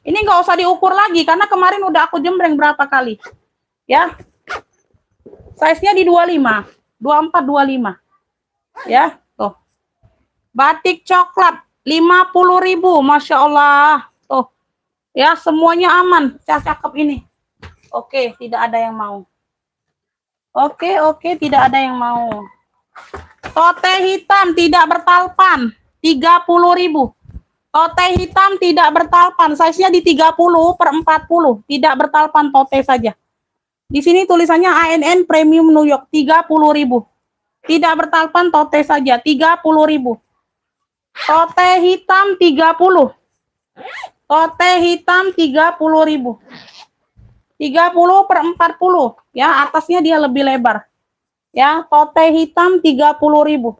Ini nggak usah diukur lagi. Karena kemarin udah aku jembreng berapa kali. Ya. Size-nya di 25. 24, 25. Ya. Tuh. Batik coklat. 50.000. Masya Allah. Tuh. Ya, semuanya aman. Cakep ini. Oke, tidak ada yang mau. Oke, tidak ada yang mau. Tote hitam tidak bertalpan. 30.000. Tote hitam tidak bertalpan. Size-nya di 30 per 40. Tidak bertalpan tote saja. Di sini tulisannya ANN Premium New York. 30.000. Tidak bertalpan tote saja. 30.000. Tote hitam 30. Tote hitam 30.000. 30 per 40. Ya, atasnya dia lebih lebar. Ya, tote hitam 30.000.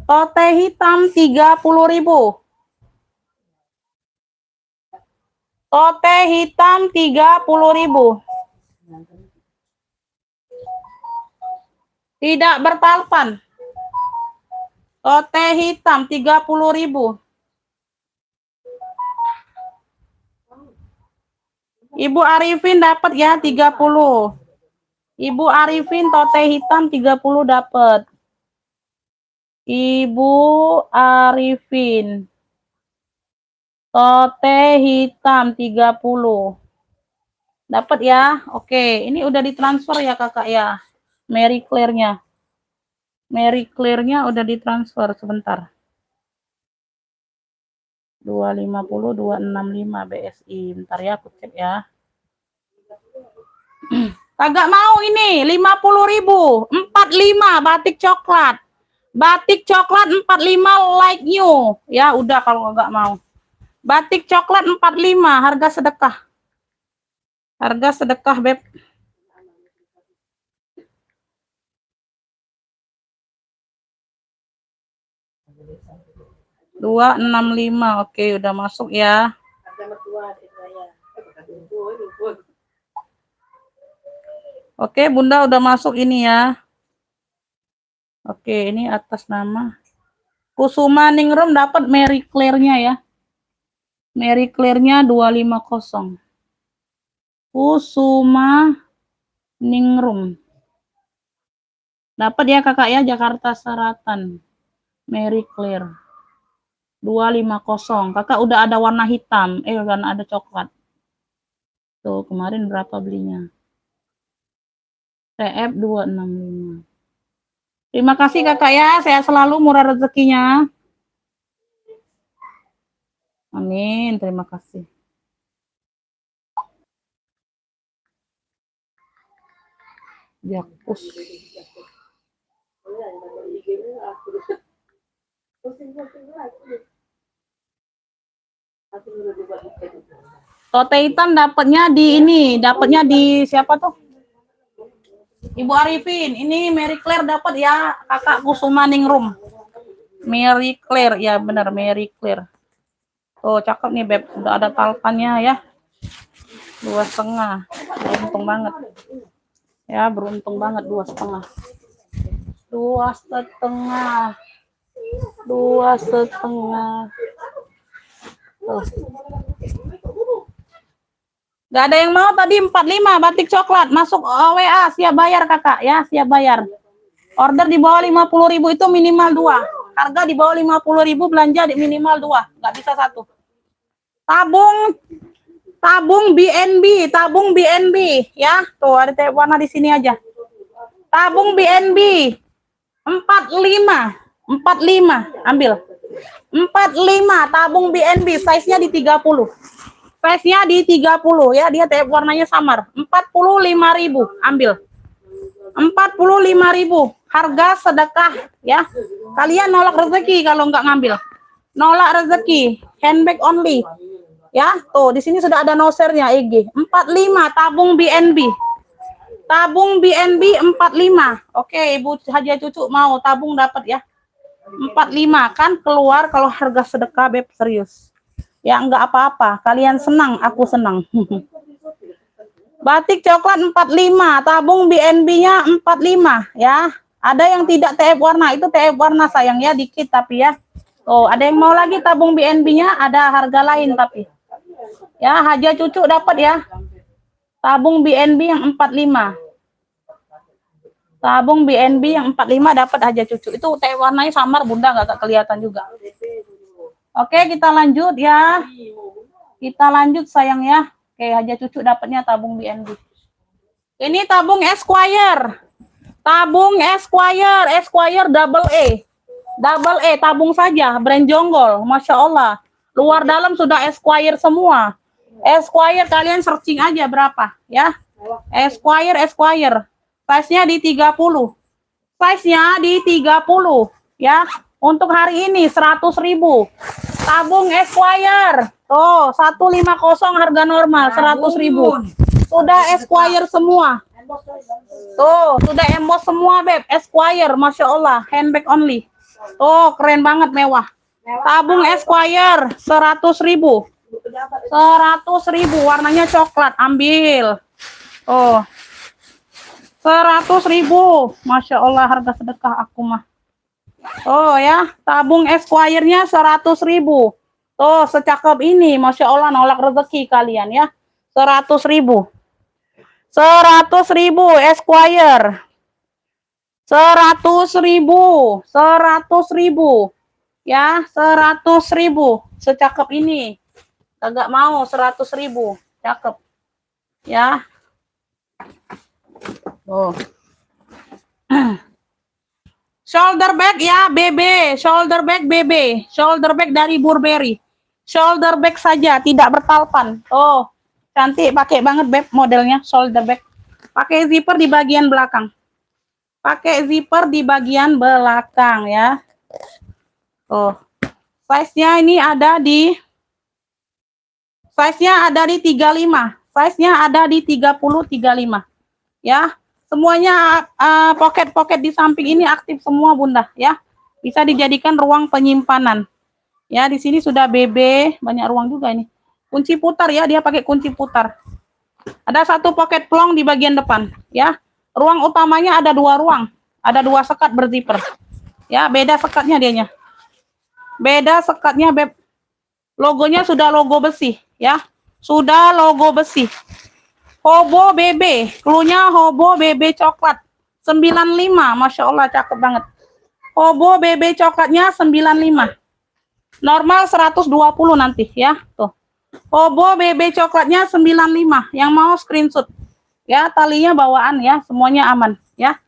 Tote hitam 30.000. Tote hitam 30.000. Tidak bertalpan. Tote hitam 30.000. Ibu Arifin dapat ya 30. Ibu Arifin tote hitam 30 dapat. Ibu Arifin tote hitam 30. Dapat ya? Oke, ini udah ditransfer ya Kakak ya. Mary Claire-nya. Mary Claire-nya udah ditransfer sebentar. 250, 265 BSI. Bentar ya, aku cek ya. Kagak mau ini, 50.000. 45 batik coklat. Batik coklat 45 like new. Ya udah kalau nggak mau. Batik coklat 45, harga sedekah. Harga sedekah, Beb. $265. Oke, udah masuk ya. Oke, Bunda udah masuk ini ya. Oke, ini atas nama Kusuma Ningrum dapat Mary Claire-nya ya. Mary Claire-nya 250. Kusuma Ningrum. Dapat ya Kakak ya, Jakarta Selatan. Mary Claire. 250. Kakak udah ada warna hitam, warna ada coklat. Tuh, kemarin berapa belinya? TF 265. Terima kasih Kakak ya, saya selalu murah rezekinya. Amin, terima kasih. Jakus. Tote hitam dapatnya di ini, dapatnya di siapa tuh? Ibu Arifin. Ini Mary Claire dapat ya, Kakak Kusuma Ningrum. Mary Claire, ya benar Mary Claire. Tuh cakep nih Beb, udah ada talpannya ya. 2,5. Beruntung banget. Ya, beruntung banget 2,5. 2,5. 2,5. Tuh. Gak ada yang mau tadi 45 batik coklat. Masuk WA, siap bayar Kakak ya, siap bayar. Order di bawah 50.000 itu minimal 2. Harga di bawah 50.000 belanja di minimal 2, nggak bisa 1. Tabung BNB, tabung BNB ya. Tuh ada warna di sini aja. Tabung BNB 45, ambil. 45 tabung BNB, size-nya di 30. Size-nya di 30 ya, dia warnanya samar. 45.000, ambil. 45.000, harga sedekah ya. Kalian nolak rezeki kalau nggak ngambil. Nolak rezeki, handbag only. Ya, tuh di sini sudah ada nosernya EG. 45 tabung BNB. Tabung BNB 45. Oke, Ibu Haja Cucu mau tabung dapat ya. 45 kan keluar kalau harga sedekah Beb, serius. Ya enggak apa-apa, kalian senang, aku senang. Batik coklat 45, tabung BNB-nya 45 ya. Ada yang tidak TF warna, itu TF warna sayang ya, dikit tapi ya. Oh, ada yang mau lagi tabung BNB-nya, ada harga lain tapi. Ya, Haja Cucu dapat ya. Tabung BNB yang 45. Tabung BNB yang 45 dapat Haja Cucu. Itu TF warnanya samar Bunda, nggak kelihatan juga. Oke, kita lanjut ya. Kita lanjut sayang ya. Oke, Haja Cucu dapatnya tabung BNB. Ini tabung Esquire. Tabung Esquire double E. Double E, tabung saja, brand Jonggol. Masya Allah. Luar dalam sudah Esquire semua. Esquire, kalian searching aja berapa ya. Esquire. Size-nya di 30. Size-nya di 30 ya. Untuk hari ini 100.000. Tabung Esquire. Tuh, 150 harga normal, 100.000. Sudah Esquire semua. Tuh, sudah emboss semua, Beb. Esquire, Masya Allah. Handbag only. Tuh, keren banget, mewah. Tabung Esquire, 100.000. 100.000, warnanya coklat. Ambil. Oh, 100.000. Masya Allah, harga sedekah aku mah. Oh ya, tabung Esquire-nya 100.000. Tuh, secakep ini. Masya Allah, nolak rezeki kalian ya. 100.000. 100.000 Esquire. 100.000. 100.000. Ya, 100.000. Secakep ini. Kagak mau 100.000. Cakep. Ya. Oh. Shoulder bag ya, BB. Shoulder bag BB. Shoulder bag dari Burberry. Shoulder bag saja, tidak bertalpan. Oh, cantik, pakai banget beb modelnya shoulder bag. Pakai zipper di bagian belakang. Pakai zipper di bagian belakang ya. Oh, size-nya ini ada di 35. Size-nya ada di 35. Ya. Semuanya pocket-pocket di samping ini aktif semua Bunda ya. Bisa dijadikan ruang penyimpanan. Ya, di sini sudah BB, banyak ruang juga ini. Kunci putar ya, dia pakai kunci putar. Ada satu pocket plong di bagian depan ya. Ruang utamanya ada 2 ruang. Ada 2 sekat berzipper. Ya, beda sekatnya dianya. Beda sekatnya beb. Logonya sudah logo besi ya. Sudah logo besi. Hobo BB, cluenya Hobo BB coklat 95, Masya Allah cakep banget. Hobo BB coklatnya 95. Normal 120 nanti ya. Tuh. Hobo BB coklatnya 95. Yang mau screenshot. Ya, talinya bawaan ya, semuanya aman ya.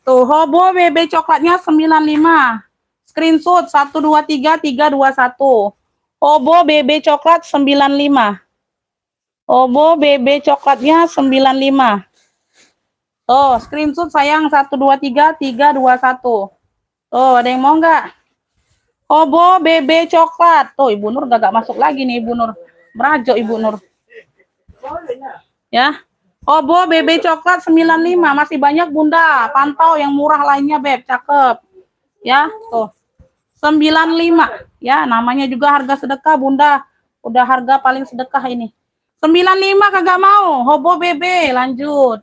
Tuh, Hobo BB coklatnya 95. Screenshot 123 321. Hobo BB coklat 95. Hobo BB coklatnya 95. Oh, screenshot sayang 123 321. Oh, ada yang mau nggak? Hobo BB coklat. Tuh, Ibu Nur gak masuk lagi nih Ibu Nur. Merajuk Ibu Nur. Ya. Hobo BB coklat 95. Masih banyak Bunda. Pantau yang murah lainnya Beb. Cakep. Ya, tuh. 95. Ya, namanya juga harga sedekah Bunda. Udah harga paling sedekah ini. 95 kagak mau. Hobo BB lanjut.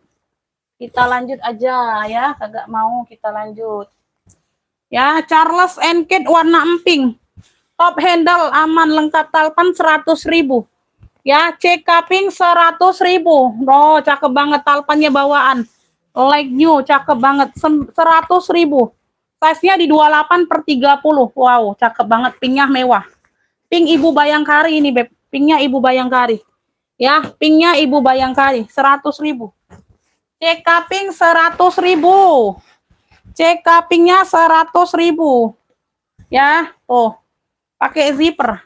Kita lanjut aja ya. Kagak mau kita lanjut. Ya, Charles & Kate warna emping. Top handle aman lengkap talpan 100.000. Ya, cek cupping 100.000. Oh, cakep banget talpannya bawaan. Like new, cakep banget. 100.000. Size-nya di 28/30. Wow, cakep banget. Pinknya mewah. Pink Ibu Bayangkari ini, Beb. Pinknya Ibu Bayangkari. Ya, pinknya Ibu Bayangkari 100.000. Cek cupping 100.000. Cek cuppingnya 100.000. Ya, tuh. Pakai zipper.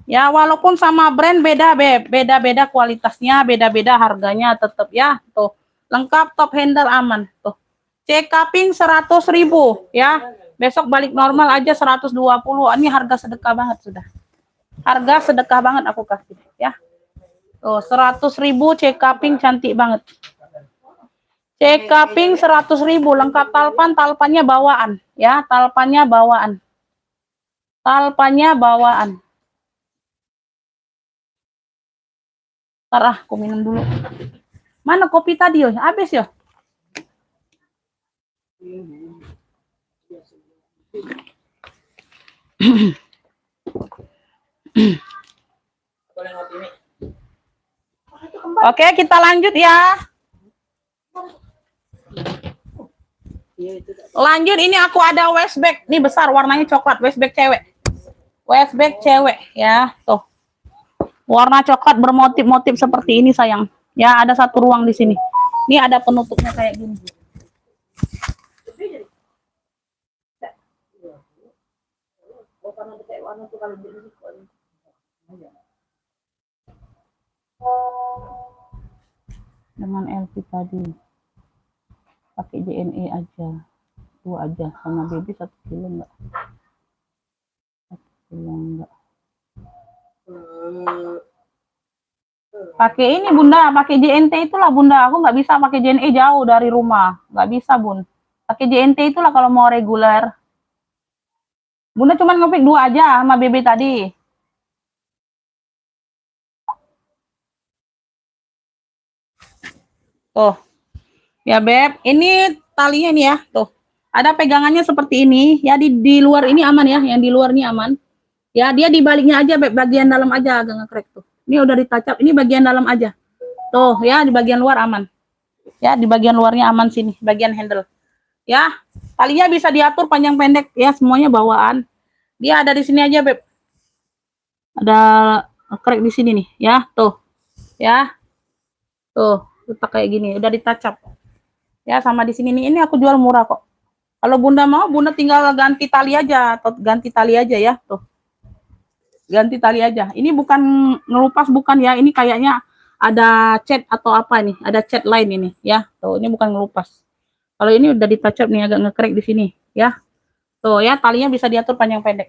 Ya, walaupun sama brand beda, Beb. Beda-beda kualitasnya, beda-beda harganya tetap ya. Tuh. Lengkap top handle aman. Tuh. Cek cupping 100.000 ya. Besok balik normal aja 120. Ini harga sedekah banget sudah. Harga sedekah banget aku kasih ya. Tuh, 100.000 cek cupping cantik banget. Cek cupping 100.000 lengkap talpan, talpannya bawaan ya, talpannya bawaan. Talpannya bawaan. Ntar aku minum dulu. Mana kopi tadi yo? Habis yo. Oke, kita lanjut ya. Lanjut, ini aku ada waist bag. Ini besar, warnanya coklat, waist bag cewek. Waist bag cewek ya, tuh. Warna coklat bermotif-motif seperti ini sayang. Ya, ada satu ruang di sini. Ini ada penutupnya kayak gini. Dengan LP tadi pakai JNE aja, 2 aja, sama baby 1 kilo enggak? 1 kilo enggak? Pakai ini Bunda, pakai JNT itulah Bunda. Aku nggak bisa pakai JNE jauh dari rumah, nggak bisa Bun. Pakai JNT itulah kalau mau reguler. Bunda cuma ngepik 2 aja sama BB tadi. Tuh. Ya Beb, ini talinya nih ya, tuh. Ada pegangannya seperti ini, ya di luar ini aman ya, yang di luar ini aman. Ya, dia di baliknya aja Beb, bagian dalam aja agak ngekrek tuh. Ini udah ditacap, ini bagian dalam aja. Tuh, ya di bagian luar aman. Ya, di bagian luarnya aman sini, bagian handle. Ya, talinya bisa diatur panjang pendek ya, semuanya bawaan. Dia ada di sini aja Beb. Ada krek di sini nih, ya, tuh. Ya. Tuh. Letak kayak gini, udah ditacap. Ya, sama di sini nih. Ini aku jual murah kok. Kalau Bunda mau, Bunda tinggal ganti tali aja, atau ganti tali aja ya, tuh. Ganti tali aja. Ini bukan ngelupas, bukan ya. Ini kayaknya ada cat atau apa nih? Ada cat lain ini ya. Tuh, ini bukan ngelupas. Kalau ini udah ditacap nih, agak ngekrek di sini ya. Tuh ya, talinya bisa diatur panjang pendek.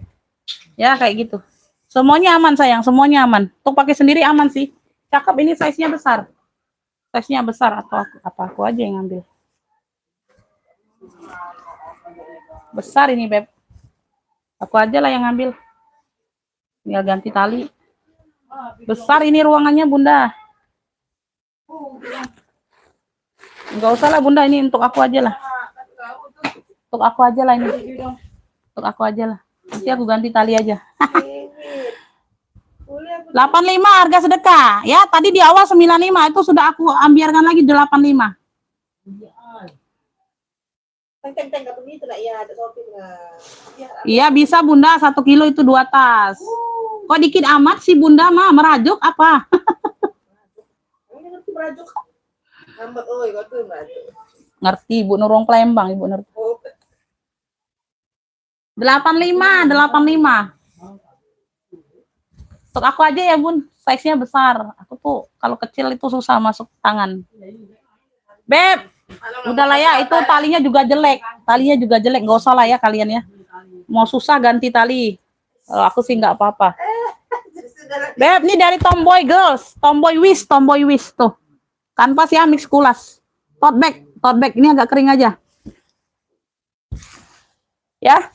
Ya, kayak gitu. Semuanya aman sayang, semuanya aman. Untuk pakai sendiri aman sih. Cakep, ini size-nya besar. Size-nya besar atau aku aja yang ngambil. Besar ini, Beb. Aku aja lah yang ngambil. Tinggal ganti tali. Besar ini ruangannya, Bunda. Enggak usah lah, Bunda, ini untuk aku aja lah. Untuk aku aja lah ini. Untuk aku aja lah. Nanti aku ganti tali aja. 85 harga sedekah. Ya, tadi di awal 95 itu sudah aku ambiarkan lagi 85. Iya bisa Bunda, 1 kilo itu 2 tas. Kok dikit amat sih Bunda mah, merajuk apa? Ngerti Ibu Nurung Palembang, Ibu Nur. 85. Untuk aku aja ya Bun, size-nya besar. Aku tuh kalau kecil itu susah masuk tangan. Beb, udah lah ya, itu talinya juga jelek. Talinya juga jelek, nggak usah lah ya kalian ya. Mau susah ganti tali. Kalau aku sih nggak apa-apa. Beb, ini dari Tomboy Girls, Tomboy Wish tuh. Kanvas ya, mix kulas. Tote bag, ini agak kering aja. Ya.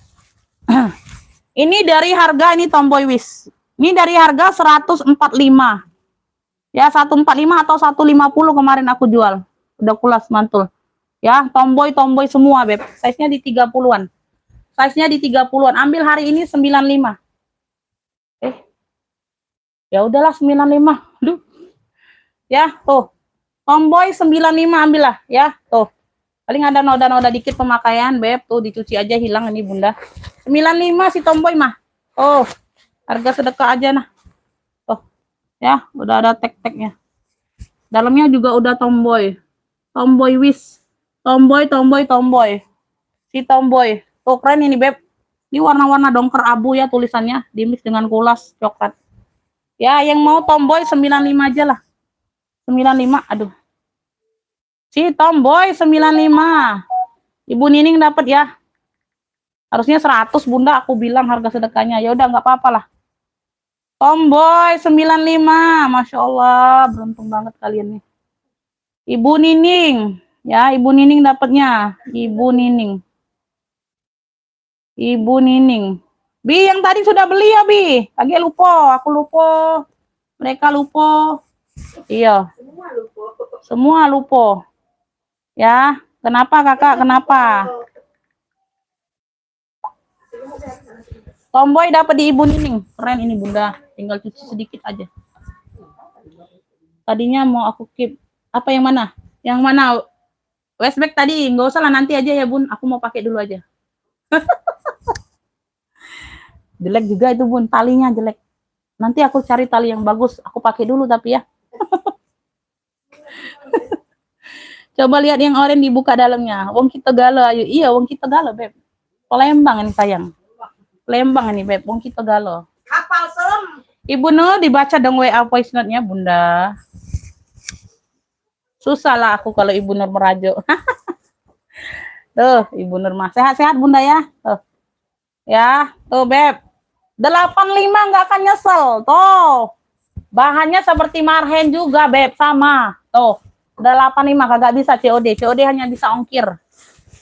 Ini dari harga ini Tomboy Wish. Ini dari harga 145. Ya, 145 atau 150 kemarin aku jual. Udah kulas mantul. Ya, tomboy semua, Beb. Size-nya di 30-an. Size-nya di 30-an. Ambil hari ini 95. Ya udahlah 95. Duh. Ya, tuh. Tomboy 95 ambillah, ya. Tuh. Paling ada noda-noda dikit pemakaian, Beb. Tuh dicuci aja hilang ini, Bunda. 95 si tomboy mah. Oh. Harga sedekah aja nah. Tuh. Ya, udah ada tag-tagnya. Dalamnya juga udah tomboy. Tomboy Wish. Tomboy. Si tomboy. Tuh keren ini, Beb. Ini warna-warna dongker abu ya tulisannya. Dimix dengan kulas coklat. Ya, yang mau tomboy 95 aja lah. 95, aduh. Si tomboy 95. Ibu Nining dapat ya. Harusnya 100 Bunda, aku bilang harga sedekahnya. Ya udah nggak apa-apa lah. Tomboy 95. Masya Allah, beruntung banget kalian nih. Ibu Nining. Ya, Ibu Nining dapatnya. Ibu Nining. Bi, yang tadi sudah beli ya, Bi? Lagi lupa, aku lupa. Mereka lupa. Iya. Semua lupa. Ya, kenapa Kakak? Kenapa? Tomboy dapat di Ibu Nining. Keren ini Bunda. Tinggal cuci sedikit aja. Tadinya mau aku keep. Apa yang mana? Yang mana? Westback tadi. Nggak usah lah, nanti aja ya Bun. Aku mau pakai dulu aja. Jelek juga itu Bun. Talinya jelek. Nanti aku cari tali yang bagus. Aku pakai dulu tapi ya. Coba lihat yang oranye dibuka dalamnya. Wong kita galo ayo. Iya, wong kita galo, Beb. Palembang ini sayang. Palembang ini, Beb. Wong kita galo. Kapal selam. Ibu Nur dibaca dong WA voice note-nya, Bunda. Susah lah aku kalau Ibu Nur merajuk. Tuh, Ibu Nur mah sehat-sehat Bunda ya. Tuh. Ya, tuh Beb. 85 nggak akan nyesel. Tuh. Bahannya seperti marhen juga, Beb, sama. Tuh. 85 kagak bisa COD. COD hanya bisa ongkir.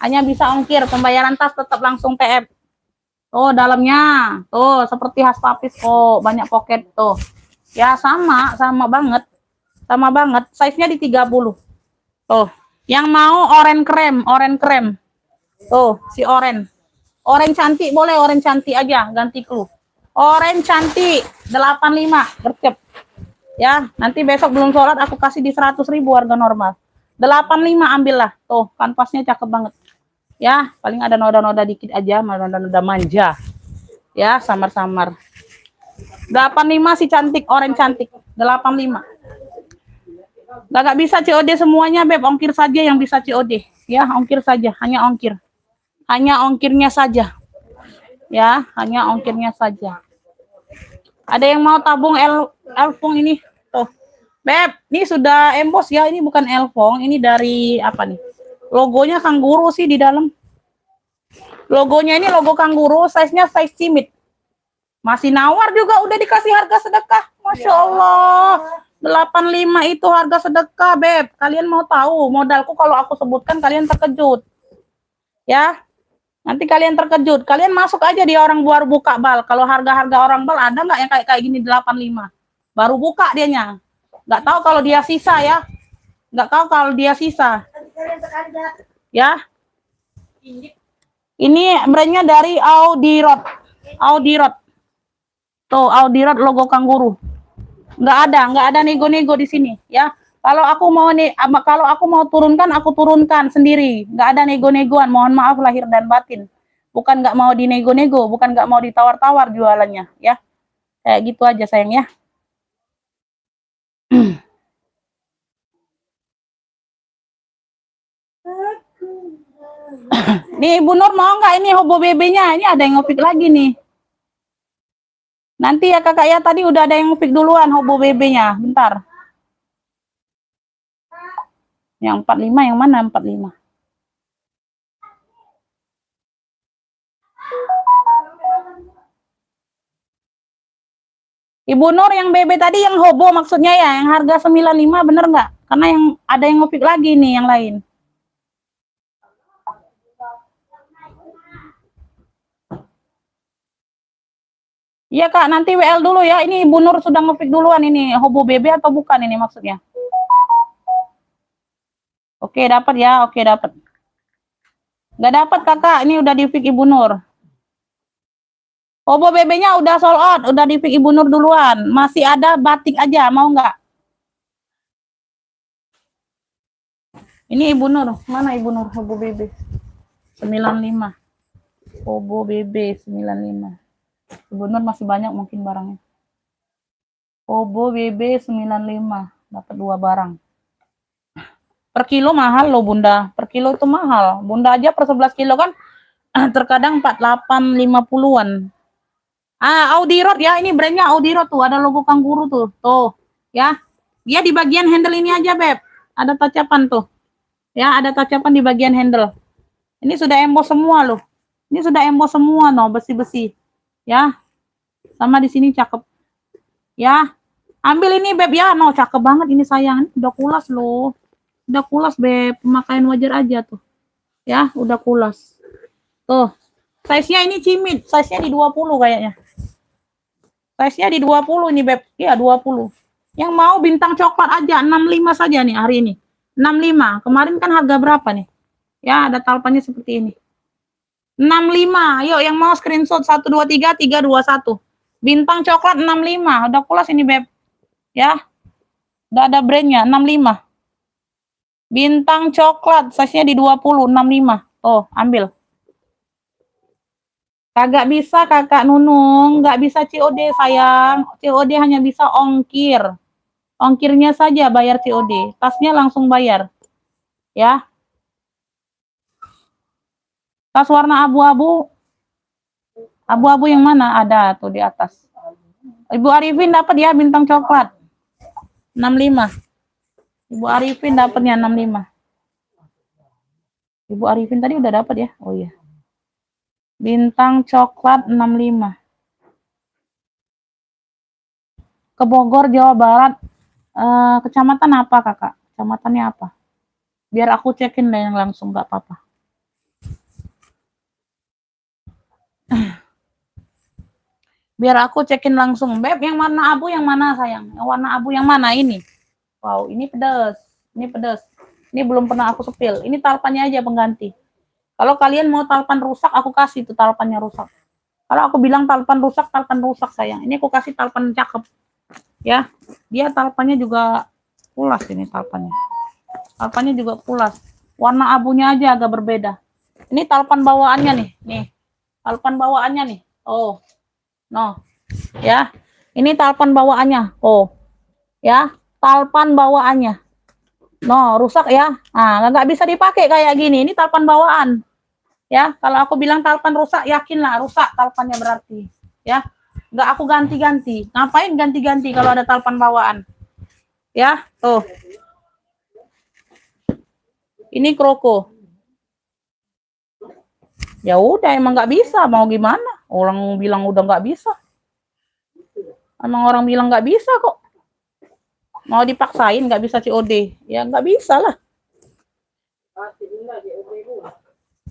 Hanya bisa ongkir, pembayaran tas tetap langsung TF. Tuh dalamnya, tuh seperti khas papis kok, banyak pocket tuh. Ya sama banget. Sama banget, size-nya di 30. Tuh, yang mau orange krem. Tuh, si orange. Orange cantik boleh, orange cantik aja, ganti clue. Orange cantik, 85, gercep. Ya, nanti besok belum sholat aku kasih di 100.000 harga normal. 85 ambillah. Tuh, kanvasnya cakep banget. Ya, paling ada noda-noda dikit aja, noda-noda manja. Ya, samar-samar. 85 si cantik, orange cantik. 85. Gak bisa COD semuanya, Beb. Ongkir saja yang bisa COD. Ya, ongkir saja, hanya ongkir. Hanya ongkirnya saja. Ya, hanya ongkirnya saja. Ada yang mau tabung Elfong ini? Tuh. Beb, ini sudah emboss ya. Ini bukan Elfong, ini dari apa nih? Logonya kanguru sih di dalam. Logonya ini logo kanguru, size-nya size cimit. Masih nawar juga, udah dikasih harga sedekah. Masya Allah. 85 itu harga sedekah, Beb. Kalian mau tahu, modalku kalau aku sebutkan kalian terkejut. Ya. Nanti kalian terkejut. Kalian masuk aja di orang baru buka bal. Kalau harga-harga orang bal ada nggak yang kayak gini 85? Baru buka dianya. Nggak tahu kalau dia sisa ya. Nggak tahu kalau dia sisa. Ya. Ini brandnya dari Audirot. Audirot. Tuh, Audirot logo kanguru. Nggak ada nego-nego di sini ya. Kalau aku mau turunkan, aku turunkan sendiri. Nggak ada nego-negoan. Mohon maaf lahir dan batin. Bukan nggak mau dinego-nego, bukan nggak mau ditawar-tawar jualannya, ya. Kayak gitu aja sayang ya. Nih Ibu Nur mau nggak ini hobo BB-nya? Ini ada yang ngopik lagi nih. Nanti ya kakak ya, tadi udah ada yang ngopik duluan hobo BB-nya. Bentar. Yang 45 yang mana 45? Ibu Nur yang BB tadi yang hobo maksudnya ya, yang harga 95 bener nggak? Karena yang ada yang ngopik lagi nih yang lain. Iya Kak, nanti WL dulu ya. Ini Ibu Nur sudah ngopik duluan ini, hobo BB atau bukan ini maksudnya? Oke, dapat ya. Oke, dapat. Nggak dapat Kakak, ini udah di-pick Ibu Nur. Hobo BB-nya udah sold out, udah di-pick Ibu Nur duluan. Masih ada batik aja, mau nggak? Ini Ibu Nur, mana Ibu Nur hobo BB? 95. Hobo BB 95. Ibu Nur masih banyak mungkin barangnya. Hobo BB 95, dapat 2 barang. Per kilo mahal loh Bunda, per kilo itu mahal. Bunda aja per 11 kilo kan terkadang 48-50-an. Audirot ya, ini brandnya Audirot tuh, ada logo kanguru tuh. Tuh, ya. Dia di bagian handle ini aja, Beb. Ada tacapan tuh. Ya, ada tacapan di bagian handle. Ini sudah emboss semua loh. Ini sudah emboss semua no, besi-besi. Ya. Sama di sini cakep. Ya. Ambil ini Beb ya, no cakep banget ini sayang. Udah kulas loh. Udah kulas Beb, pemakaian wajar aja tuh. Ya, udah kulas. Tuh. Size-nya ini cimit, size-nya di 20 kayaknya. Size-nya di 20 ini Beb. Iya, 20. Yang mau bintang coklat aja 65 saja nih hari ini. 65. Kemarin kan harga berapa nih? Ya, ada talpannya seperti ini. 65. Ayo yang mau screenshot 123 321. Bintang coklat 65. Udah kulas ini Beb. Ya. Udah ada brandnya 65. Bintang coklat size-nya di 20 65. Oh, ambil. Kagak bisa Kakak Nunung, nggak bisa COD sayang. COD hanya bisa ongkir. Ongkirnya saja bayar COD. Tasnya langsung bayar. Ya. Tas warna abu-abu. Abu-abu yang mana? Ada tuh di atas. Ibu Arifin dapat ya bintang coklat. 65. Ibu Arifin dapatnya 65. Ibu Arifin tadi udah dapat ya? Oh iya. Bintang coklat 65. Ke Bogor, Jawa Barat. Kecamatan apa Kakak? Kecamatannya apa? Biar aku cekin deh yang langsung, nggak apa-apa. Biar aku cekin langsung. Beb, yang warna abu yang mana sayang? Yang warna abu yang mana ini? Wow, ini pedas. Ini pedas. Ini belum pernah aku sepil. Ini talpannya aja pengganti. Kalau kalian mau talpan rusak, aku kasih tuh talpannya rusak. Kalau aku bilang talpan rusak sayang. Ini aku kasih talpan cakep. Ya, dia talpannya juga pulas ini talpannya. Talpannya juga pulas. Warna abunya aja agak berbeda. Ini talpan bawaannya nih. Nih, talpan bawaannya nih. Oh, no. Ya, ini talpan bawaannya. Oh, ya, talpan bawaannya. No, rusak ya. Nah, nggak bisa dipakai kayak gini. Ini talpan bawaan. Ya, kalau aku bilang talpan rusak, yakinlah rusak talpannya berarti. Ya, Nggak aku ganti-ganti. Ngapain ganti-ganti kalau ada talpan bawaan? Ya, tuh. Ini kroko. Ya udah, emang nggak bisa. Mau gimana? Orang bilang udah nggak bisa. Emang orang bilang nggak bisa kok. Mau dipaksain nggak bisa COD. Ya nggak bisa lah.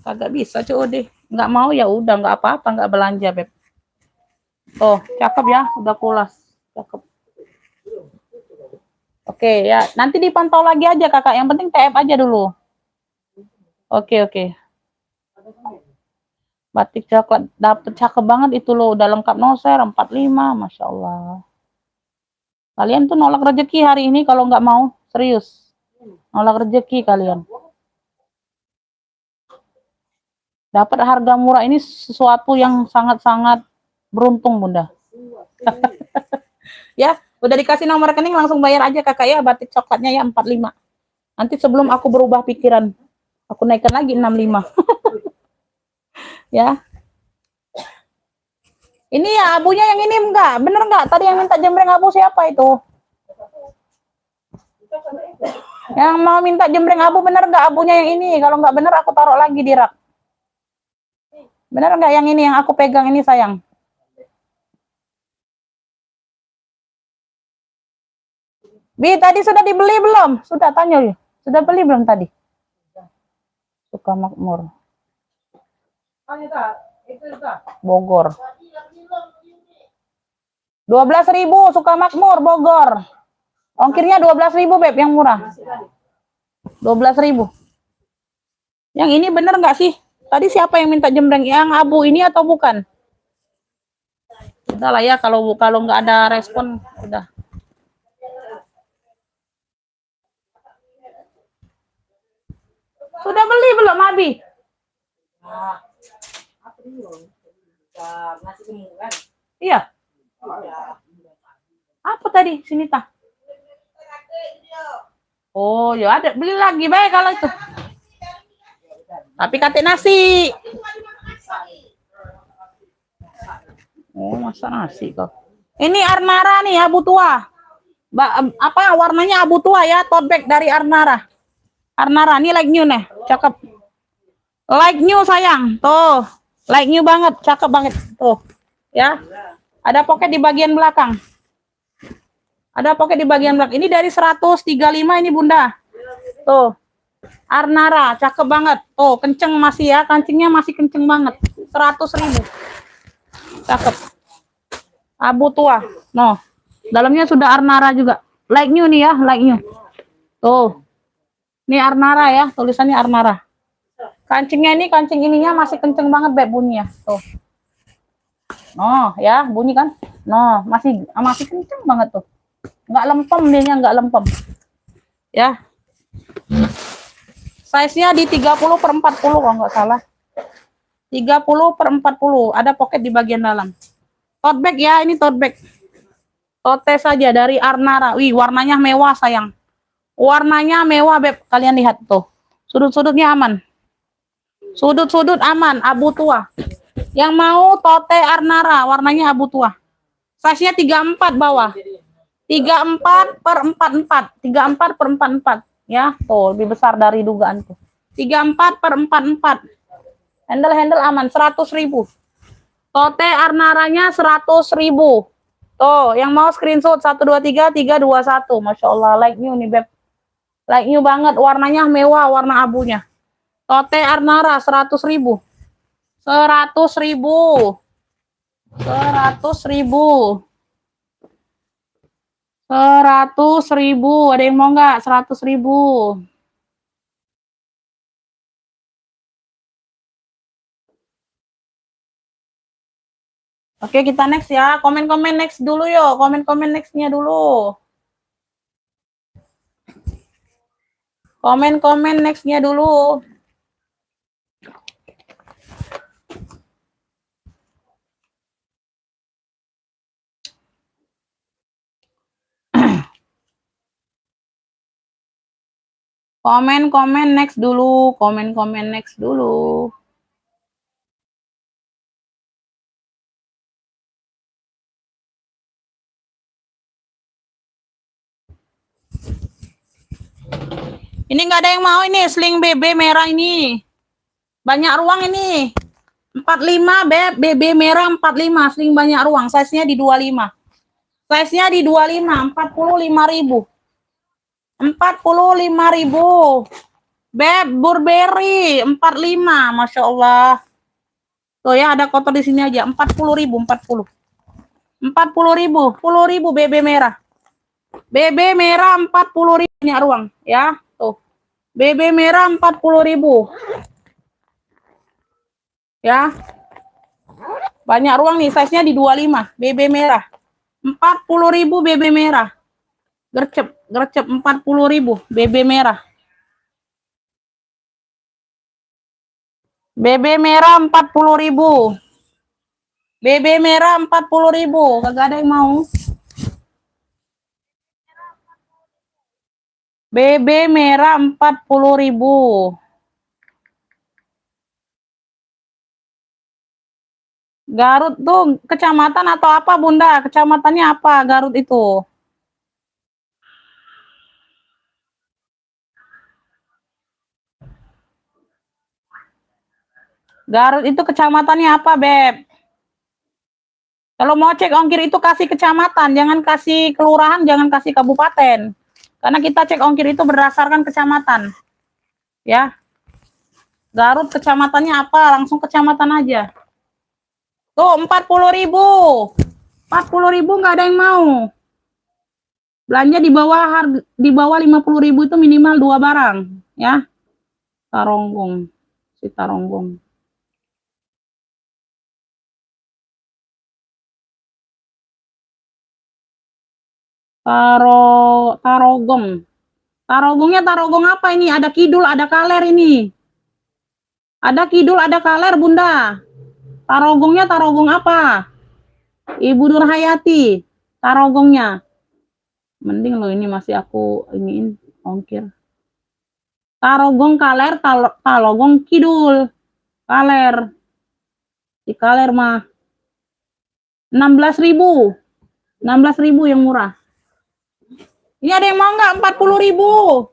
Kagak bisa COD. Nggak mau ya udah, nggak apa-apa, nggak belanja, Beb. Oh, cakep ya, udah pulas. Cakep. Oke, ya. Nanti dipantau lagi aja, Kakak. Yang penting TF aja dulu. Oke, oke. Batik coklat dapet cakep banget itu loh, udah lengkap noser 45, Masya Allah. Kalian tuh nolak rezeki hari ini kalau nggak mau, serius. Nolak rezeki kalian. Dapat harga murah ini sesuatu yang sangat-sangat beruntung, Bunda. Ya, udah dikasih nomor rekening langsung bayar aja Kakak ya, batik coklatnya ya 45. Nanti sebelum aku berubah pikiran, aku naikkan lagi 65. Ya. Ini ya abunya yang ini enggak? Bener enggak? Tadi yang minta jembreng abu siapa itu? Yang mau minta jembreng abu bener enggak abunya yang ini? Kalau enggak bener aku taruh lagi di rak. Bener enggak yang ini yang aku pegang ini sayang? Bi, tadi sudah dibeli belum? Sudah tanya ya. Sudah beli belum tadi? Suka Makmur. Bogor. 12.000 Suka Makmur Bogor. Ongkirnya 12.000 Beb, yang murah. 12.000. Yang ini bener nggak sih? Tadi siapa yang minta jembreng? Yang abu ini atau bukan? Udah lah ya, kalau nggak ada respon, udah. Sudah beli belum, Abi? Iya. Apa tadi, sini tah? Oh, ya ada, beli lagi baik kalau itu. Tapi kate nasi. Oh, masa nasi kok. Ini Arnara nih, abu tua. Apa warnanya abu tua ya, tote bag dari Arnara. Arnara, ini like new nih, cakep. Like new sayang, tuh. Like new banget, cakep banget. Tuh, ya. Ada pocket di bagian belakang. Ada pocket di bagian belakang. Ini dari 135 ini Bunda. Tuh. Arnara, cakep banget. Tuh, kenceng masih ya, kancingnya masih kenceng banget. 100.000. Cakep. Abu tua. No. Dalamnya sudah Arnara juga. Like new nih ya, like new. Tuh. Ini Arnara ya, tulisannya Arnara. Kancingnya ini, kancing ininya masih kenceng banget Beb bunyinya. Tuh. Oh, ya, bunyi kan? No, masih kenceng banget tuh. Nggak lempem dia, nggak lempem. Ya. Size-nya di 30/40 kalau nggak salah. 30/40. Ada pocket di bagian dalam. Tote bag ya, ini tote bag. Tote saja dari Arnara. Wih, warnanya mewah sayang. Warnanya mewah Beb, kalian lihat tuh. Sudut-sudutnya aman. Sudut-sudut aman, abu tua. Yang mau tote Arnara, warnanya abu tua. Size-nya 34 bawah. 34/44. 34/44. Ya, tuh lebih besar dari dugaanku. 34/44. Handle aman, 100.000. Tote Arnaranya 100.000. Tuh, yang mau screenshot 123 321. Masya Allah, like new nih Beb. Like new banget, warnanya mewah, warna abunya. Tote Arnara 100.000. 100.000. 100.000. 100.000. Ada yang mau nggak? 100.000. Oke, kita next ya. Komen-komen next dulu yuk. Komen-komen nextnya dulu. Komen-komen nextnya dulu. Komen-komen next dulu. Komen-komen next dulu. Ini nggak ada yang mau ini sling BB merah ini. Banyak ruang ini. 45 Beb, BB merah 45, sling banyak ruang. Size-nya di 25. Size-nya di 25, 45.000. 45.000. Beb, Burberry 45, Masya Allah. Tuh ya, ada kotor di sini aja. 40.000, 40. 40.000, 10.000 BB merah. BB merah 40.000 banyak ruang, ya. Tuh. BB merah 40.000. Ya. Banyak ruang nih, size-nya di 25, BB merah. 40.000 BB merah. Gercep, gercep 40.000 BB merah. BB merah 40.000. BB merah 40.000. Kagak ada yang mau. BB merah 40.000. Garut tuh kecamatan atau apa, Bunda? Kecamatannya apa Garut itu? Garut itu kecamatannya apa, Beb? Kalau mau cek ongkir itu kasih kecamatan, jangan kasih kelurahan, jangan kasih kabupaten. Karena kita cek ongkir itu berdasarkan kecamatan. Ya. Garut kecamatannya apa? Langsung kecamatan aja. Tuh 40.000. 40.000 nggak ada yang mau. Belanja di bawah harga, di bawah 50.000 itu minimal 2 barang, ya. Taronggong. Si Taronggong. Tarogong. Tarogongnya tarogong apa ini? Ada kidul, ada kaler ini. Ada kidul, ada kaler, Bunda. Tarogongnya tarogong apa? Ibu Nurhayati. Tarogongnya. Mending loh ini masih aku iniin ongkir. Tarogong kaler, talogong kidul. Kaler. Si kaler mah 16.000. 16.000 yang murah. Ini ada yang mau nggak 40.000?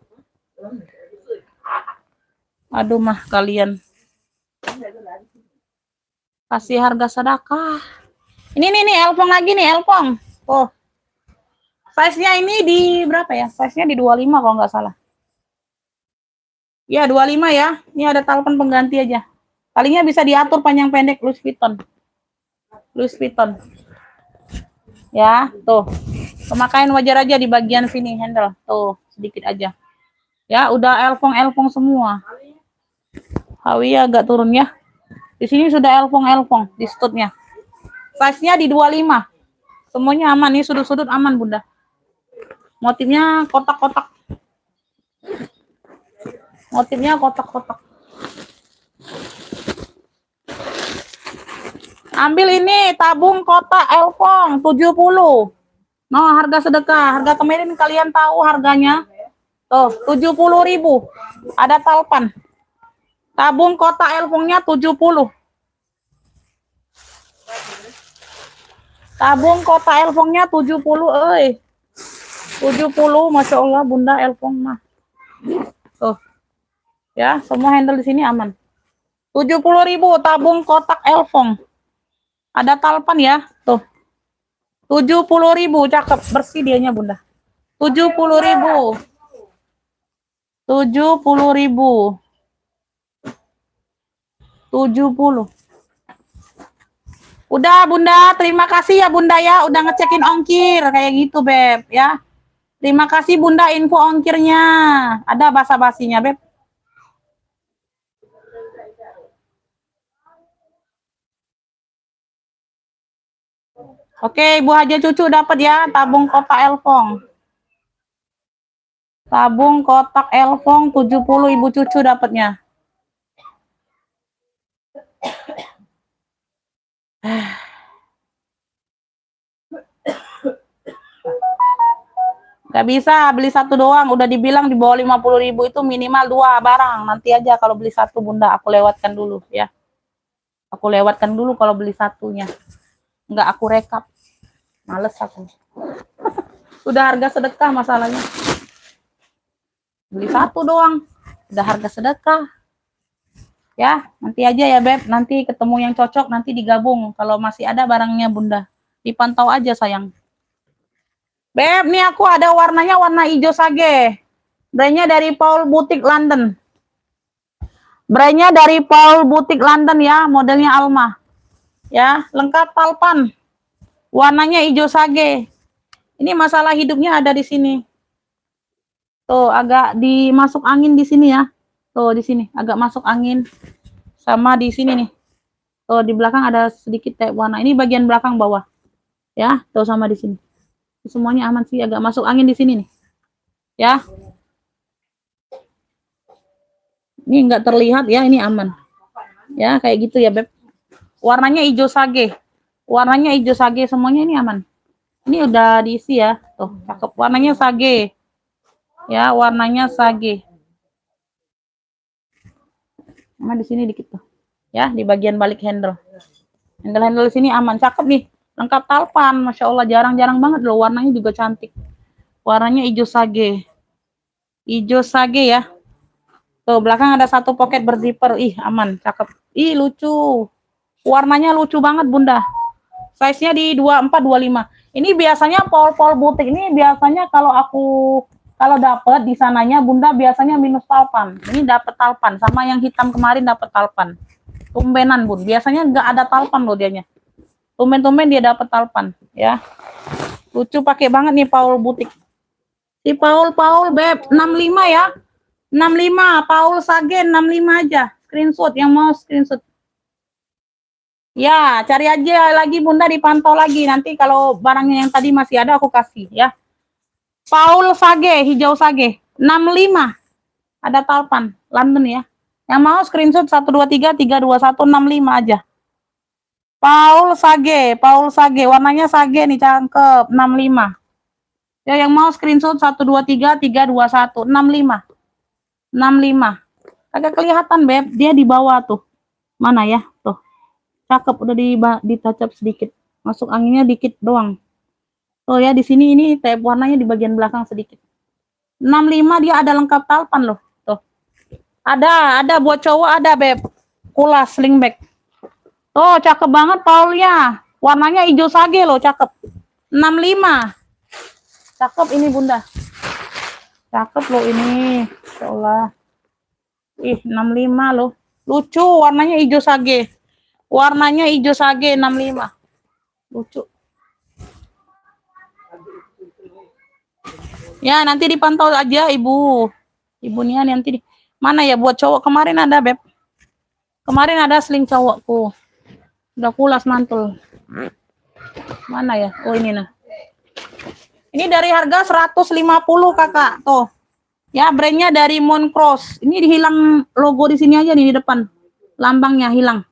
Aduh mah kalian. Kasih harga sedekah. Ini nih elpong lagi nih, elpong. Oh. Size-nya ini di berapa ya? Size-nya di 25 kalau nggak salah. Ya, 25 ya. Ini ada talpen pengganti aja. Talinya bisa diatur panjang pendek Louis Vuitton. Louis Vuitton. Ya, tuh. Pemakaian wajar aja di bagian sini handle. Tuh, sedikit aja. Ya, udah elpong-elpong semua. Hawi agak turun ya. Di sini sudah elpong-elpong di stutnya. Size-nya di 25. Semuanya aman nih, sudut-sudut aman, Bunda. Motifnya kotak-kotak. Motifnya kotak-kotak. Ambil ini tabung kotak elpong 70. No, harga sedekah. Harga kemarin kalian tahu harganya. Tuh, 70.000. Ada talpan. Tabung kotak elpongnya 70. Tabung kotak elpongnya 70, 70, Masya Allah, Bunda elpong mah. Tuh. Ya, semua handle di sini aman. 70.000 tabung kotak elpong. Ada talpan ya, tuh. 70.000, cakep, bersih dianya, Bunda. 70.000. 70.000. 70. Udah, Bunda, terima kasih ya, Bunda ya, udah ngecekin ongkir kayak gitu, Beb, ya. Terima kasih, Bunda, info ongkirnya. Ada basa-basinya, Beb. Oke, Ibu Haja Cucu dapat ya tabung kotak elpong. Tabung kotak elpong 70 Ibu Cucu dapatnya. Gak bisa beli satu doang, udah dibilang di bawah 50.000 itu minimal 2 barang. Nanti aja kalau beli satu, Bunda, aku lewatkan dulu ya. Aku lewatkan dulu kalau beli satunya. Enggak aku rekap. Males aku. Udah harga sedekah masalahnya. Beli satu doang. Udah harga sedekah. Ya, nanti aja ya Beb. Nanti ketemu yang cocok, nanti digabung. Kalau masih ada barangnya Bunda. Dipantau aja sayang. Beb, nih aku ada warnanya warna hijau sage. Brandnya dari Paul Boutique London. Brandnya dari Paul Boutique London ya, modelnya Alma. Ya, lengkap talpan. Warnanya hijau sage. Ini masalah hidupnya ada di sini. Tuh, agak dimasuk angin di sini ya. Tuh, di sini agak masuk angin. Sama di sini nih. Tuh, di belakang ada sedikit kayak warna. Ini bagian belakang bawah. Ya, tuh sama di sini. Semuanya aman sih, agak masuk angin di sini nih. Ya. Ini enggak terlihat ya, ini aman. Ya, kayak gitu ya, Beb. Warnanya hijau sage. Warnanya hijau sage, semuanya ini aman. Ini udah diisi ya. Tuh, cakep. Warnanya sage. Ya, warnanya sage. Sama di sini dikit tuh. Ya, di bagian balik handle. Handle-handle sini aman, cakep nih. Lengkap talpan, Masya Allah, jarang-jarang banget loh. Warnanya juga cantik. Warnanya hijau sage. Hijau sage ya. Tuh, belakang ada satu pocket berzipper. Ih, aman, cakep. Ih, lucu. Warnanya lucu banget, Bunda. Size-nya di 24, 25. Ini biasanya Paul Boutique ini biasanya kalau dapat di sananya Bunda biasanya minus talpan. Ini dapat talpan sama yang hitam kemarin dapat talpan. Tumbenan, Bun. Biasanya nggak ada talpan loh dianya. Tumben-tumben dia dapat talpan, ya. Lucu pakai banget nih Paul Boutique. Si Paul Beb 65 ya. 65 Paul Sagen 65 aja. Screenshot yang mau screenshot. Ya, cari aja lagi Bunda, dipantau lagi. Nanti kalau barangnya yang tadi masih ada aku kasih ya. Paul Sage, hijau sage. 65. Ada talpan, London ya. Yang mau screenshot 123 321 65 aja. Paul Sage, warnanya sage nih, cakep. 65. Ya, yang mau screenshot 123 321 65. 65. Agak kelihatan, Beb. Dia di bawah tuh. Mana ya? Tuh. Cakep, udah ditacap sedikit. Masuk anginnya dikit doang. Tuh ya, di sini ini tab warnanya di bagian belakang sedikit. 65 dia ada lengkap talpan loh. Tuh. Ada buat cowok ada, Beb. Kulas slingback. Tuh, cakep banget Paulnya. Warnanya hijau sage loh, cakep. 65. Cakep ini Bunda. Cakep loh ini. Insyaallah. Ih, 65 loh. Lucu, warnanya hijau sage. Warnanya hijau sage 65. Lucu. Ya, nanti dipantau aja Ibu. Ibunya nanti mana ya buat cowok kemarin ada, Beb. Kemarin ada sling cowokku. Udah kulas mantul. Mana ya? Oh, ini nah. Ini dari harga 150 Kakak. Tuh. Ya, brandnya dari Moncross. Ini dihilang logo di sini aja nih di depan. Lambangnya hilang.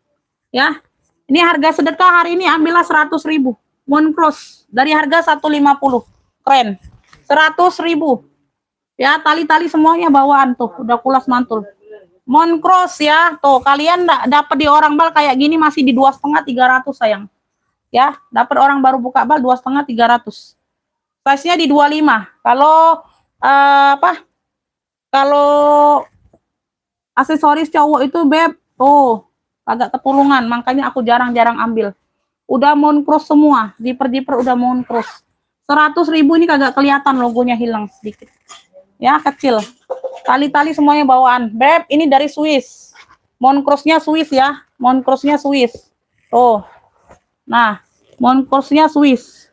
Ya. Ini harga sedekah hari ini ambillah 100.000. Moncross dari harga 150. Keren. 100.000. Ya, tali-tali semuanya bawaan tuh. Udah kulas mantul. Moncross ya. Tuh, kalian dapat di orang bal kayak gini masih di 2,5 300 sayang. Ya, dapat orang baru buka bal 2,5 300. Size-nya di 25. Kalau Kalau aksesoris cowok itu, Beb, tuh agak ketulungan, makanya aku jarang-jarang ambil. Udah Moncross semua, zipper udah Moncross. 100.000 ini kagak kelihatan, logonya hilang sedikit. Ya, kecil. Tali-tali semuanya bawaan. Beb, ini dari Swiss. Moncross-nya Swiss ya. Moncross-nya Swiss. Tuh. Nah, Moncross-nya Swiss.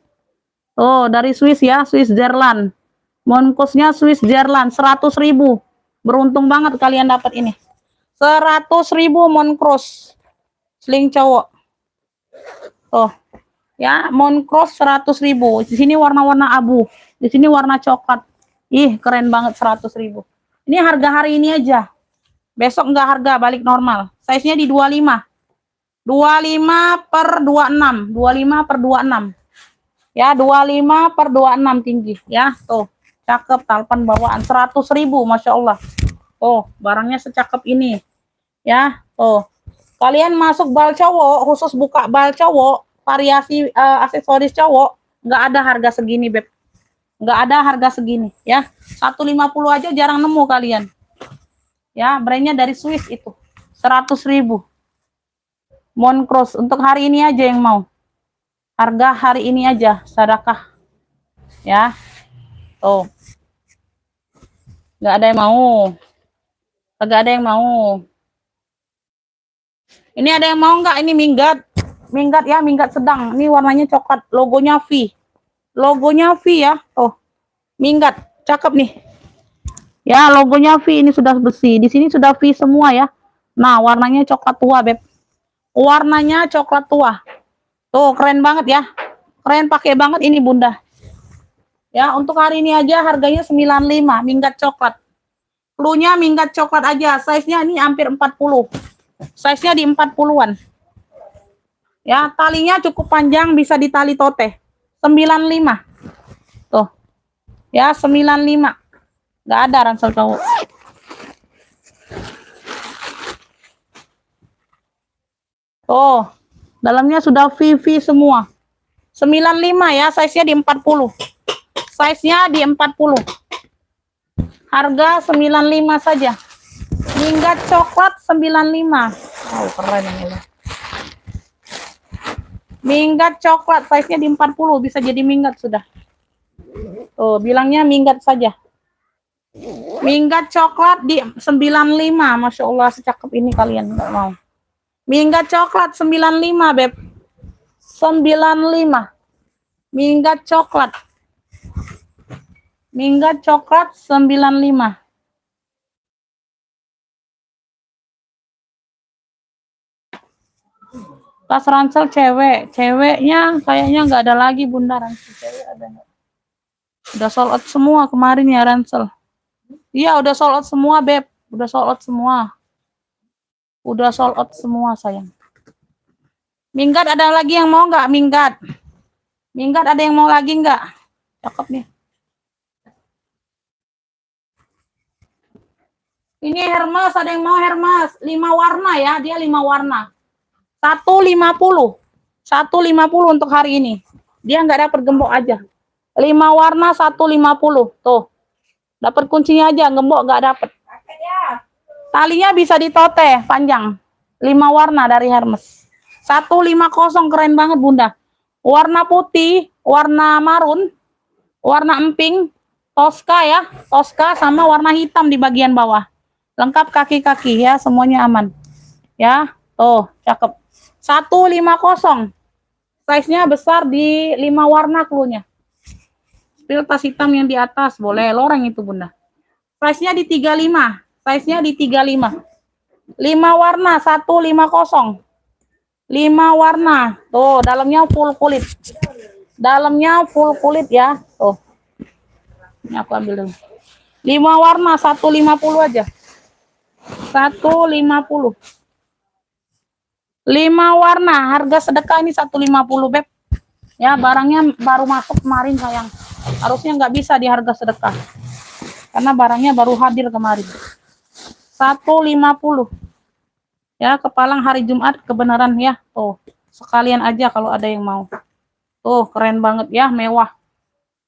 Tuh, dari Swiss ya, Swiss Jerland. Moncross-nya Swiss Jerland 100.000. Beruntung banget kalian dapat ini. 100.000 Moncross. Sling cowok. Tuh. Ya, Moncross 100.000. Di sini warna-warna abu. Di sini warna coklat. Ih, keren banget 100.000. Ini harga hari ini aja. Besok enggak harga, balik normal. Size-nya di 25. 25/26. 25/26. Ya, 25/26 tinggi. Ya, tuh. Cakep, talpan bawaan 100.000, Masya Allah. Tuh, barangnya secakep ini. Ya, tuh. Kalian masuk bal cowok, khusus buka bal cowok, variasi aksesoris cowok, nggak ada harga segini, Beb. Nggak ada harga segini ya. 150 aja jarang nemu kalian. Ya, brandnya dari Swiss itu. 100.000. Moncros untuk hari ini aja yang mau. Harga hari ini aja, sedekah. Ya. Tuh. Nggak ada yang mau. Nggak ada yang mau. Ini ada yang mau nggak? Ini minggat. Minggat ya, minggat sedang. Ini warnanya coklat, logonya V. Logonya V ya. Oh. Minggat, cakep nih. Ya, logonya V ini sudah besi. Di sini sudah V semua ya. Nah, warnanya coklat tua, Beb. Warnanya coklat tua. Tuh, keren banget ya. Keren pakai banget ini, Bunda. Ya, untuk hari ini aja harganya 95, minggat coklat. Cluenya minggat coklat aja. Size-nya ini hampir 40. Size-nya di 40-an. Ya, talinya cukup panjang, bisa ditali tote. 95. Tuh. Ya, 95. Nggak ada ransel cowok. Oh, dalamnya sudah VV semua. 95 ya, size-nya di 40. Size-nya di 40. Harga 95 saja. Minggat coklat 95. Oh, keren ini. Minggat coklat, size-nya di 40, bisa jadi minggat sudah. Tuh, bilangnya minggat saja. Minggat coklat di 95, Masya Allah, secakep ini kalian nggak mau. Minggat coklat 95, Beb. 95. Minggat coklat. Minggat coklat 95. Tas ransel cewek. Ceweknya kayaknya nggak ada lagi, Bunda. Ransel cewek ada nggak? Udah sold out semua kemarin ya ransel. Iya, udah sold out semua, Beb. Udah sold out semua. Udah sold out semua, sayang. Minggat ada lagi yang mau nggak? Minggat. Minggat ada yang mau lagi nggak? Cakep nih. Ini Hermes, ada yang mau Hermes. 5 warna ya, dia 5 warna. 150. 150 untuk hari ini. Dia nggak dapat gembok aja. 5 warna 150. Tuh. Dapat kuncinya aja, gembok nggak dapat. Talinya bisa ditote panjang. 5 warna dari Hermes. 150 keren banget, Bunda. Warna putih, warna marun, warna emping, Tosca ya. Tosca sama warna hitam di bagian bawah. Lengkap kaki-kaki ya, semuanya aman. Ya, tuh, cakep. 150. Size-nya besar di 5 warna cluenya. Spil tas hitam yang di atas, boleh loreng itu, Bunda. Size-nya di 35. Size-nya di 35. 5 warna 150. 5 warna. Tuh, dalamnya full kulit. Dalamnya full kulit ya. Tuh. Ini aku ambil dulu. 5 warna 150 aja. 150. 5 warna, harga sedekah ini 150, Beb. Ya, barangnya baru masuk kemarin, sayang. Harusnya nggak bisa di harga sedekah. Karena barangnya baru hadir kemarin. 150. Ya, kepalang hari Jumat kebenaran ya. Tuh, sekalian aja kalau ada yang mau. Tuh, keren banget ya, mewah.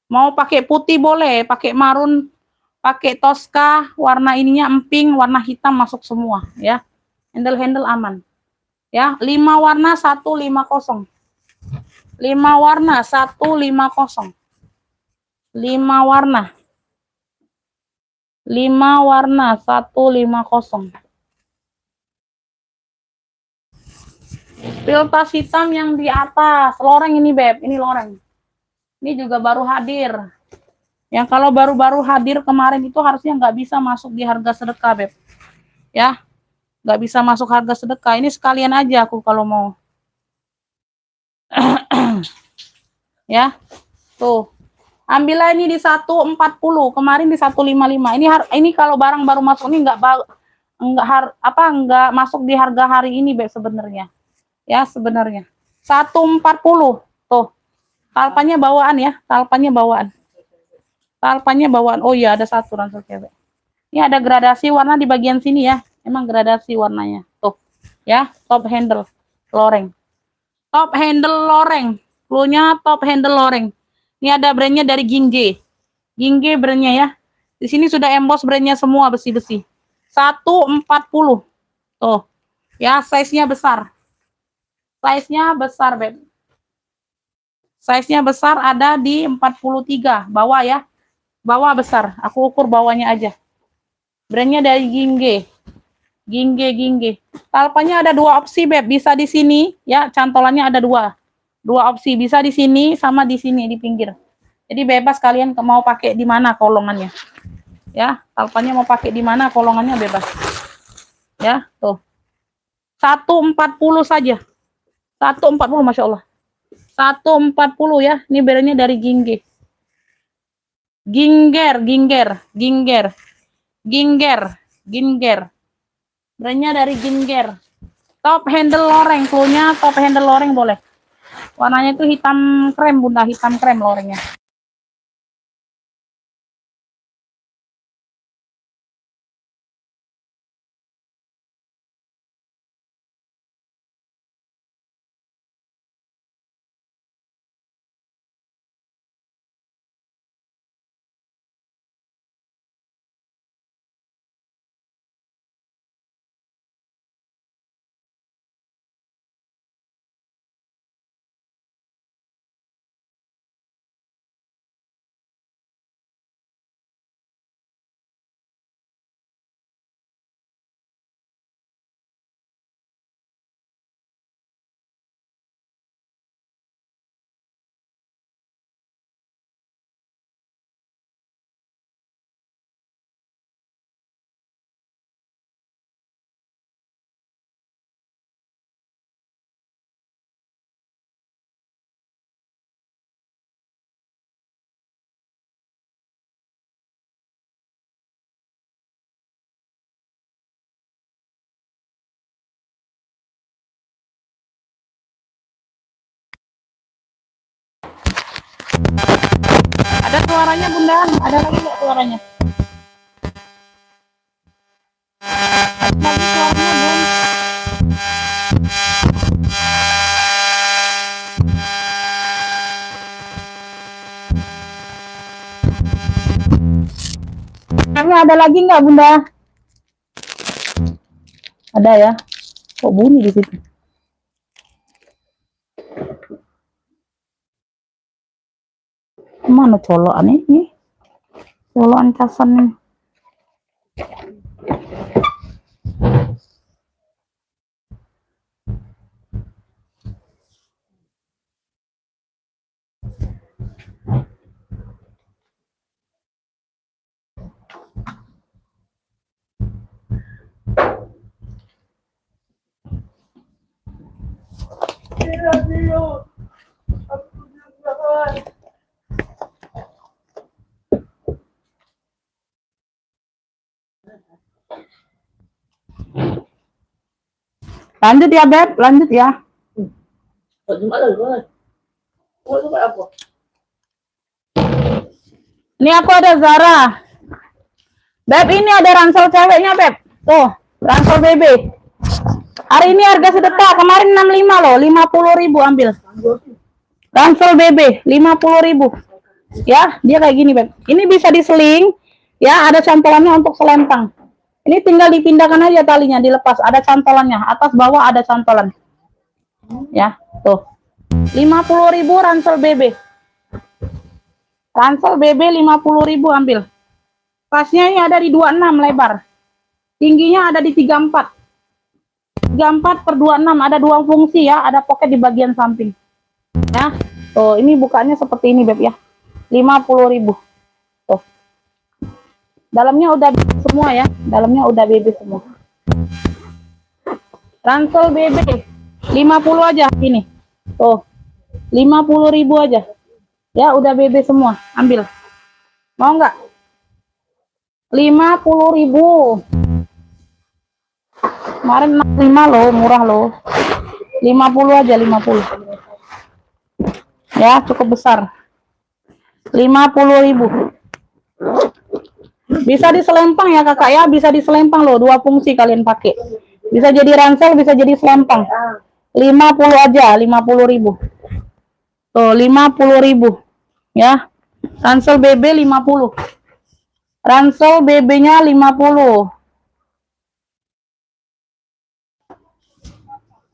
Mau pakai putih boleh, pakai marun, pakai Tosca, warna ininya emping, warna hitam masuk semua ya. Handle-handle aman. Ya, 5 warna 150. 5 warna 150. 5 warna. 5 warna 150. Pil tas hitam yang di atas, loreng ini, Beb, ini loreng. Ini juga baru hadir. Yang kalau baru-baru hadir kemarin itu harusnya nggak bisa masuk di harga sedekah, Beb. Ya, nggak bisa masuk harga sedekah. Ini sekalian aja aku kalau mau. Ya, tuh. Ambillah ini di 140, kemarin di 155. Ini kalau barang baru masuk ini nggak masuk di harga hari ini, Beb, sebenarnya. Ya, sebenarnya 140. Tuh. Talpannya bawaan ya, talpannya bawaan. Talpannya bawaan. Oh iya, ada satu ransel cewek. Ini ada gradasi warna di bagian sini ya. Emang gradasi warnanya. Tuh. Ya, top handle loreng. Top handle loreng. Cluenya top handle loreng. Ini ada brandnya dari Ginje. Gingge brandnya ya. Di sini sudah emboss brandnya semua besi-besi. 140. Tuh. Ya, size-nya besar. Size-nya besar, Beb. Size-nya besar ada di 43 bawah ya. Bawah besar. Aku ukur bawahnya aja. Brandnya dari Gingge. Gingge. Talpanya ada dua opsi, Beb. Bisa di sini ya, cantolannya ada dua. Dua opsi, bisa di sini sama di sini di pinggir. Jadi bebas kalian mau pakai di mana kolongannya. Ya, talpanya mau pakai di mana kolongannya bebas. Ya, tuh. 140 saja. 140 Masya Allah. 140 ya. Ini brandnya dari Gingge. Ginger. Brandnya dari Ginger. Top handle loreng, cluenya top handle loreng boleh. Warnanya itu hitam krem, Bunda, hitam krem lorengnya. Ada suaranya, Bunda? Ada lagi nggak suaranya? Ada lagi suaranya, Bun? Ada lagi nggak, Bunda? Ada ya? Kok bunyi di situ? Mana colokan ini? Colokan casan nih. Lanjut ya, Beb, lanjut ya. Ini aku ada Zara. Beb, ini ada ransel ceweknya, Beb. Tuh, ransel BB. Hari ini harga sedekah, kemarin 65 loh, 50.000 ambil. Ransel BB, 50.000. Ya, dia kayak gini, Beb. Ini bisa diseling, ya, ada cantolannya untuk selempang. Ini tinggal dipindahkan aja talinya, dilepas. Ada cantolannya, atas bawah ada cantolan. Ya, tuh. 50.000 ransel BB. Ransel BB 50.000 ambil. Pasnya ini ada di 26 lebar. Tingginya ada di 34. 34 per 26, ada dua fungsi ya, ada pocket di bagian samping. Ya, tuh, ini bukanya seperti ini, Beb ya. 50.000. Tuh. Dalamnya udah semua ya, dalamnya udah BB semua. Ransel BB 50 aja ini. Tuh. 50.000 aja. Ya, udah BB semua, ambil. Mau nggak? 50.000. Kemarin 65 loh, murah loh. 50 aja, 50. Ya, cukup besar. 50.000. Bisa diselempang ya, Kakak ya, bisa diselempang loh, dua fungsi kalian pakai. Bisa jadi ransel, bisa jadi selempang. 50 aja, 50.000. Tuh, 50.000. Ya. Ransel BB 50. Ransel BB-nya 50.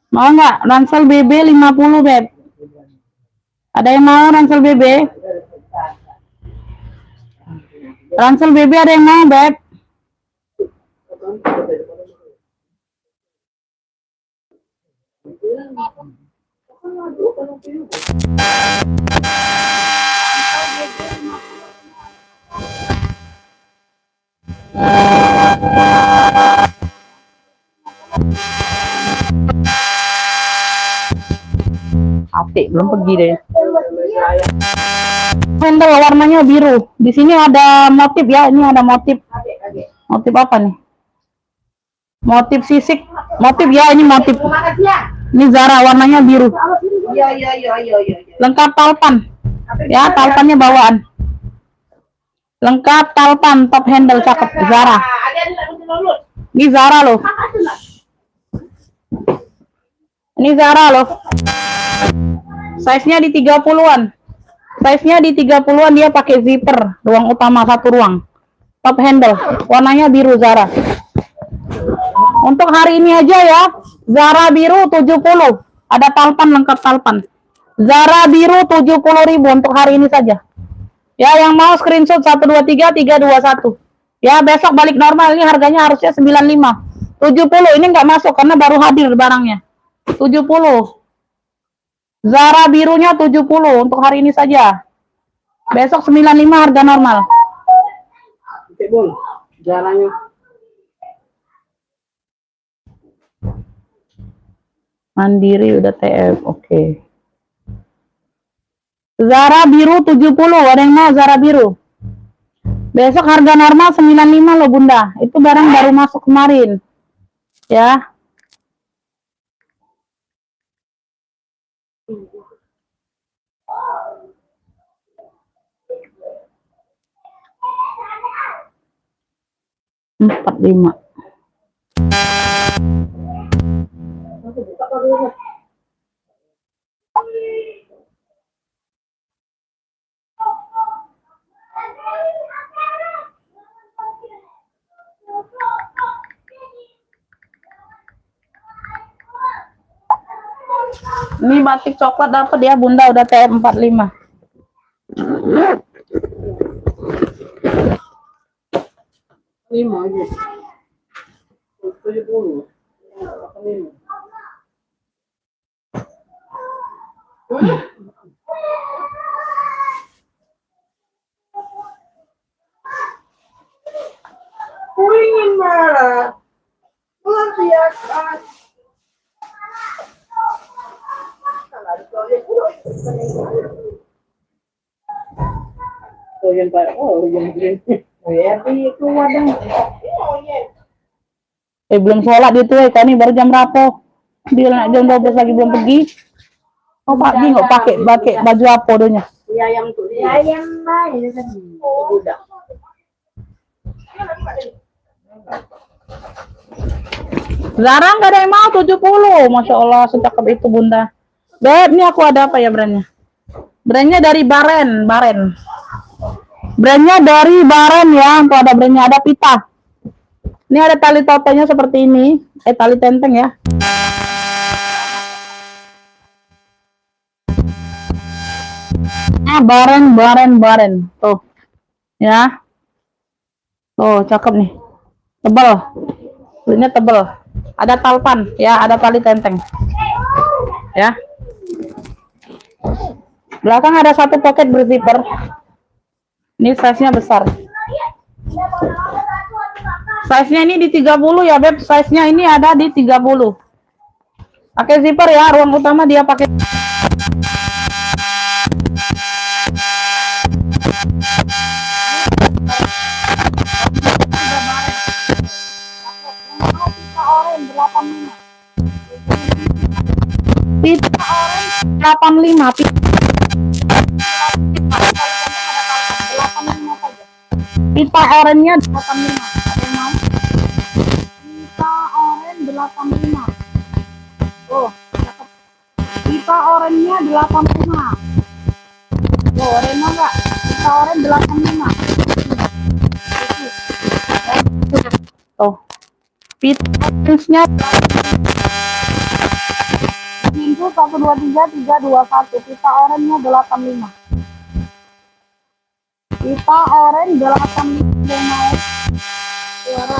Mau nggak? Ransel BB 50, Beb. Ada yang mau ransel BB? Ransel BB ada yang mau, Beb? Apik, belum pergi deh. Handle warnanya biru. Di sini ada motif ya. Ini ada motif. Motif apa nih? Motif sisik. Motif ya, ini motif. Ini Zara warnanya biru. Iya. Lengkap talpan. Ya, talpannya bawaan. Lengkap talpan, top handle cakep Zara. Ini Zara loh. Ini Zara loh. Size-nya di 30-an. Size-nya di 30-an, dia pakai zipper, ruang utama satu ruang. Top handle, warnanya biru Zara. Untuk hari ini aja ya, Zara biru 70. Ada talpan, lengkap talpan. Zara biru 70.000 untuk hari ini saja. Ya, yang mau screenshot 123 321. Ya, besok balik normal. Ini harganya harusnya 95. 70 ini nggak masuk karena baru hadir barangnya. 70. Zara birunya 70 untuk hari ini saja. Besok 95 harga normal. Bun, Zaranya. Mandiri udah TF, oke. Zara biru 70, ada yang mau Zara biru? Besok harga normal 95 loh Bunda. Itu barang baru masuk kemarin. Ya. Empat lima. Ini batik coklat dapat ya Bunda, udah TF 45. Lima aja. 70. Ingin marah. Luar biasa. Oh, yang Pak. Oh, yang green. Oh, ya, itu wadah. Belum sholat itu kan ini baru jam berapa? Dia nak jam 12 lagi belum pergi. Oh, Pak, dia nggak pakai baju apa donya? Iya, yang tuh. Iya, yang lain tadi. Udah. Zara nggak ada yang mau 70. Masya Allah, secakep itu Bunda. Beb, ini aku ada apa ya brandnya? Brandnya dari Baren. Brandnya dari Baren ya. Untuk ada brandnya, ada pita. Ini ada tali totenya seperti ini. Tali tenteng ya. Baren. Tuh. Ya. Tuh, cakep nih. Tebal. Kulitnya tebal. Ada talpan, ya, ada tali tenteng. Ya. Belakang ada satu pocket berzipper. Ini size-nya besar. Size-nya ini di 30 ya, Beb. Size-nya ini ada di 30. Pakai zipper ya, ruang utama dia pakai. Pita orange 85. Pita oranye 85. Ada yang mau? Pita oranye 85. Oh, cakep. Pita oranye 85. Oh, ada yang mau enggak? pita oren 85. Oh, pita orange-nya Minggu 123 321, pita orennya 85. Pita oren 85 suara.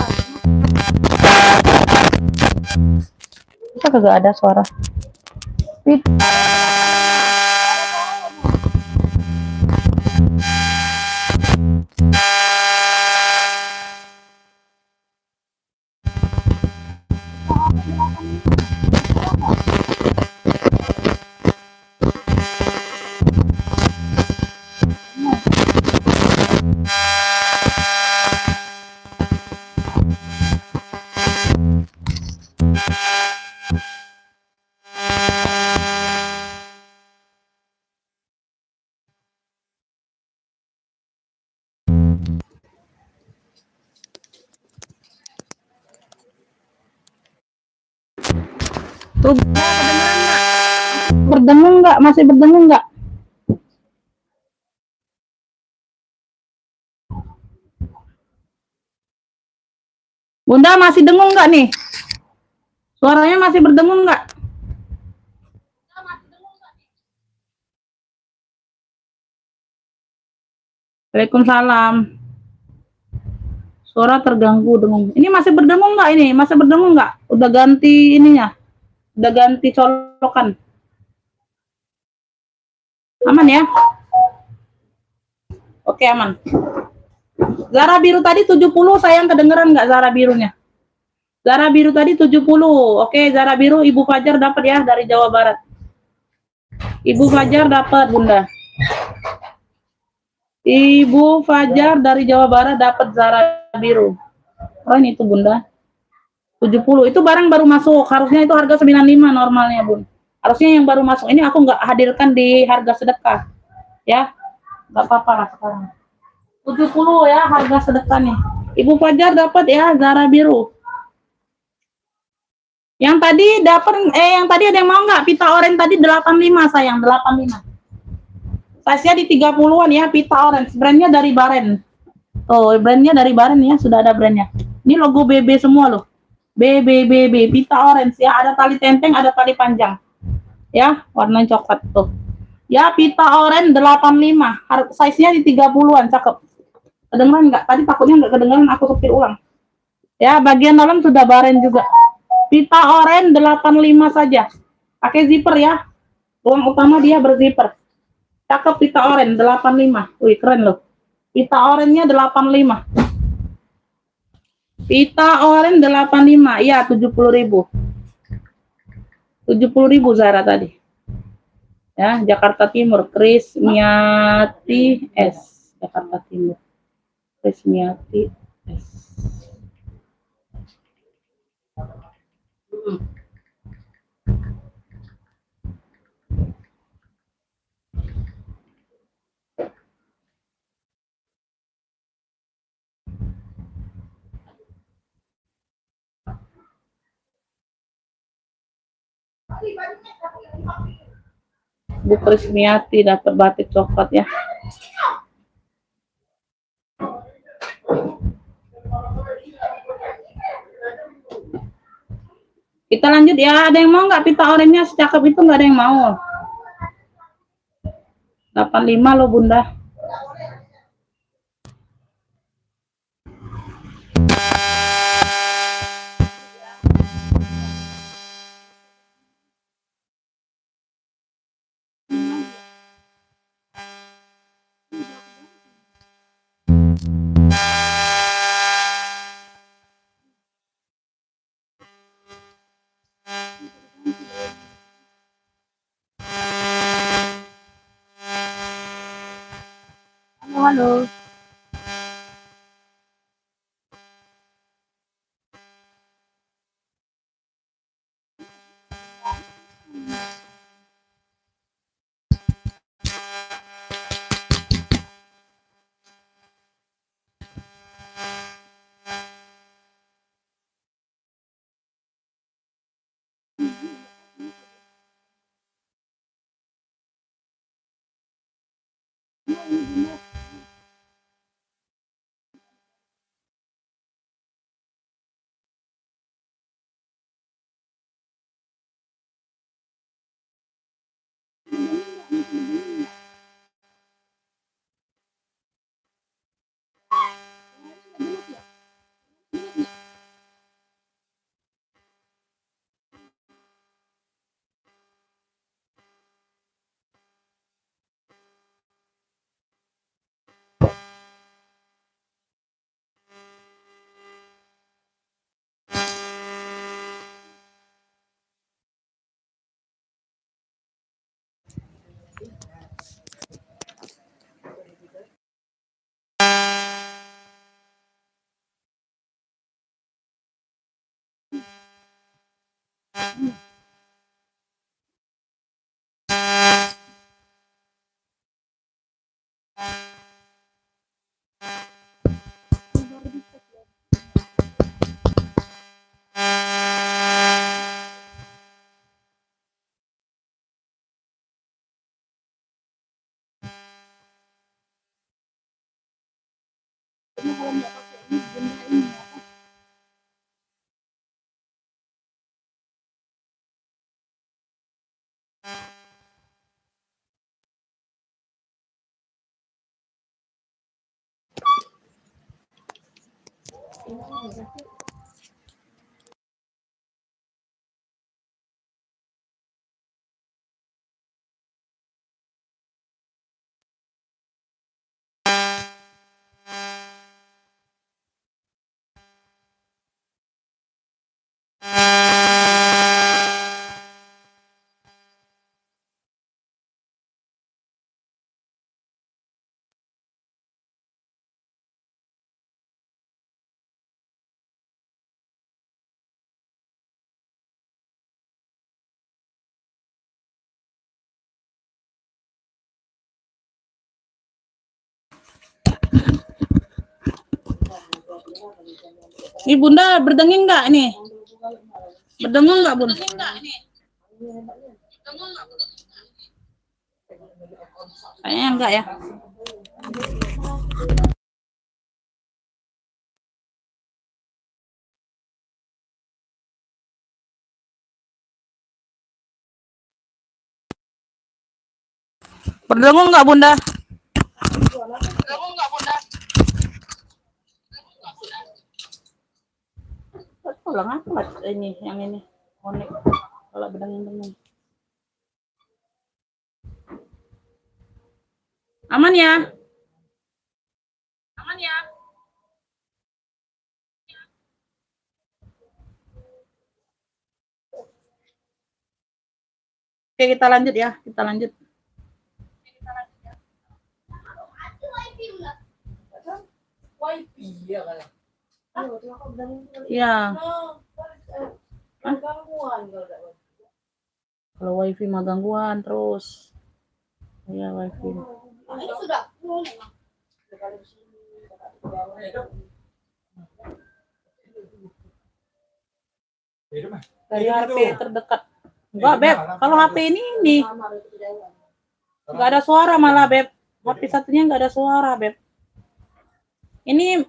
Bisa kagak ada suara? Pita tuh berdengung nggak? Masih berdengung nggak? Bunda masih dengung nggak nih? Suaranya masih berdengung nggak? Waalaikumsalam. Suara terganggu dengung. Ini masih berdengung nggak ini? Masih berdengung nggak? Udah ganti ininya? Udah ganti colokan? Aman ya? Oke, aman. Zara biru tadi 70, sayang kedengeran nggak Zara birunya? Zara biru tadi 70. Oke, Zara biru Ibu Fajar dapat ya dari Jawa Barat. Ibu Fajar dapat, Bunda. Ibu Fajar dari Jawa Barat dapat Zara biru. Oh, ini tuh Bunda. 70. Itu barang baru masuk. Harusnya itu harga 95 normalnya, Bun. Harusnya yang baru masuk ini aku nggak hadirkan di harga sedekah. Ya. Nggak apa-apa lah sekarang. 70 ya harga sedekah nih. Ibu Fajar dapat ya Zara biru. Yang tadi dapat yang tadi ada yang mau nggak? Pita orange tadi 85 sayang, 85. Size-nya di 30-an ya, pita orange. Brandnya dari Baren. Oh, brandnya dari Baren ya, sudah ada brandnya. Ini logo BB semua loh. BB, pita orange ya, ada tali tenteng, ada tali panjang. Ya, warna coklat tuh. Ya, pita orange 85. Size-nya di 30-an, cakep. Kedengeran nggak? Tadi takutnya nggak kedengeran, aku kepir ulang. Ya, bagian dalam sudah Baren juga. Pita orange 85 saja. Pakai zipper ya. Ruang utama dia berzipper. Cakep pita orange 85. Wih, keren loh. Pita orange-nya 85. Pita orange 85. Iya, 70.000. 70.000 Zara tadi. Ya, Jakarta Timur, Krismiati S. Jakarta Timur. Krismiati S. Bu Krismiati dapat batik coklat ya. Kita lanjut ya. Ada yang mau nggak pita oranye secakep itu? Nggak ada yang mau. 85 loh Bunda. Halo. kalau nggak pakai ini benda ini apa? Ini Bunda berdenging nggak ini? Berdengung nggak Bun? Kayaknya enggak ya. Berdengung nggak Bunda? Pulang apa ini yang ini konek kalau berdenging-denging. Aman ya? Aman ya? Oke, kita lanjut ya. Kita lanjut. Wifi ya kan. Iya. Gangguan kalau Kalau wifi mah gangguan terus. Iya wifi. ini sudah full. Dari HP terdekat. Enggak, Beb. Kalau HP ini enggak ada suara malah, Beb. HP satunya enggak ada suara, Beb. Ini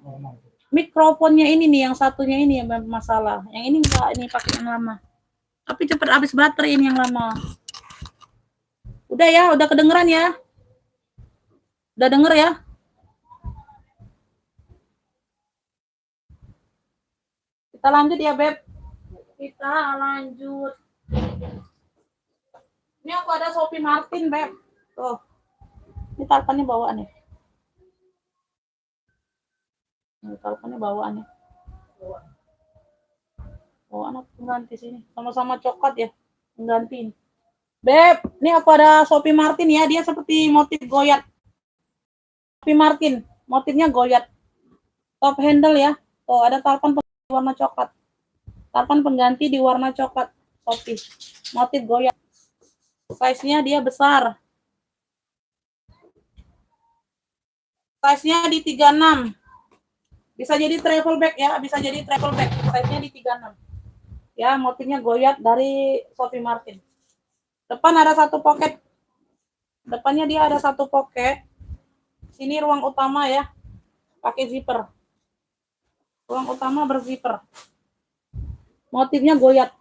mikrofonnya ini nih, yang satunya ini yang masalah. Yang ini enggak, ini pakai yang lama. Tapi cepat habis baterai ini yang lama. Udah ya, udah kedengeran ya? Udah denger ya? Kita lanjut ya, Beb. Kita lanjut. Ini aku ada Shopee Martin, Beb. Tuh. Ini teleponnya bawaan nih. Ini teleponnya bawaan nih. Bawaan apa pengganti sini? Sama-sama coklat ya. Pengganti ini. Beb, ini aku ada Shopee Martin ya. Dia seperti motif goyat. Shopee Martin. Motifnya goyat. Top handle ya. Tuh, ada telepon warna coklat. Telepon pengganti di warna coklat. Shopee. Motif goyat. Size-nya dia besar. Size-nya di 36. Bisa jadi travel bag ya, bisa jadi travel bag. Size-nya di 36. Ya, motifnya goyat dari Shopee Martin. Depan ada satu pocket. Depannya dia ada satu pocket. Sini ruang utama ya. Pakai zipper. Ruang utama berzipper. Motifnya goyat.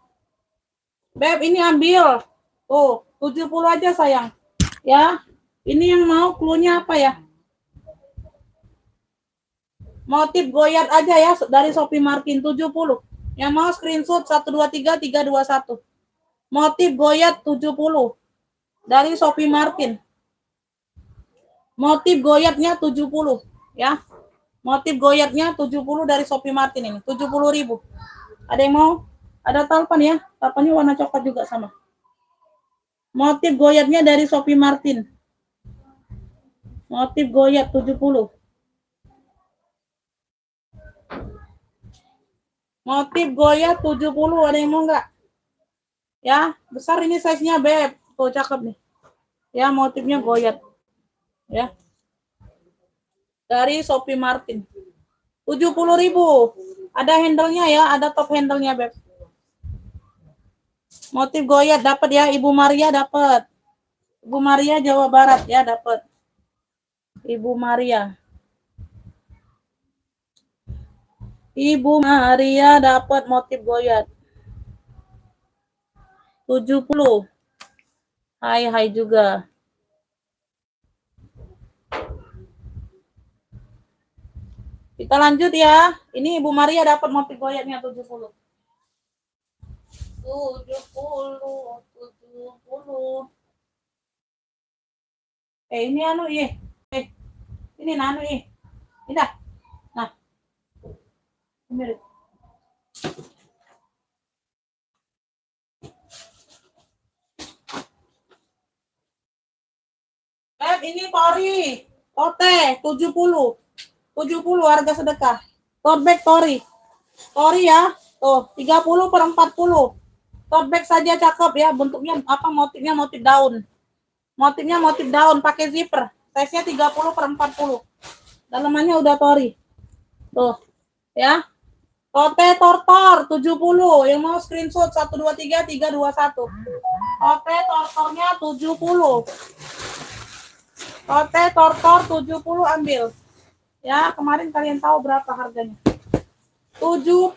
Beb, ini ambil. Tuh, 70 aja sayang. Ya. Ini yang mau clue-nya apa ya? Motif goyat aja ya dari Shopee Martin 70. Yang mau screenshot 123321. Motif goyat 70 dari Shopee Martin. Motif goyatnya 70 ya. Motif goyatnya 70 dari Shopee Martin ini. 70.000. Ada yang mau? Ada telepon ya. Teleponnya warna coklat juga sama. Motif goyatnya dari Shopee Martin. Motif goyat 70. Motif goyat 70. Ada yang mau enggak? Ya, besar ini size-nya, Beb. Tuh, cakep nih. Ya, motifnya goyat. Ya. Dari Shopee Martin. 70.000. Ada handle-nya ya, ada top handle-nya, Beb. Motif goyat dapat ya, Ibu Maria dapat. Ibu Maria Jawa Barat ya dapat. Ibu Maria. Ibu Maria dapat motif goyat. 70. Hai juga. Kita lanjut ya. Ini Ibu Maria dapat motif goyatnya 70. 70. Ini anu iya. Ini nanu iya. Ini dah. Nah. Ini. Ini tori. Tote 70. 70 harga sedekah. Tote bag tori. Tori ya. Tuh, 30 per 40. Tote bag saja cakep ya. Bentuknya apa? Motifnya motif daun. Motifnya motif daun pakai zipper. Size-nya 30 per 40. Dalamannya udah tori. Tuh. Ya. Tote tortor 70. Yang mau screenshot 123 321. Tote tortornya 70. Tote tortor 70 ambil. Ya, kemarin kalian tahu berapa harganya? 70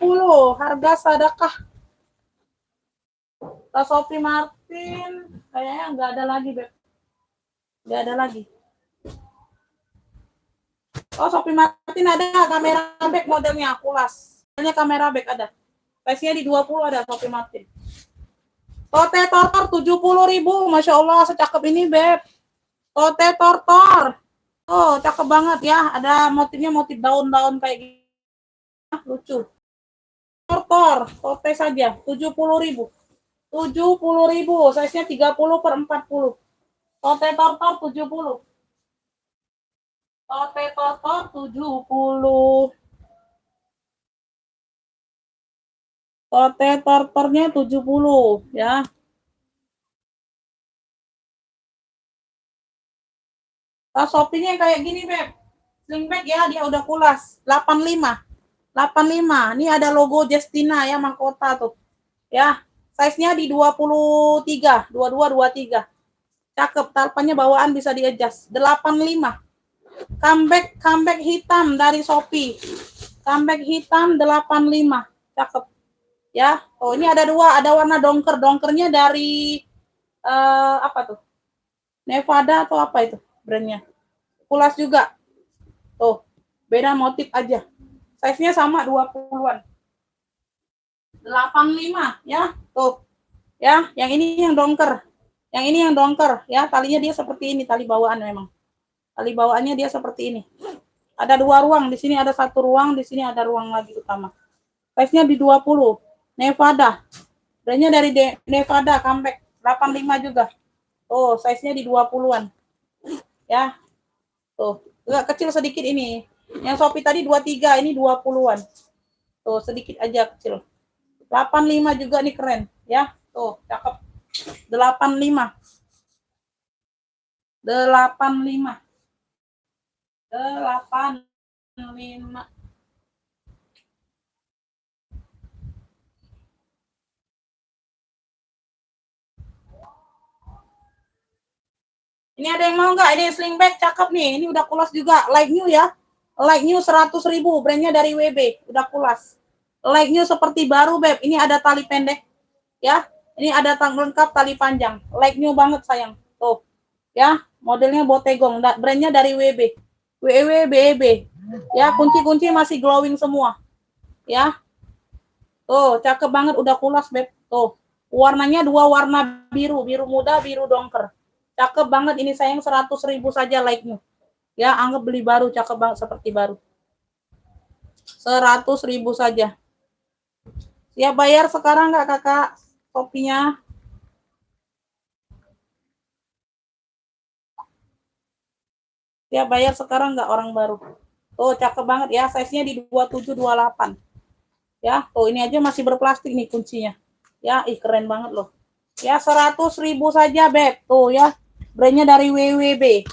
harga sedekah. Tas Sophie Martin kayaknya nggak ada lagi, Beb. Nggak ada lagi. Oh, Sophie Martin ada kamera bag modelnya akulas. Modelnya kamera bag ada. Size-nya di 20 ada Sophie Martin. Tote tortor 70.000. Masya Allah, secakep ini, Beb. Tote tortor. Oh, cakep banget ya. Ada motifnya motif daun-daun kayak gini. Lucu. Tortor, tote saja 70.000. 70.000. Size-nya 30 per 40. Tote tortor 70. Tote tortor 70. Tote tortornya 70 ya. Tas Shopee-nya kayak gini, Beb. Sling bag ya, dia udah kulas. 85. 85. Ini ada logo Justina ya, mahkota tuh. Ya, size-nya di 23, 22, 23. Cakep, talpannya bawaan bisa di-adjust. 85. Comeback hitam dari Shopee. Comeback hitam 85. Cakep. Ya, oh ini ada dua, ada warna donker. Donkernya dari apa tuh? Nevada atau apa itu brandnya? Kulas juga. Tuh, beda motif aja. Size-nya sama 20-an. 85 ya. Tuh. Ya, yang ini yang donker. Yang ini yang donker ya, talinya dia seperti ini, tali bawaan memang. Tali bawaannya dia seperti ini. Ada dua ruang, di sini ada satu ruang, di sini ada ruang lagi utama. Size-nya di 20. Nevada. Brandnya dari Nevada, comeback 85 juga. Oh, size-nya di 20-an. Ya. Tuh, agak kecil sedikit ini. Yang Shopee tadi 23, ini 20-an. Tuh, sedikit aja kecil. 85 juga nih keren, ya. Tuh, cakep. 85. 85. 85. Ini ada yang mau nggak? Ini sling bag cakep nih. Ini udah kulas juga. Like new ya. Like new 100.000. Brandnya dari WB. Udah kulas. Like new seperti baru, Beb. Ini ada tali pendek. Ya. Ini ada lengkap tali panjang. Like new banget, sayang. Tuh. Ya. Modelnya Botegong. Brandnya dari WB. WB. Ya. Kunci-kunci masih glowing semua. Ya. Tuh. Cakep banget. Udah kulas, Beb. Tuh. Warnanya dua warna biru. Biru muda, biru dongker. Cakep banget ini, sayang, 100.000 saja like-nya. Ya, anggap beli baru, cakep banget seperti baru. 100.000 saja. Siap bayar sekarang nggak, Kakak? Kopinya. Siap bayar sekarang nggak, orang baru? Tuh, cakep banget ya, size-nya di 27, 28. Ya, tuh ini aja masih berplastik nih kuncinya. Ya, keren banget loh. Ya, 100.000 saja, Beb. Tuh ya. Brandnya dari WWB.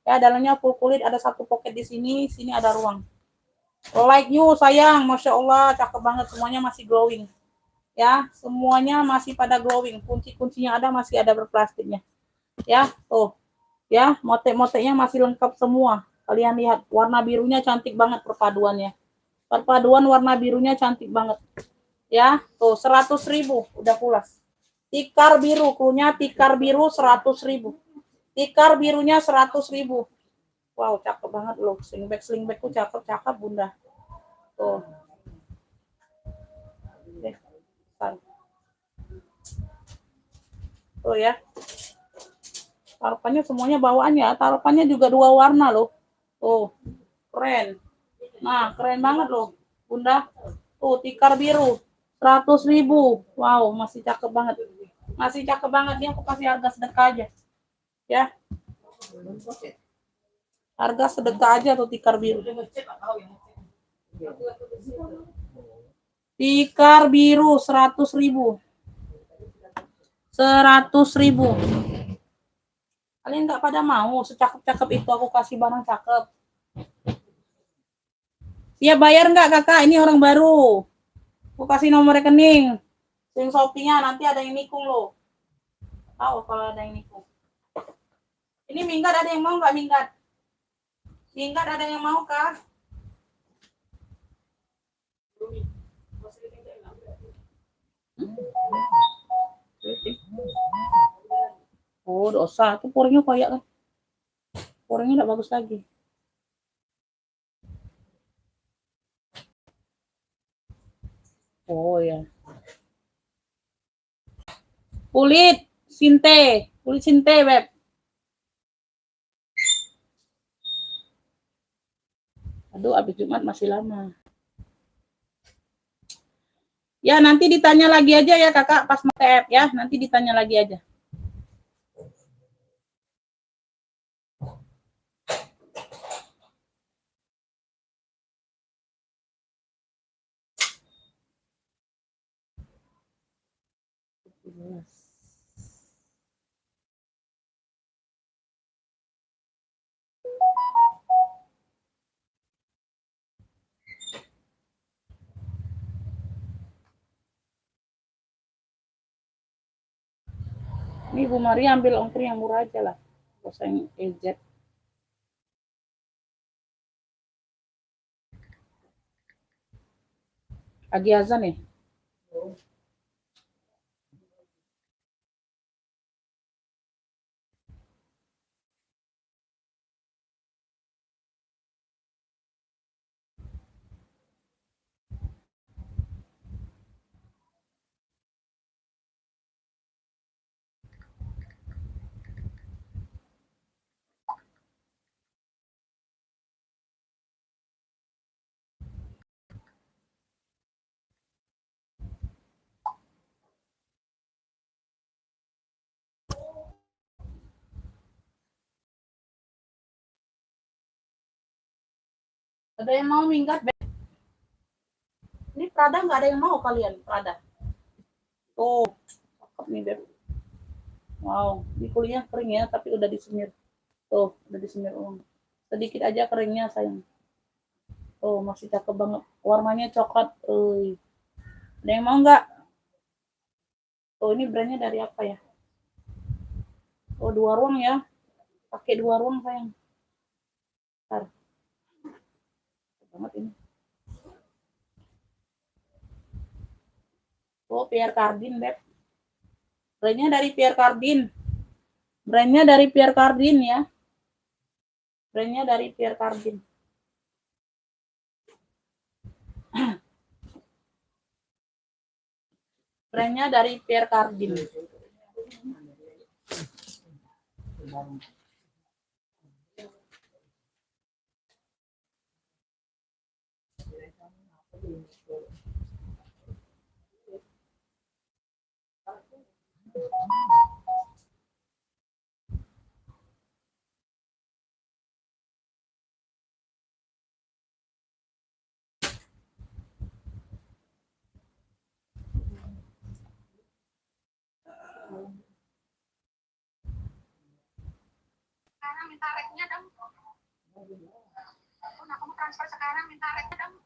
Ya, dalamnya full kulit, ada satu pocket di sini, sini ada ruang. Like new, sayang, Masya Allah, cakep banget, semuanya masih glowing. Ya, semuanya masih pada glowing. Kunci-kuncinya ada, masih ada berplastiknya. Ya, tuh. Ya, motek-moteknya masih lengkap semua. Kalian lihat, warna birunya cantik banget perpaduannya. Perpaduan warna birunya cantik banget. Ya, tuh 100.000 udah pulas. Tikar biru, klunya tikar biru 100.000. Tikar birunya 100.000. Wow, cakep banget loh. Slingbackku cakep bunda. Tuh. Tuh ya. Tarupannya semuanya bawaan ya. Tarupannya juga 2 warna loh. Tuh. Keren. Nah, keren banget loh. Bunda. Tuh, tikar biru. 100.000. Wow, masih cakep banget. Masih cakep banget. Ini aku kasih harga sedekah aja. Ya. Harga sedekah aja tuh tikar biru. Tikar biru 100.000. 100.000. Kalian nggak pada mau secakep-cakep itu aku kasih barang cakep. Iya bayar nggak kakak? Ini orang baru. Aku kasih nomor rekening. Sing Shopee-nya nanti ada yang nikung loh. Tahu kalau ada yang nikung. Ini minggat ada yang mau nggak minggat? Minggat ada yang mau kah? Oh dosa, tuh porengnya kayak kan. Porengnya nggak bagus lagi. Oh ya. Kulit sinte beb. Aduh, abis Jumat masih lama. Ya, nanti ditanya lagi aja ya kakak pas TF ya. Nanti ditanya lagi aja. Ini Bu Maria ambil ongkir yang murah aja lah. Gak usah yang EZ. Lagi azan ya? Ada yang mau minggat? Ini Prada nggak ada yang mau kalian, Prada. Tuh, cakep nih Beb. Wow, di kuliah kering ya, tapi udah disemir. Tuh, udah disemir ulang. Sedikit aja keringnya sayang. Tuh, masih cakep banget. Warnanya coklat. Ada yang mau nggak? Tuh, ini brandnya dari apa ya? Oh, 2 ruang ya. Pakai 2 ruang sayang. Bentar. Banget ini. Oh, Pierre Cardin, Beb. Brandnya dari Pierre Cardin. Brandnya dari Pierre Cardin ya. Brandnya dari Pierre Cardin. Brandnya dari Pierre Cardin. Sekarang minta rate-nya dong. Aku mau transfer sekarang minta rate-nya dong.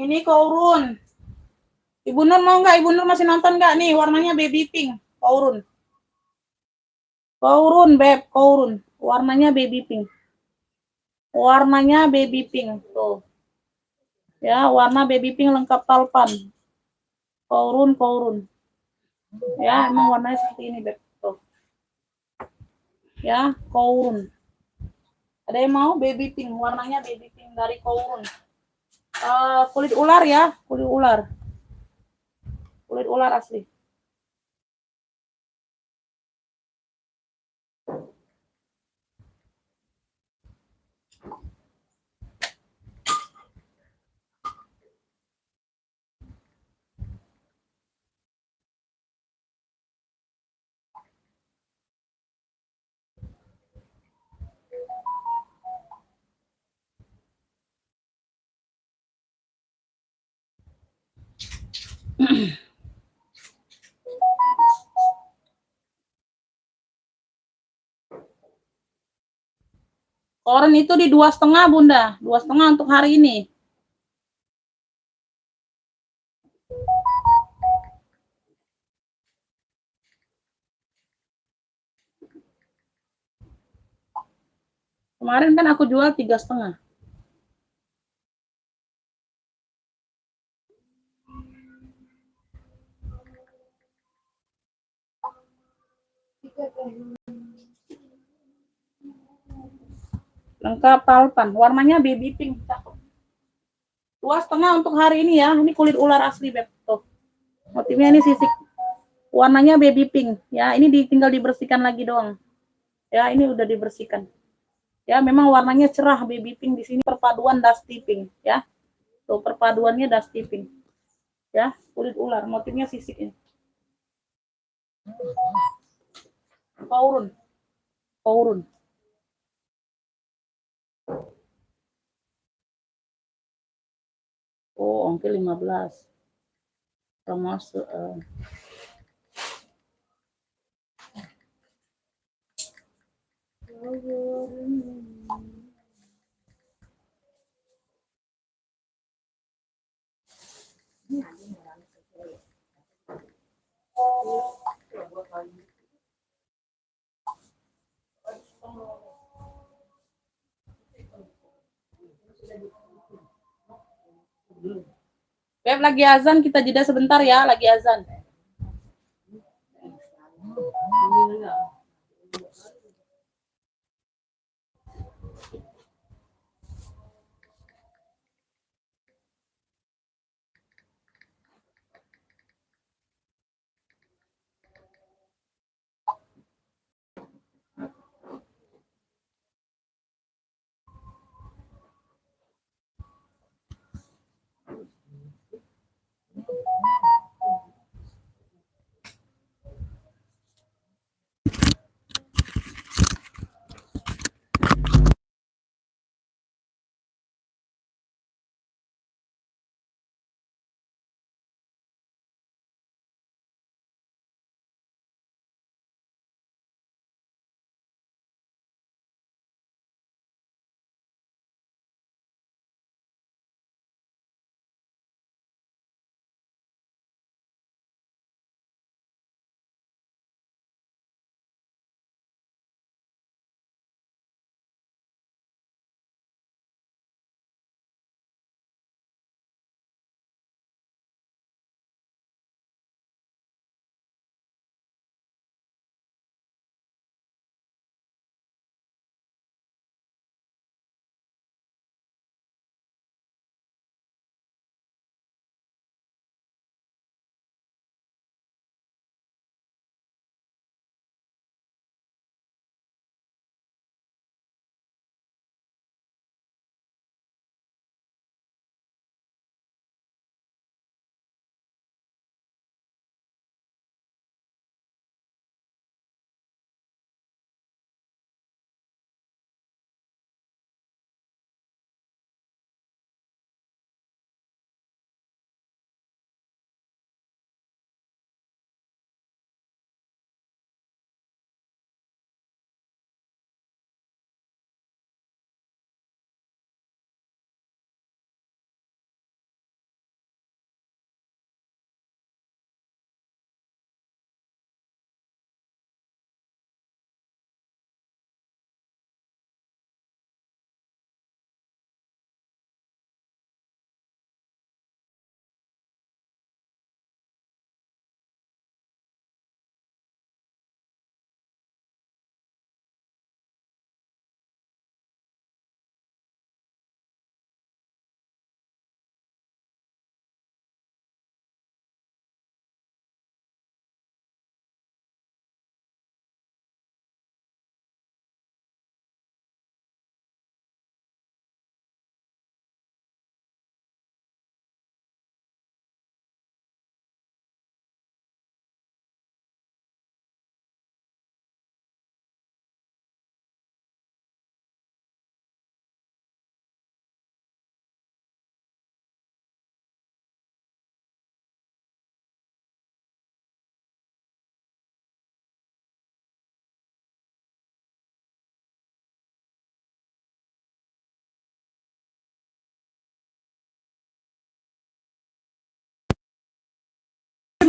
Ini Kourun. Ibu Nur mau nggak? Ibu Nur masih nonton nggak nih? Warnanya baby pink. Kourun. Kourun, Beb. Kourun. Warnanya baby pink. Warnanya baby pink. Tuh. Ya, warna baby pink lengkap talpan. Kourun, Kourun. Ya, emang warnanya seperti ini, Beb. Tuh. Ya, Kourun. Ada yang mau baby pink? Warnanya baby pink dari Kourun. Kulit ular ya, kulit ular. Kulit ular asli. Koren itu di 2,5 Bunda, 2,5 untuk hari ini. Kemarin kan aku jual 3,5. Lengkap talpan, warnanya baby pink. 2,5 untuk hari ini ya. Ini kulit ular asli, Beb. Tuh. Motifnya ini sisik. Warnanya baby pink. Ya, ini tinggal dibersihkan lagi doang. Ya, ini udah dibersihkan. Ya, memang warnanya cerah baby pink. Di sini perpaduan dusty pink. Ya, tuh perpaduannya dusty pink. Ya, kulit ular. Motifnya sisik ini. Kourun. Kourun. Oh, ongkir 15. Termasuk Beb, lagi azan, kita jeda sebentar ya, lagi azan.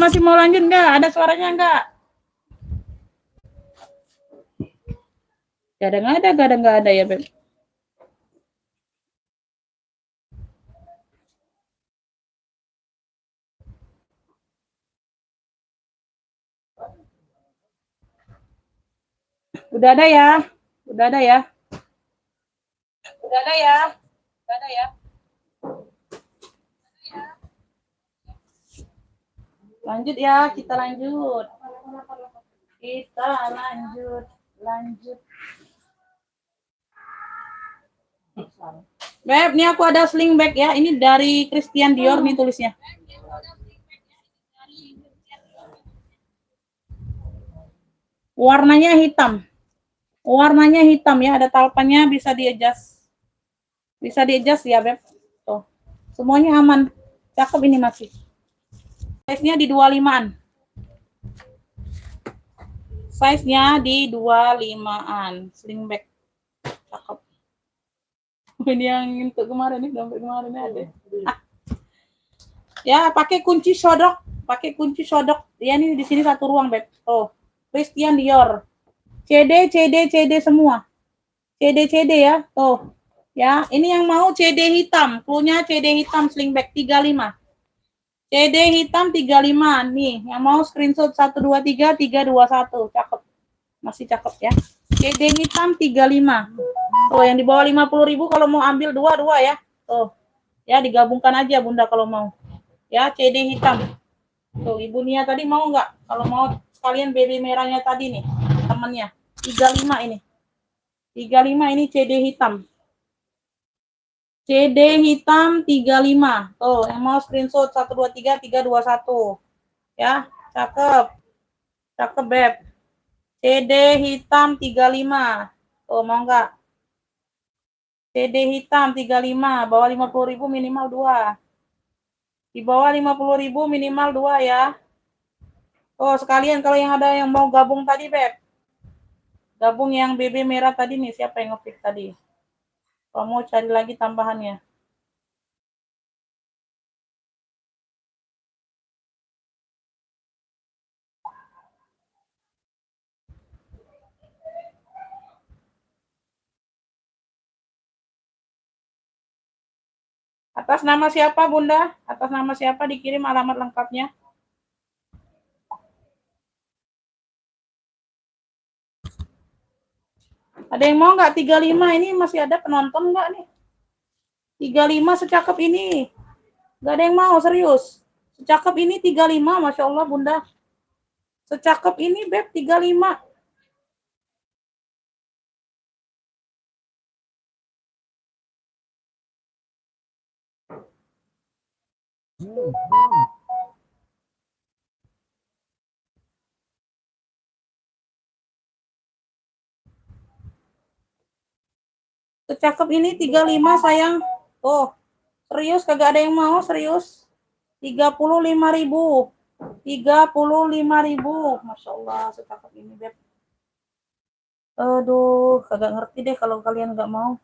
masih mau lanjut nggak? Ada suaranya nggak? Nggak ada ya, Beb. Udah ada ya? Udah ada ya? Udah ada ya? Udah ada ya? Lanjut ya, kita lanjut. Kita lanjut. Beb, ini aku ada sling bag ya. Ini dari Christian Dior nih tulisnya. Warnanya hitam. Warnanya hitam ya, ada talpannya, bisa di-adjust. Bisa di-adjust ya, Beb. Tuh. Semuanya aman. Cakep ini masih. Size-nya di 25-an. Size-nya di 25-an. Sling bag. Cakep. Ini yang untuk kemarin nih, dompet kemarin ada. Ya, pakai kunci sodok. Ya, ini di sini satu ruang, Beb. Tuh. Christian Dior. CD semua. CD ya. Tuh. Ya, ini yang mau CD hitam. Cluenya CD hitam sling bag 35. CD hitam 35. Nih, yang mau screenshot 123 321. Cakep. Masih cakep ya. CD hitam 35. Tuh, yang di bawah 50.000 kalau mau ambil dua ya. Tuh. Ya, digabungkan aja Bunda kalau mau. Ya, CD hitam. Tuh, Ibu Nia tadi mau nggak? Kalau mau sekalian BB merahnya tadi nih, temennya. 35 ini. 35 ini CD hitam. CD hitam 35. Tuh, yang mau screenshot 123 321. Ya, cakep. Cakep, Beb. CD hitam 35. Tuh, mau nggak? CD hitam 35, bawah 50.000 minimal 2. Di bawah 50.000 minimal 2 ya. Oh, sekalian kalau yang ada yang mau gabung tadi, Beb. Gabung yang BB merah tadi nih, siapa yang ngepick tadi? Kalau mau cari lagi tambahannya. Atas nama siapa, Bunda? Atas nama siapa dikirim alamat lengkapnya? Ada yang mau nggak 35? Ini masih ada penonton nggak nih? 35 secakep ini. Nggak ada yang mau, serius. Secakep ini 35, Masya Allah, Bunda. Secakep ini, Beb, 35. Secakep ini 35, sayang. Oh, serius kagak ada yang mau, serius. 35.000. 35.000. Masya Allah, secakep ini, Beb. Aduh, kagak ngerti deh kalau kalian nggak mau.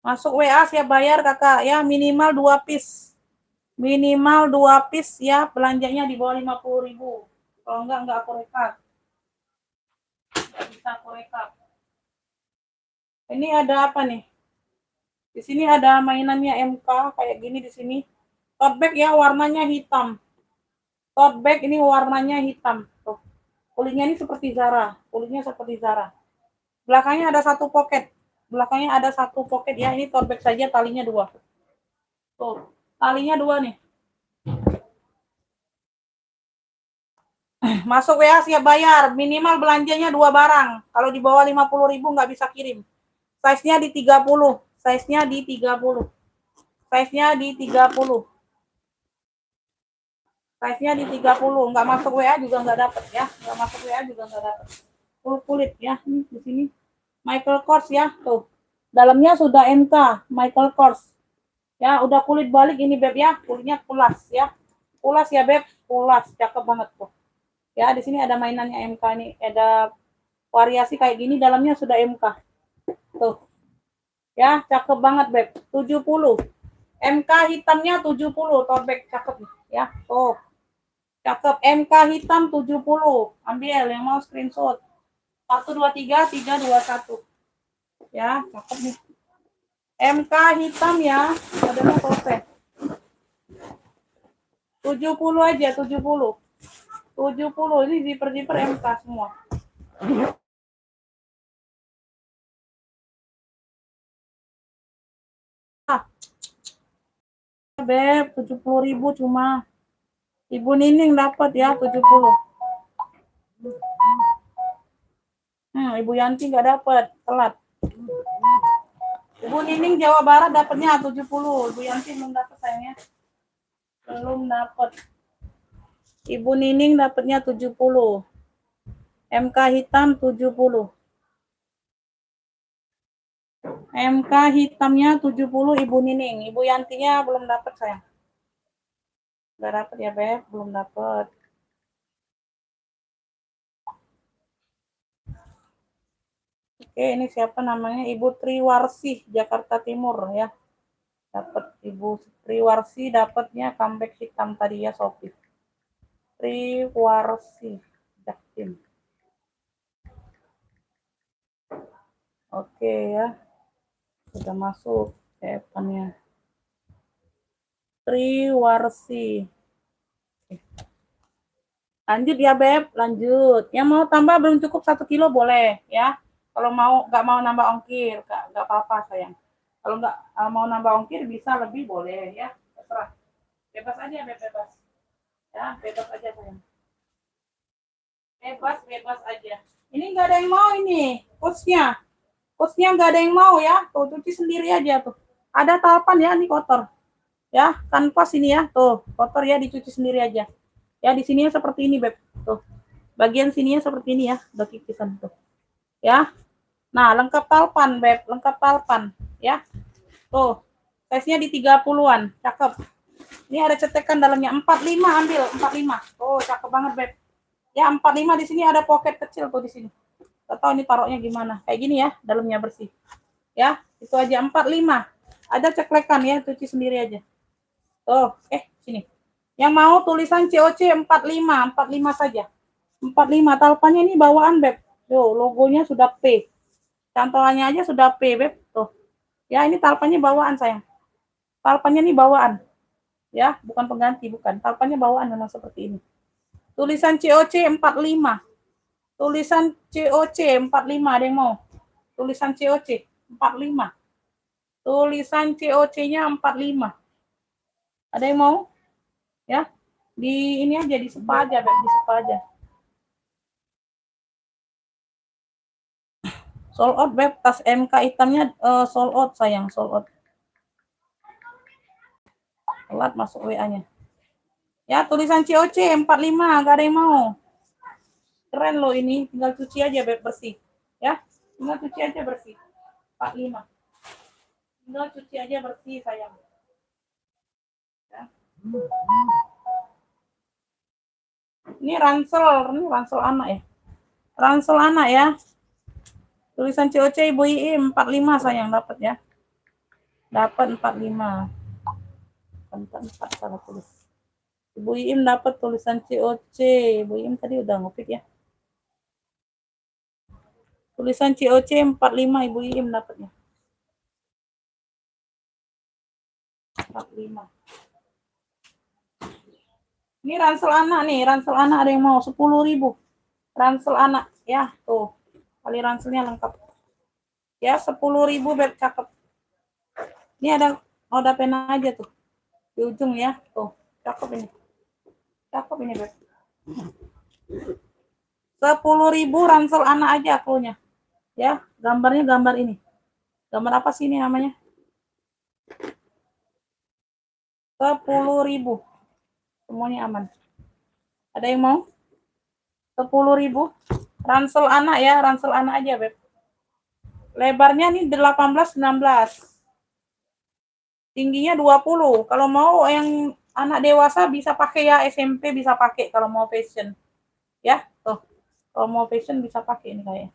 Masuk WA siap bayar, Kakak. Ya, minimal 2 piece. Minimal 2 piece ya, belanjanya di bawah 50.000. Kalau enggak aku rekap. Enggak bisa aku rekap. Ini ada apa nih? Di sini ada mainannya MK kayak gini di sini. Tote bag ya, warnanya hitam. Tote bag ini warnanya hitam. Tuh. Kulitnya ini seperti Zara. Kulitnya seperti Zara. Belakangnya ada satu pocket. Belakangnya ada satu pocket ya. Ini tote bag saja, talinya 2. Tuh, talinya 2 nih. Masuk WA siap bayar. Minimal belanjanya 2 barang. Kalau di bawah 50.000 nggak bisa kirim. Size-nya di 30. Size-nya di 30. Size-nya di 30. Size-nya di 30. Nggak masuk WA juga nggak dapet ya. Nggak masuk WA juga nggak dapet. Full kulit ya. Ini di sini. Michael Kors ya. Tuh. Dalamnya sudah MK. Michael Kors. Ya, udah kulit balik ini, Beb ya. Kulitnya pulas ya. Pulas ya, Beb. Pulas. Cakep banget tuh. Ya, di sini ada mainannya MK nih. Ada variasi kayak gini, dalamnya sudah MK. Tuh. Ya, cakep banget, Beb. 70. MK hitamnya 70, tote bag cakep nih, ya. Tuh. Cakep, MK hitam 70. Ambil yang mau screenshot. 123 321. Ya, cakep nih. MK hitam ya, modelnya tote. 70 aja, 70. 70 ini zipper-zipper MK semua. Beb, 70.000 cuma. Ibu Nining dapat ya 70. Ibu Yanti nggak dapat, telat. Ibu Nining Jawa Barat dapatnya 70. Ibu Yanti belum dapat sayangnya. Belum dapat. Ibu Nining dapatnya 70. MK hitam 70. MK hitamnya 70 Ibu Nining. Ibu Yantinya belum dapat sayang. Nggak dapat ya Beb, belum dapat. Oke, ini siapa namanya? Ibu Triwarsi, Jakarta Timur ya. Dapat Ibu Triwarsi, dapatnya comeback hitam tadi ya Sophie. Triwarsi, Jaktim. Oke ya. Sudah masuk depannya. Triwarsi. Lanjut ya Beb, lanjut. Yang mau tambah belum cukup 1 kilo boleh ya. Kalau mau nggak mau nambah ongkir, nggak apa-apa sayang. Kalau nggak mau nambah ongkir bisa lebih boleh ya. Terserah. Bebas aja Beb, bebas. Ya, bebas aja sayang. Bebas aja. Ini nggak ada yang mau ini, coachnya nggak ada yang mau ya. Tuh cuci sendiri aja tuh. Ada talpan ya, ini kotor. Ya, kanvas ini ya, tuh kotor ya, dicuci sendiri aja. Ya, di sininya seperti ini Beb. Tuh. Bagian sininya seperti ini ya, udah kikisan tuh. Ya. Nah, lengkap talpan Beb, lengkap talpan ya. Tuh. Size-nya di 30-an, cakep. Ini ada cetekan dalamnya 45, ambil 45. Tuh, cakep banget Beb. Ya, 45 di sini ada pocket kecil tuh di sini. Gak tahu ini taruhnya gimana. Kayak gini ya, dalamnya bersih. Ya, itu aja 45. Ada ceklekan ya, cuci sendiri aja. Tuh, sini. Yang mau tulisan COC 45 saja. 45 talpannya ini bawaan Beb. Tuh, logonya sudah P. Cantolannya aja sudah P Beb. Tuh. Ya, ini talpannya bawaan sayang. Talpannya ini bawaan. Ya, bukan pengganti, bukan. Talpannya bawaan memang seperti ini. Tulisan COC 45. Tulisan COC 45 ada yang mau? Tulisan COC 45. Tulisan COC-nya 45. Ada yang mau? Ya. Di ini aja, di sepa aja, Beb, di sepa aja. Sold out Beb, tas MK hitamnya sold out sayang, sold out. Telat masuk WA-nya. Ya, tulisan COC 45, gak ada yang mau. Keren loh ini, tinggal cuci aja Beb, bersih. Ya, tinggal cuci aja bersih. 45. Tinggal cuci aja bersih sayang. Ya. Ini ransel anak ya. Ransel anak ya. Tulisan COC Ibu Iim 45 sayang dapat ya. Dapat 45. 44 salah tulis. Ibu Iim dapat tulisan COC. Ibu Iim tadi udah ngopik ya. Tulisan COC 45 Ibu Iim dapatnya. 45. Ini ransel anak nih, ransel anak ada yang mau 10.000. Ransel anak ya, tuh. Kali ranselnya lengkap. Ya, 10.000 Beb, cakep. Ini ada noda pena aja tuh. Di ujung ya, tuh. Cakep ini. Cakep ini Beb. 10.000 ransel anak aja cluenya. Ya, gambarnya gambar ini. Gambar apa sih ini namanya? 10.000. Semuanya aman. Ada yang mau? 10.000. Ransel anak ya, ransel anak aja Beb. Lebarnya nih 18-19. Tingginya 20. Kalau mau yang anak dewasa bisa pakai ya, SMP bisa pakai kalau mau fashion. Ya, tuh. Kalau mau fashion bisa pakai ini kayak.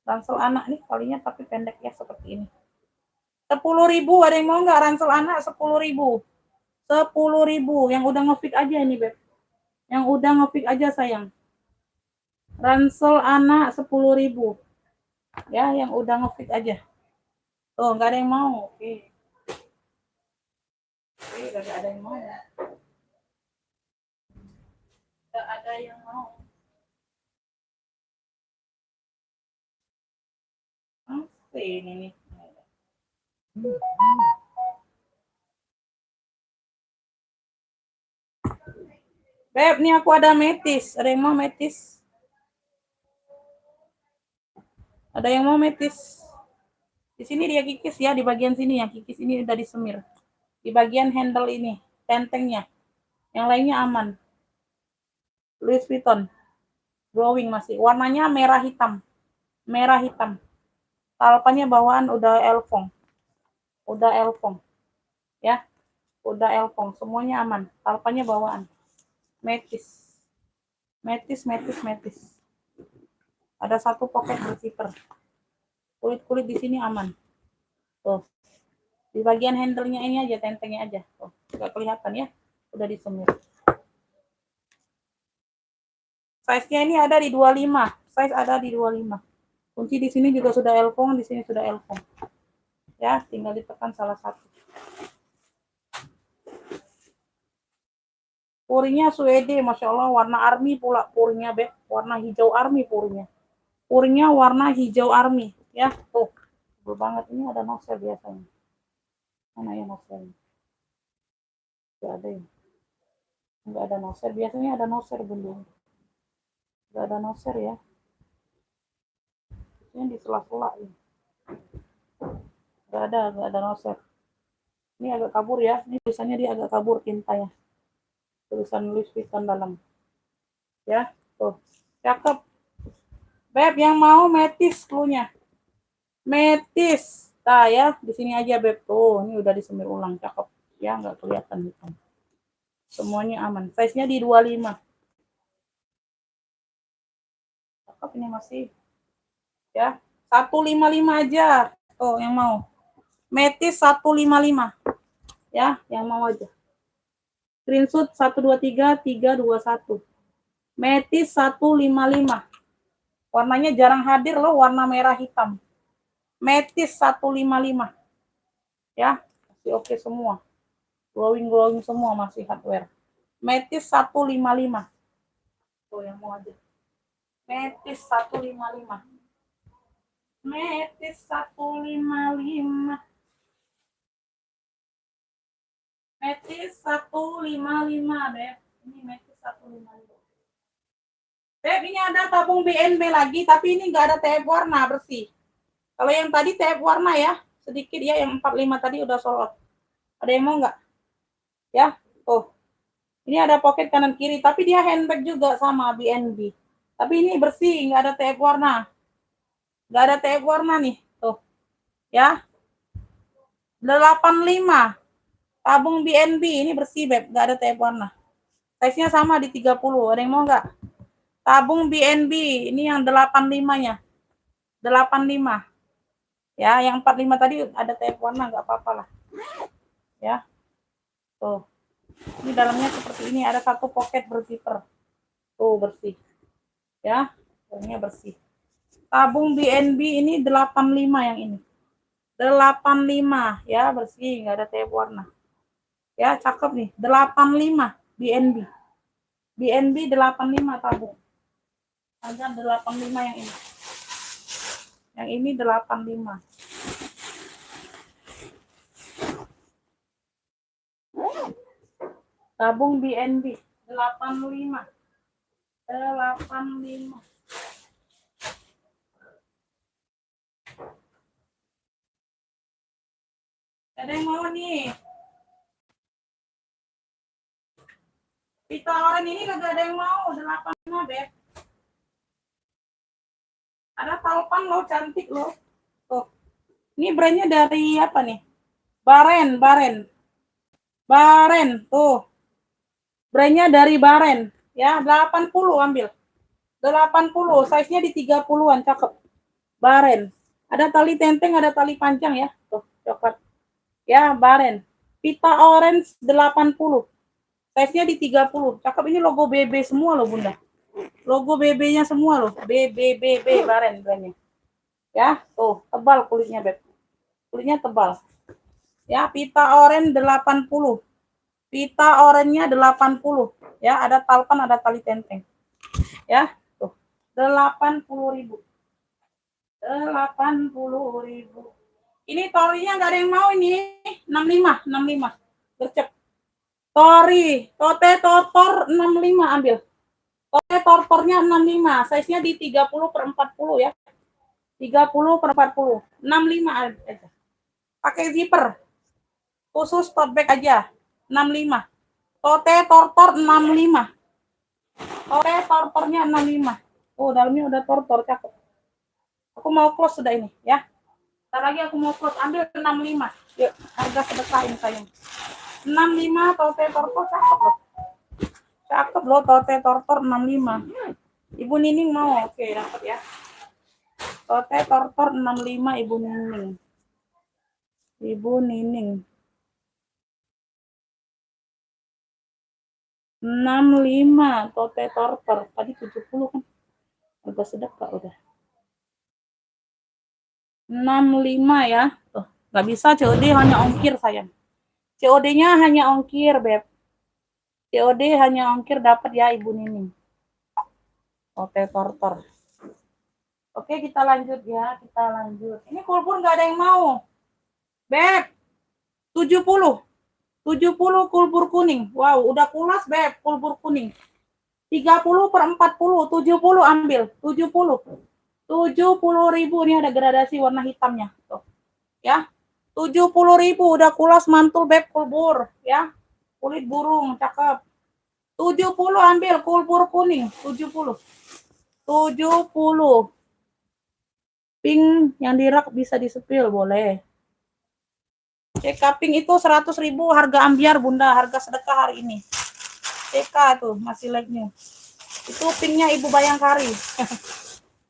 Ransel anak nih kalinya tapi pendek ya seperti ini. 10.000, ada yang mau nggak ransel anak 10.000? 10.000 yang udah nge-fix aja ini, Beb. Yang udah nge-fix aja sayang. Ransel anak 10.000. Ya, yang udah nge-fix aja. Tuh, nggak ada yang mau. Oke. Oke, nggak ada yang mau. Nggak ada yang mau. Ini nih. Beb, nih aku ada metis. Ada yang mau metis? Ada yang mau metis? Di sini dia kikis ya, di bagian sini ya. Kikis ini udah disemir. Di bagian handle ini, tentengnya. Yang lainnya aman. Louis Vuitton. Glowing masih. Warnanya merah hitam. Merah hitam. Talpannya bawaan udah elfong. Udah elfong. Ya. Udah elfong. Semuanya aman. Talpannya bawaan. Metis. Metis. Ada satu pocket berzipper. Kulit-kulit di sini aman. Tuh. Di bagian handle-nya ini aja, tentengnya aja. Tuh. Nggak kelihatan ya. Udah disemir. Size-nya ini ada di 25. Size ada di 25. Kunci di sini juga sudah elfong, di sini sudah elfong. Ya, tinggal ditekan salah satu. Purinya Suede, Masya Allah, warna army pula purinya, Beb. Warna hijau army purinya. Purinya warna hijau army. Ya, tuh. Sebel banget. Ini ada nozzle biasanya. Mana ya nozzle? Gak ada ya. Nggak ada nozzle. Biasanya ada nozzle, bundung. Nggak ada nozzle ya. Ini di sela-sela ya. Nggak ada nozzle. Ini agak kabur ya. Ini tulisannya dia agak kabur tintanya. Tulisan Louis Vuitton dalam. Ya, tuh. Cakep. Beb, yang mau metis cluenya. Metis. Nah ya, di sini aja Beb. Tuh, ini udah disemir ulang. Cakep. Ya, nggak kelihatan hitam. Semuanya aman. Size-nya di 25. Cakep ini masih. Ya, 155 aja. Tuh, yang mau. Metis 155. Ya, yang mau aja. Screenshot 123321. Metis 155. Warnanya jarang hadir loh, warna merah hitam. Metis 155. Ya, masih oke semua. Glowing semua masih hardware. Metis 155. Tuh yang mau aja. Metis 155. Metis 155. Metis 155, Beb. Ini metis 155. Beb, ini ada tabung BNB lagi, tapi ini nggak ada TF warna bersih. Kalau yang tadi TF warna ya, sedikit ya, yang 45 tadi udah sold out. Ada yang mau nggak? Ya, tuh. Ini ada pocket kanan kiri, tapi dia handbag juga sama BNB. Tapi ini bersih, nggak ada TF warna. Nggak ada TF warna nih, tuh. Ya. 85. Tabung BNB, ini bersih, Beb. Nggak ada TF warna. Size-nya sama di 30. Ada yang mau nggak? Tabung BNB, ini yang 85-nya. 85. Ya, yang 45 tadi ada TF warna, nggak apa-apa lah. Ya. Tuh. Ini dalamnya seperti ini, ada satu pocket berzipper. Tuh, bersih. Ya, ini bersih. Tabung BNB ini 85 yang ini. 85 ya, bersih, nggak ada TF warna. Ya, cakep nih. 85 BNB. BNB 85 tabung. Ada 85 yang ini. Yang ini 85. Tabung BNB 85. 85. Ada yang mau nih? Pita oren ini kagak ada yang mau. 85, Beb. Ada talpan loh, cantik loh. Tuh. Ini brandnya dari apa nih? Baren. Tuh. Brandnya dari Baren. Ya, 80 ambil. 80, size-nya di 30-an, cakep. Baren. Ada tali tenteng, ada tali panjang ya. Tuh, coklat. Ya, baren. Pita orange 80. Size-nya di 30. Cakep, ini logo BB semua loh, Bunda. Logo BB-nya semua loh. BB baren brandnya. Ya, tuh, tebal kulitnya, Beb. Kulitnya tebal. Ya, pita orange 80. Pita oranye 80. Ya, ada talpan, ada tali tenteng. Ya, tuh. 80.000. 80.000. Ini torinya nggak ada yang mau ini. 65. Gercep. Tori, tote tortor 65 ambil. Tote tortornya 65, size-nya di 30/40 ya. 30/40. 65 aja. Pakai zipper. Khusus tote bag aja. 65. Tote tortor 65. Tote tortornya 65. Oh, dalamnya udah tortor, cakep. Aku mau close sudah ini ya. Ntar lagi aku mau close, ambil 65. Yuk, harga sedekah ini sayang. 65 tote tortor cakep loh. Cakep loh tote tortor 65. Ibu Nining mau. Oke, dapat ya. Tote tortor 65 Ibu Nining. Ibu Nining. 65 tote tortor. Tadi 70 kan. Harga sedekah udah. 65 ya. Tuh, nggak bisa COD hanya ongkir sayang. COD-nya hanya ongkir, Beb. COD hanya ongkir dapat ya Ibu Nining. Tote tortor. Oke, kita lanjut ya, kita lanjut. Ini kulbur nggak ada yang mau. Beb, 70. 70 kulbur kuning. Wow, udah kulas, Beb, kulbur kuning. 30/40, 70 ambil. 70. 70.000 ini ada gradasi warna hitamnya. Tuh. Ya. 70.000 udah kulas mantul, Beb, kulbur, ya. Kulit burung, cakep. 70 ambil kulbur kuning, 70. 70. Pink yang dirak bisa disepil, boleh. CK pink itu 100.000 harga ambiar, Bunda, harga sedekah hari ini. CK tuh masih like-nya. Itu pinknya Ibu Bayangkari.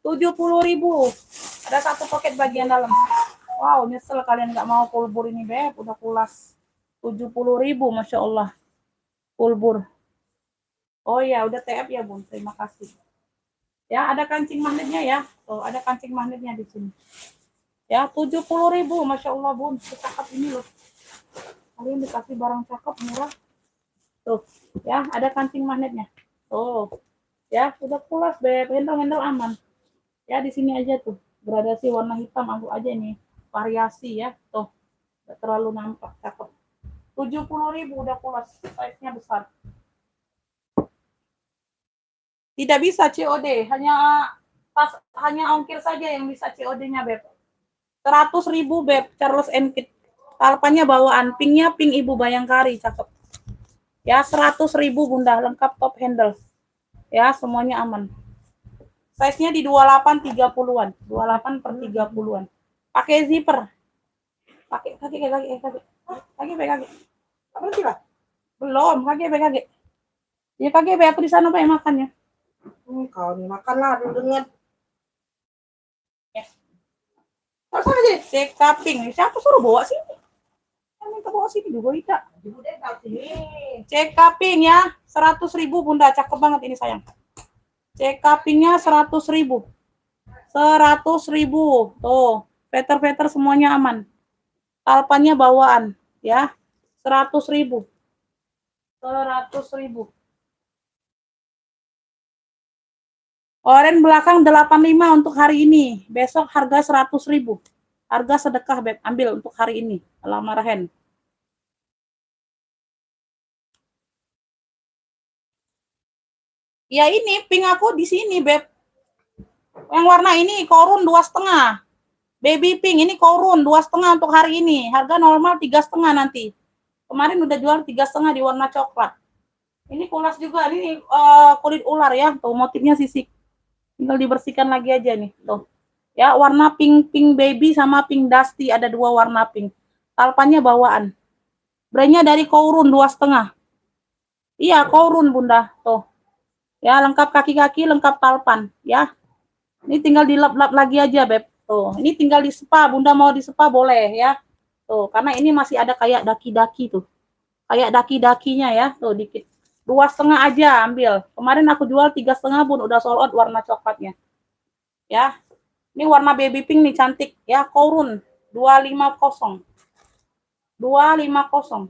70.000. Ada satu paket bagian dalam. Wow, nyesel kalian nggak mau kulbur ini, Beb. Udah kulas. 70.000, Masya Allah. Kulbur. Oh ya, udah TF ya, Bun. Terima kasih. Ya, ada kancing magnetnya ya. Tuh, ada kancing magnetnya di sini. Ya, 70.000, Masya Allah, Bun. Cakep ini loh. Kalian dikasih barang cakep, murah. Tuh, ya, ada kancing magnetnya. Tuh, ya, udah pulas, Beb. Handle aman. Ya, di sini aja tuh. Gradasi warna hitam, aku aja ini. Variasi ya. Tuh, gak terlalu nampak, cakep. 70.000 udah pulas. Size-nya besar. Tidak bisa COD, hanya ongkir saja yang bisa COD-nya, Beb. 100.000, Beb, Charles & Kit. Talpannya bawaan, pinknya pink Ibu Bayangkari, cakep. Ya, 100.000, Bunda, lengkap top handle. Ya, semuanya aman. Size-nya di 28 30-an, 28/30-an. Pakai zipper. Pakai kaki. Berarti lah. Belum, kaki. Ya kaki, aku di sana Pak makan ya. Kau nih makanlah dengan ya. Terus aja cek kaping. Siapa suruh bawa sini? Yang minta bawa sini juga tidak. Cek kaping ya, 100.000 Bunda, cakep banget ini sayang. Cek kapingnya 100.000. 100.000. Tuh, veter semuanya aman. Talpannya bawaan ya. 100.000. 100.000. Oren belakang 85 untuk hari ini. Besok harga 100.000. Harga sedekah, Beb. Ambil untuk hari ini. Alamarahen. Ya ini pink aku di sini, Beb. Yang warna ini korun 2,5. Baby pink ini korun 2,5 untuk hari ini. Harga normal 3,5 nanti. Kemarin udah jual 3,5 di warna coklat. Ini kulas juga. Ini kulit ular ya. Tuh motifnya sisik. Tinggal dibersihkan lagi aja nih. Tuh. Ya, warna pink baby sama pink dusty. Ada dua warna pink. Talpannya bawaan. Brandnya dari Kourun 2,5. Iya, Kourun, Bunda. Tuh. Ya, lengkap kaki-kaki, lengkap talpan. Ya. Ini tinggal dilap-lap lagi aja, Beb. Tuh, ini tinggal di spa. Bunda mau di spa boleh ya. Tuh, karena ini masih ada kayak daki-daki tuh. Kayak daki-dakinya ya. Tuh, dikit. 2,5 aja ambil. Kemarin aku jual 3,5 pun udah sold out warna coklatnya. Ya. Ini warna baby pink nih cantik ya. Korun 250. 250.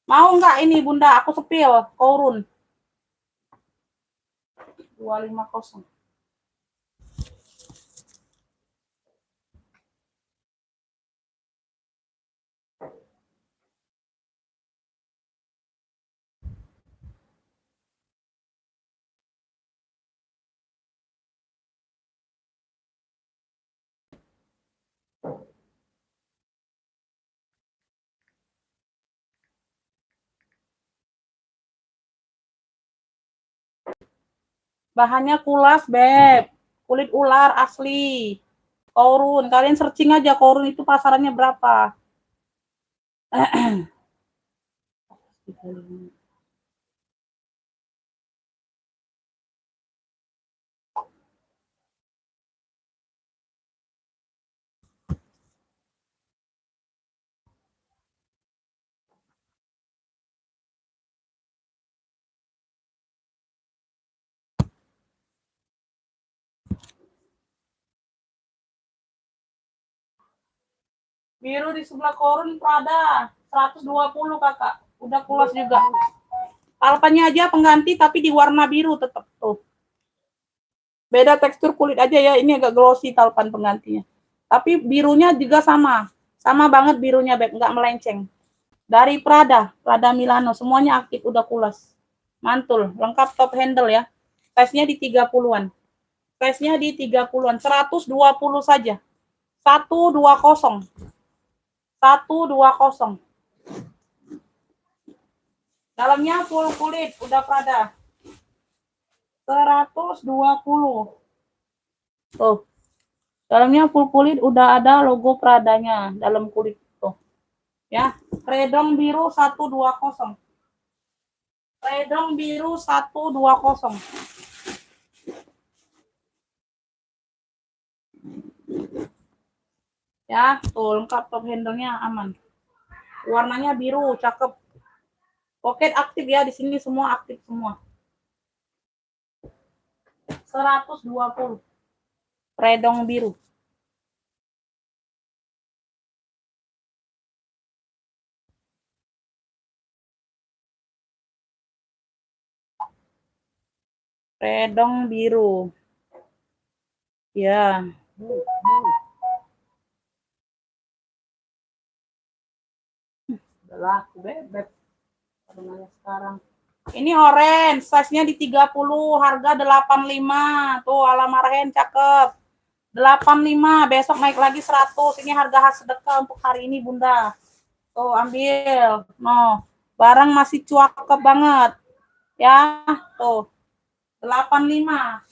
Mau nggak ini Bunda? Aku sepil korun. 250. Bahannya kulas, Beb. Kulit ular asli. Korun. Kalian searching aja korun itu pasarannya berapa. Biru di sebelah korun Prada 120 kakak. Udah kulas juga. Alpanya aja pengganti tapi di warna biru tetap tuh. Beda tekstur kulit aja ya. Ini agak glossy talpan penggantinya. Tapi birunya juga sama. Sama banget birunya Beb, nggak melenceng. Dari Prada, Prada Milano, semuanya aktif udah kulas. Mantul, lengkap top handle ya. Size-nya di 30-an. Size-nya di 30-an, 120 saja. 120. 120. Dalamnya full kulit, udah Prada. 120. Tuh. Dalamnya full kulit, udah ada logo Pradanya dalam kulit tuh. Ya, redong biru 120. Redong biru 120. Ya, tuh lengkap top handle-nya aman. Warnanya biru, cakep. Pocket aktif ya, di sini semua aktif semua. 120. Redong biru. Redong biru. Ya. Udah laku, Beb. Sekarang. Ini orange, size-nya di 30, harga 85. Tuh, ala marahin cakep. 85, besok naik lagi 100. Ini harga khas sedekah untuk hari ini, Bunda. Tuh, ambil. No, barang masih cakep banget. Ya, tuh. 85.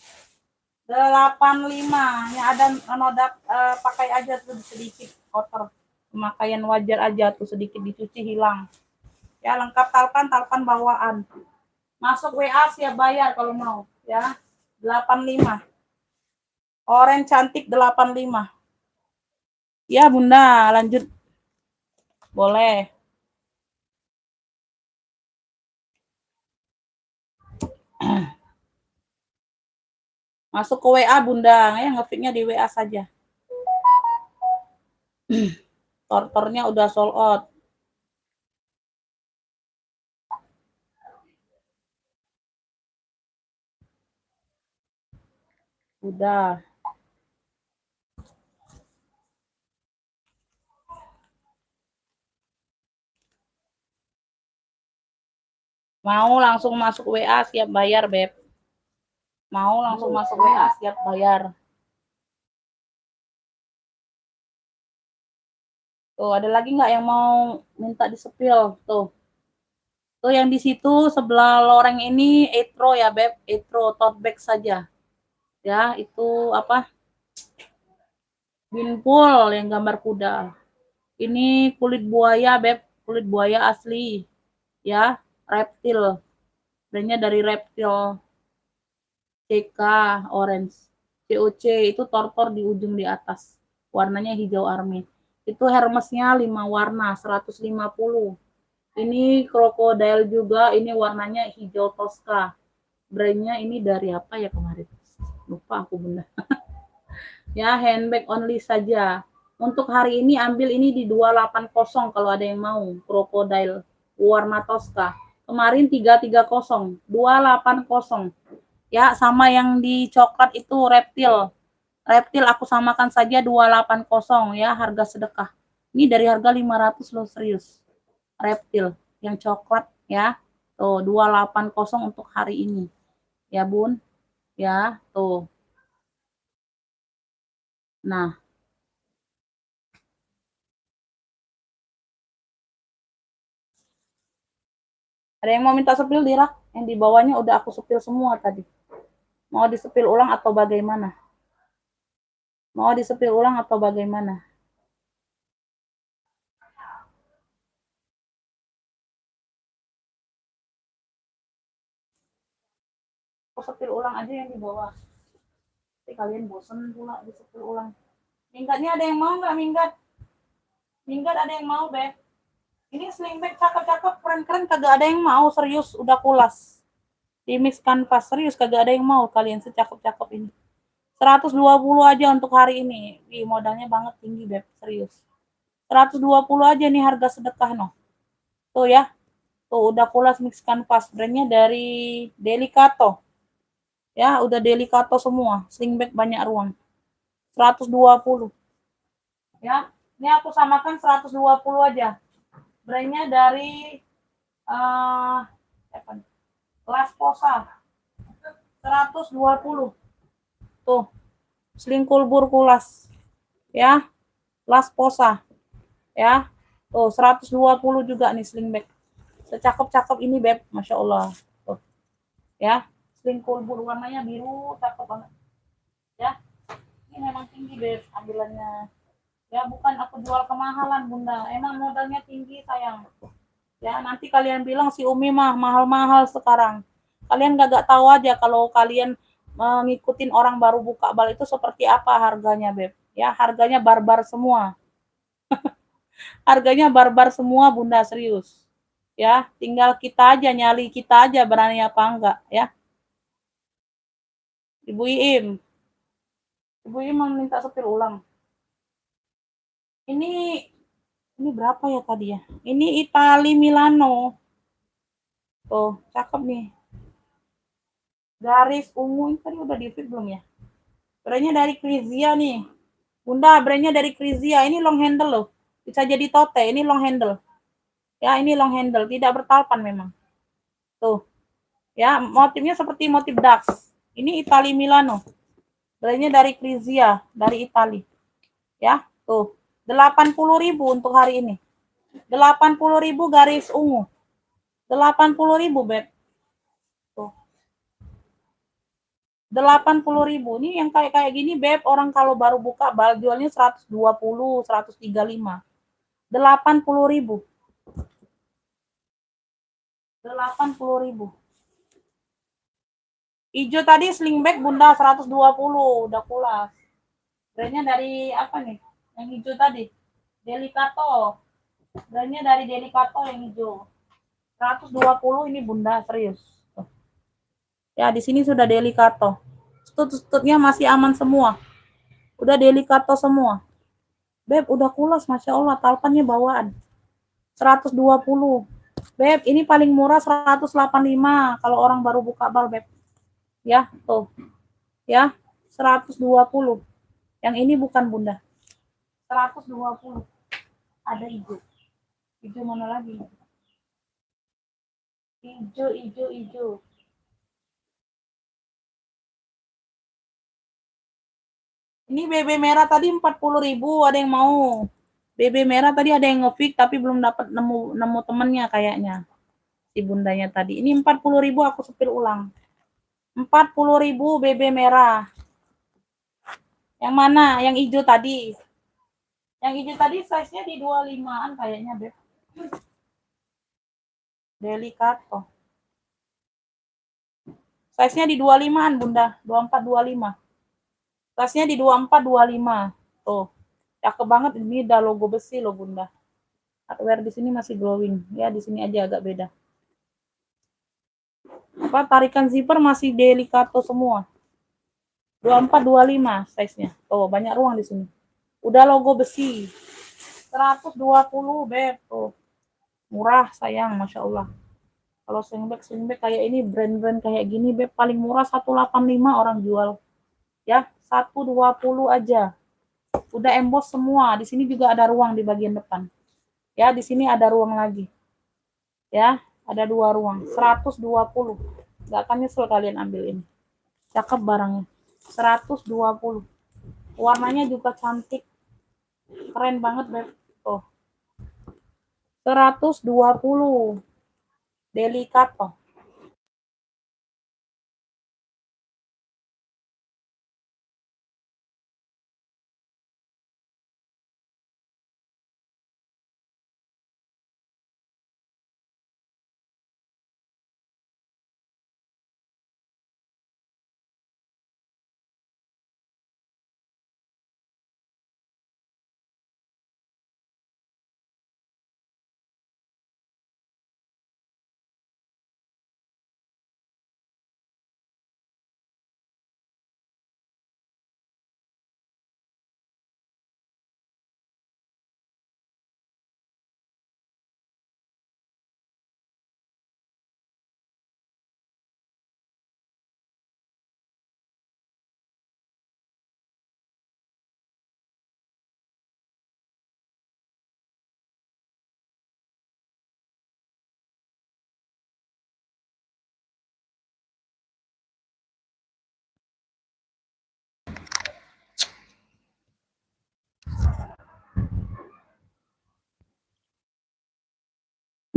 85. Ini ada noda pakai aja tuh sedikit kotor. Pemakaian wajar aja tuh sedikit dicuci hilang. Ya, lengkap talpan bawaan. Masuk WA siap bayar kalau mau, ya. 85. Orange cantik 85. Ya, Bunda, lanjut. Boleh. Masuk ke WA, Bunda. Ya, ngefiknya di WA saja. Tortornya udah sold out. Udah. Mau langsung masuk WA siap bayar, Beb. Mau langsung masuk WA siap bayar. Tuh, ada lagi nggak yang mau minta di-spill? Tuh. Tuh yang di situ sebelah loreng ini Etro ya, Beb. Etro tote bag saja. Ya, itu apa? Winpool yang gambar kuda. Ini kulit buaya, Beb. Kulit buaya asli. Ya, reptil. Brandnya dari reptil. CK orange. COC itu tortor di ujung di atas. Warnanya hijau army. Itu Hermesnya 5 warna, 150. Ini krokodil juga, ini warnanya hijau Tosca. Brandnya ini dari apa ya kemarin? Lupa aku bunda. Ya, handbag only saja. Untuk hari ini ambil ini di 280 kalau ada yang mau. Krokodil warna Tosca. Kemarin 330, 280. Ya, sama yang di coklat itu reptil. Reptil aku samakan saja 280 ya, harga sedekah. Ini dari harga 500 loh, serius. Reptil yang coklat ya. Tuh 280 untuk hari ini. Ya, Bun. Ya, tuh. Nah, ada yang mau minta sepil di rak? Yang di bawahnya udah aku sepil semua tadi. Mau disepil ulang atau bagaimana? Mau disepil ulang atau bagaimana? Aku sepil ulang aja yang di bawah. Tapi kalian bosen pula disepil ulang. Minggatnya ada yang mau nggak minggat? Minggat ada yang mau, Beb? Ini sling bag cakep-cakep, keren-keren, kagak ada yang mau, serius, udah pulas. Di mix kanvas, serius, kagak ada yang mau kalian secakep-cakep ini. 120 aja untuk hari ini. Ih, modalnya banget tinggi, Beb, serius. 120 aja nih harga sedekah, no. Tuh ya, tuh udah pulas mix kanvas, brandnya dari Delicato. Ya, udah Delicato semua, sling bag banyak ruang. 120. Ya, ini aku samakan 120 aja. Brandnya dari Las Posa 120. Tuh, selingkul burkulas. Ya, Las Posa. Ya. Tuh, 120 juga nih sling bag. Secakep-cakep ini, Beb. Masya Allah. Tuh. Ya, selingkul bur warnanya biru, cakep banget. Ya. Ini memang tinggi, Beb, ambilannya. Ya, bukan aku jual kemahalan, Bunda. Emang modalnya tinggi, sayang. Ya, nanti kalian bilang si Umi mah mahal-mahal sekarang. Kalian gak tahu aja kalau kalian mengikutin orang baru buka bal itu seperti apa harganya, Beb. Ya, harganya barbar semua. Harganya barbar semua, Bunda, serius. Ya, tinggal kita aja nyali kita aja berani apa enggak, ya. Ibu Iim. Ibu Iim mau minta sepir ulang. Ini berapa ya tadi ya? Ini Itali Milano. Tuh, cakep nih. Garis ungu ini tadi udah di fit belum ya? Brandnya dari Krizia nih. Bunda, brandnya dari Krizia. Ini long handle loh. Bisa jadi tote. Ini long handle. Ya, ini long handle. Tidak bertalpan memang. Tuh. Ya, motifnya seperti motif Dax. Ini Itali Milano. Brandnya dari Krizia. Dari Itali. Ya, tuh. 80.000 untuk hari ini. 80.000 garis ungu. 80.000, Beb. Tuh. 80.000. Ini yang kayak gini, Beb, orang kalau baru buka bal jualnya 120, 135. 80.000. 80.000. Hijau tadi sling bag Bunda 120, udah pulas. Brandnya dari apa nih? Yang hijau tadi. Delicato. Brandnya dari Delicato yang hijau. 120 ini Bunda, serius. Ya, di sini sudah Delicato. Stut-stutnya masih aman semua. Udah Delicato semua. Beb, udah pulas, Masya Allah. Talpannya bawaan. 120. Beb, ini paling murah 185 kalau orang baru buka bal, Beb. Ya, tuh. Ya, 120. Yang ini bukan, Bunda. 120. Ada hijau. Hijau mana lagi? Hijau. Ini BB merah tadi 40.000, ada yang mau. BB merah tadi ada yang nge-fix tapi belum dapat nemu temennya kayaknya. Si bundanya tadi. Ini 40.000 aku sepil ulang. 40.000 BB merah. Yang mana? Yang hijau tadi. Yang hijau tadi size-nya di 25-an kayaknya, Beb. Delicato. Size-nya di 25-an, Bunda. 24, 25. Tasnya di 24, 25. Tuh. Cakep banget, ini udah logo besi loh Bunda. Hardware di sini masih glowing. Ya, di sini aja agak beda. Apa tarikan zipper masih delicato semua. 24, 25 size-nya. Tuh, banyak ruang di sini. Udah logo besi. 120, Beb. Tuh. Murah sayang, Masya Allah. Kalau slingbag kayak ini, brand-brand kayak gini, Beb, paling murah 185 orang jual. Ya, 120 aja. Udah emboss semua. Di sini juga ada ruang di bagian depan. Ya, di sini ada ruang lagi. Ya, ada 2 ruang. 120. Gak akan nyesel kalian ambil ini. Cakep barangnya. 120. Warnanya juga cantik. Keren banget, Beb. Tuh. 120. Delicato.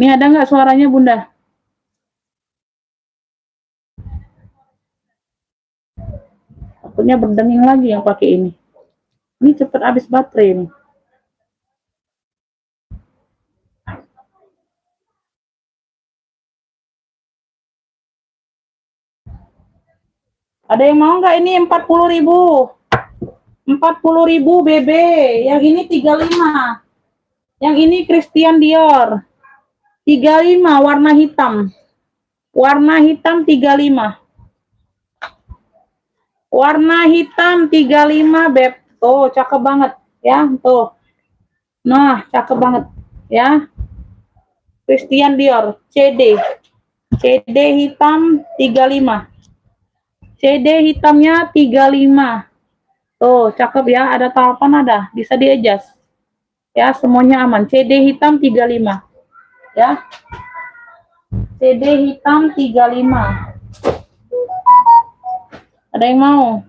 Ini ada nggak suaranya, Bunda? Takutnya berdenging lagi yang pakai ini. Ini cepet habis baterai nih. Ada yang mau nggak ini 40.000? 40.000 BB. Yang ini 35. Yang ini Christian Dior. 35 warna hitam. Warna hitam 35. Warna hitam 35, Beb. Tuh, cakep banget ya, tuh. Nah, cakep banget ya. Christian Dior CD. CD hitam 35. CD hitamnya 35. Tuh, cakep ya. Ada tahapan ada. Bisa di-adjust. Ya, semuanya aman. CD hitam 35. Ya. CD hitam 35. Ada yang mau?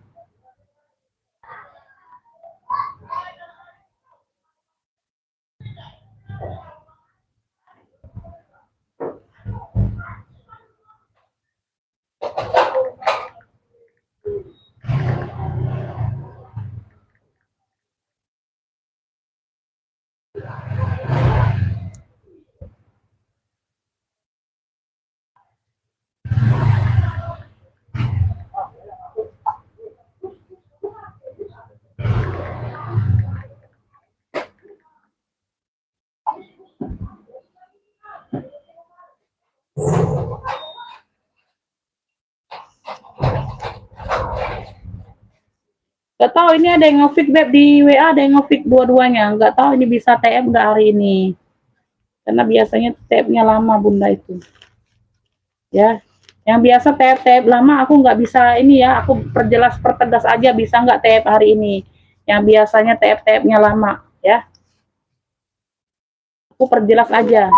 Gak tahu ini ada yang nge-fit Beb di WA, ada yang nge-fit dua-duanya. Gak tahu ini bisa TF nggak hari ini. Karena biasanya TF-nya lama Bunda itu. Ya. Yang biasa TF lama aku nggak bisa ini ya, aku pertegas aja bisa nggak TF hari ini. Yang biasanya TF-nya lama ya. Aku perjelas aja.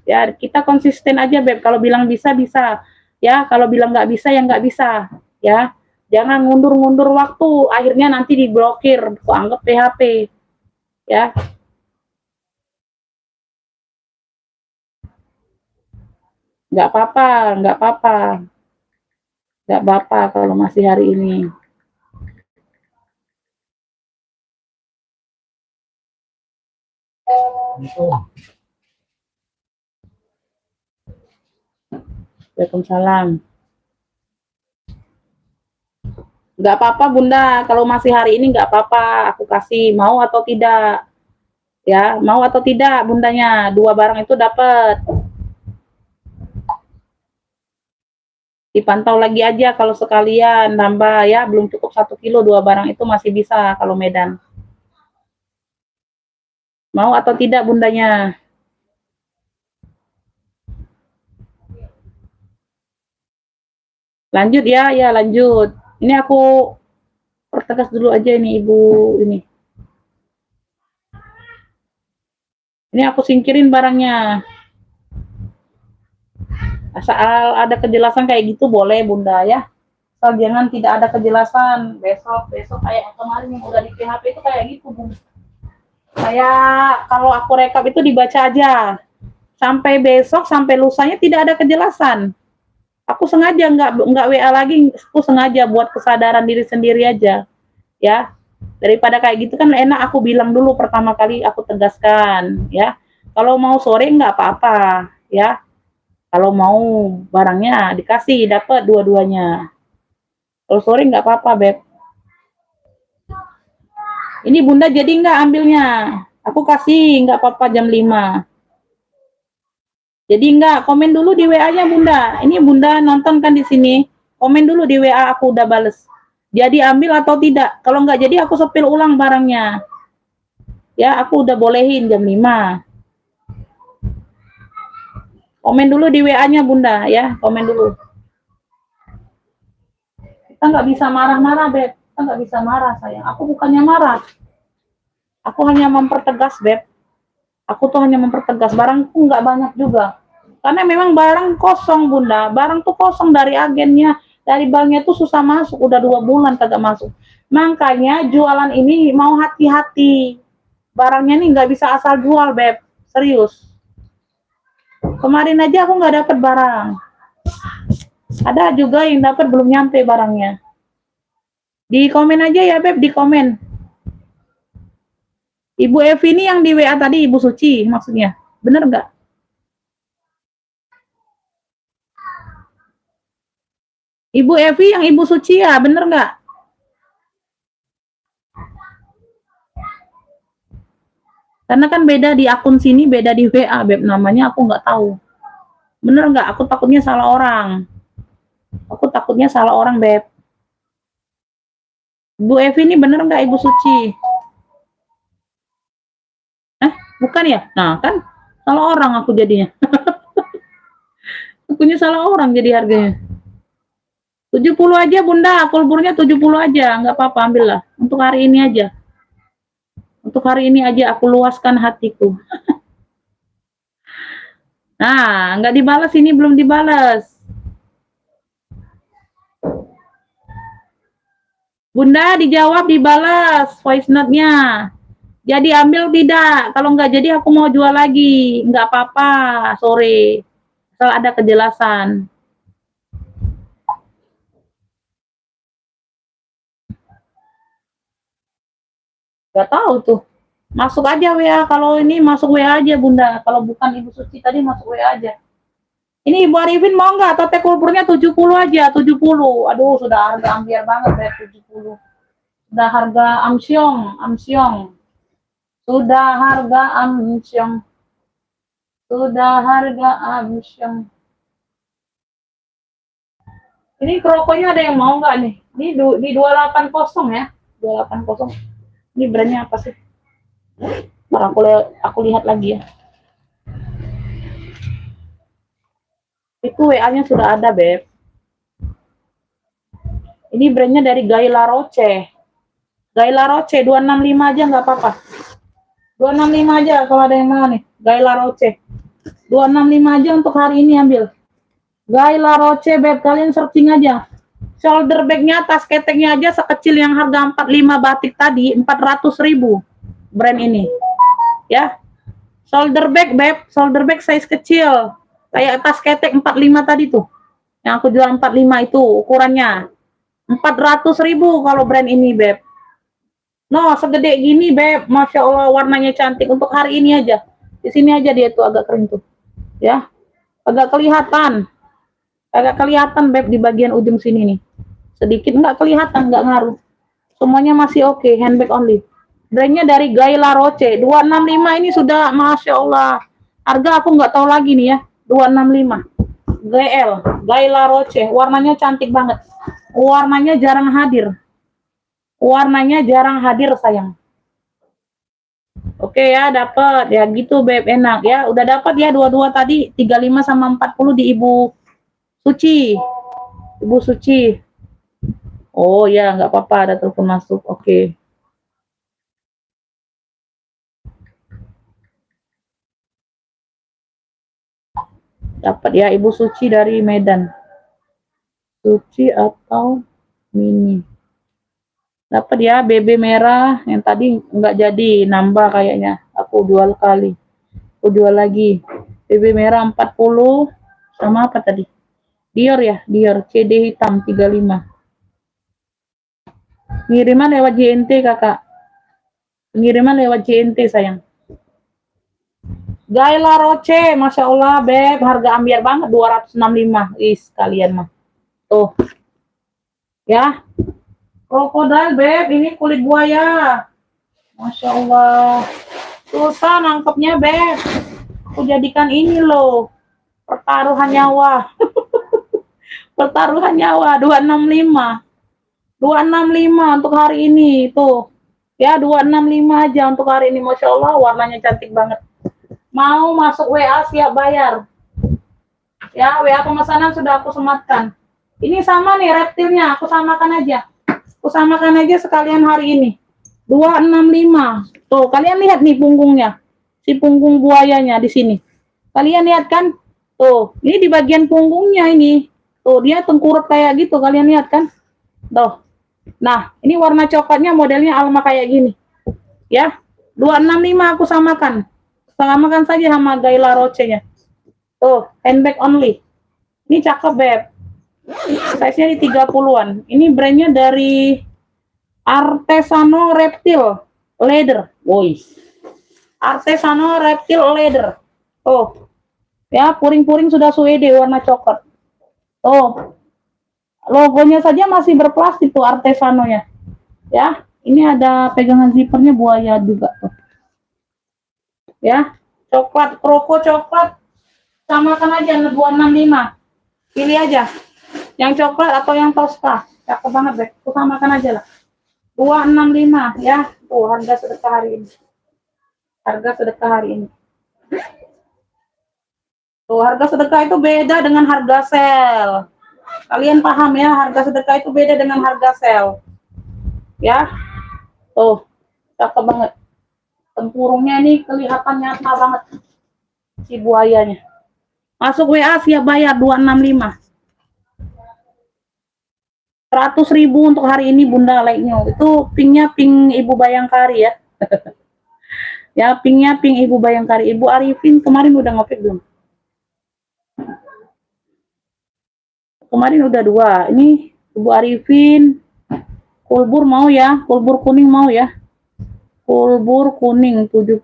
Ya, kita konsisten aja Beb. Kalau bilang bisa bisa. Ya, kalau bilang nggak bisa ya nggak bisa. Ya. Jangan ngundur-ngundur waktu, akhirnya nanti diblokir, aku anggap PHP, ya. Nggak apa-apa, nggak apa-apa, nggak apa-apa kalau masih hari ini. Waalaikumsalam. Nggak apa-apa Bunda, kalau masih hari ini nggak apa-apa, aku kasih, mau atau tidak? Ya, mau atau tidak Bundanya? Dua barang itu dapat. Dipantau lagi aja kalau sekalian nambah ya, belum cukup 1 kilo, dua barang itu masih bisa kalau Medan. Mau atau tidak Bundanya? Lanjut ya, ya lanjut. Ini aku pertegas dulu aja ini Ibu ini. Ini aku singkirin barangnya. Asal ada kejelasan kayak gitu boleh Bunda ya. Asal jangan tidak ada kejelasan. Besok kayak kemarin yang udah di PHP itu kayak gitu Bunda. Kayak kalau aku rekap itu dibaca aja. Sampai besok, sampai lusanya tidak ada kejelasan. Aku sengaja nggak WA lagi, aku sengaja buat kesadaran diri sendiri aja. Ya, daripada kayak gitu kan enak aku bilang dulu pertama kali aku tegaskan ya, kalau mau sore nggak apa-apa ya, kalau mau barangnya dikasih dapat dua-duanya, kalau sore nggak apa-apa Beb. Ini Bunda jadi nggak ambilnya, aku kasih nggak apa-apa jam 5. Jadi nggak, komen dulu di WA-nya Bunda, ini Bunda nonton kan di sini, komen dulu di WA, aku udah bales jadi ambil atau tidak. Kalau nggak jadi aku sepil ulang barangnya. Ya, aku udah bolehin jam 5. Komen dulu di WA-nya Bunda ya, komen dulu. Kita nggak bisa marah-marah, Beb. Kita nggak bisa marah, sayang. Aku bukannya marah. Aku hanya mempertegas, Beb. Aku tuh hanya mempertegas. Barangku nggak banyak juga. Karena memang barang kosong, Bunda. Barang tuh kosong dari agennya. Dari banknya tuh susah masuk. Udah 2 bulan kagak masuk. Makanya jualan ini mau hati-hati. Barangnya nih nggak bisa asal jual, Beb. Serius. Kemarin aja aku nggak dapet barang. Ada juga yang dapat belum nyampe barangnya. Di komen aja ya Beb, di komen. Ibu Evi ini yang di WA tadi, Ibu Suci maksudnya. Bener nggak? Ibu Evi yang Ibu Suci ya, bener nggak? Karena kan beda di akun sini, beda di WA, Beb. Namanya aku nggak tahu. Bener nggak? Aku takutnya salah orang. Aku takutnya salah orang, Beb. Bu Evi ini bener nggak Ibu Suci? Bukan ya? Nah, kan salah orang aku jadinya. Akunya salah orang jadi harganya. 70 aja Bunda, kulburnya 70 aja, nggak apa-apa ambillah. Untuk hari ini aja. Untuk hari ini aja aku luaskan hatiku. Nah, nggak dibalas, ini belum dibalas. Bunda dijawab, dibalas voice note-nya. Jadi ambil tidak? Kalau nggak jadi aku mau jual lagi. Nggak apa-apa, sore. Asal ada kejelasan. Nggak tahu tuh. Masuk aja WA, kalau ini masuk WA aja Bunda. Kalau bukan Ibu Suci tadi masuk WA aja. Ini Ibu Arifin mau nggak? Tote kulburnya 70 aja, 70. Aduh, sudah harga ambiar banget deh 70. Sudah harga amsyong. Sudah harga amsyong. Sudah harga amsyong. Ini kerokoknya ada yang mau nggak nih? Ini di 280 ya. 280. Ini brandnya apa sih? Ntar aku lihat lagi ya. Itu WA-nya sudah ada, Beb. Ini brandnya dari Gaila Roche. Gaila Roche 265 aja nggak apa-apa. 265 aja kalau ada yang mau nih. Gaila Roche. 265 aja untuk hari ini ambil. Gaila Roche, Beb, kalian searching aja. Shoulder bagnya, tas keteknya aja sekecil yang harga 45 batik tadi, 400.000 brand ini. Ya. Shoulder bag, Beb, shoulder bag size kecil. Kayak tas ketek 45 tadi tuh. Yang aku jual 45 itu ukurannya. 400.000 kalau brand ini, Beb. No, segede gini, Beb. Masya Allah, warnanya cantik. Untuk hari ini aja. Di sini aja dia tuh agak kering tuh. Ya. Agak kelihatan, Beb, di bagian ujung sini nih. sedikit nggak kelihatan, nggak ngaruh. Semuanya masih oke, handbag only. Brandnya dari Gaila Roche 265 ini sudah masya Allah. Harga aku nggak tahu lagi nih ya, 265 GL Gaila Roche, warnanya cantik banget. Warnanya jarang hadir. Warnanya jarang hadir sayang. Oke ya, dapat ya gitu Beb, enak ya. Udah dapat ya dua-dua tadi 35 sama 40 di Ibu Suci. Ibu Suci. Oh ya, nggak apa-apa, ada telepon masuk. Oke. Dapat ya Ibu Suci dari Medan. Suci atau mini. Dapat ya BB merah yang tadi nggak jadi nambah kayaknya. Aku jual kali. Aku jual lagi. BB merah 40 sama apa tadi? Dior ya, Dior CD hitam 35. Pengiriman lewat JNT kakak. Pengiriman lewat JNT sayang. Gaila Roche, masya Allah Beb, harga ambiar banget 265. Kalian mah. Tuh. Ya. Krokodil Beb, ini kulit buaya. Masya Allah. Susah nangkepnya Beb. Aku jadikan ini loh. Pertaruhan nyawa. Pertaruhan nyawa 265. 265 untuk hari ini tuh. Ya 265 aja untuk hari ini. Masya Allah warnanya cantik banget. Mau masuk WA siap bayar. Ya WA pemesanan sudah aku sematkan. Ini sama nih reptilnya. Aku samakan aja. Aku samakan aja sekalian hari ini. 265. Tuh kalian lihat nih punggungnya. Si punggung buayanya di sini. Kalian lihat kan? Tuh ini di bagian punggungnya ini. Tuh dia tengkurap kayak gitu. Kalian lihat kan? Tuh. Nah, ini warna coklatnya modelnya Alma kayak gini. Ya, 265 aku samakan. Samakan saja sama Gaila Roche-nya. Tuh, handbag only. Ini cakep, Beb. Size-nya di 30-an. Ini brandnya dari Artesano Reptile Leather. Woi. Artesano Reptile Leather. Tuh. Ya, puring-puring sudah suede warna coklat. Tuh. Logonya saja masih berplastik tuh Artesano-nya. Ya, ini ada pegangan zippernya buaya juga tuh. Ya, coklat, kroko coklat. Samakan aja 265. Pilih aja. Yang coklat atau yang Tosca. Cakep banget deh. Aku samakan aja lah. 265 ya. Tuh harga sedekah hari ini. Harga sedekah hari ini. Tuh harga sedekah itu beda dengan harga sel. Kalian paham ya, harga sedekah itu beda dengan harga sel. Ya. Tuh, cakep banget. Tempurungnya ini kelihatan nyata banget. Si buayanya. Masuk WA siap bayar 265. 100.000 untuk hari ini Bunda like-nya. Itu pinknya pink Ibu Bayangkari ya. Ya, pinknya pink Ibu Bayangkari. Ibu Arifin kemarin udah ngopi belum? Kemarin udah 2. Ini Ibu Arifin. Kulbur mau ya? Kulbur kuning mau ya? Kulbur kuning 70.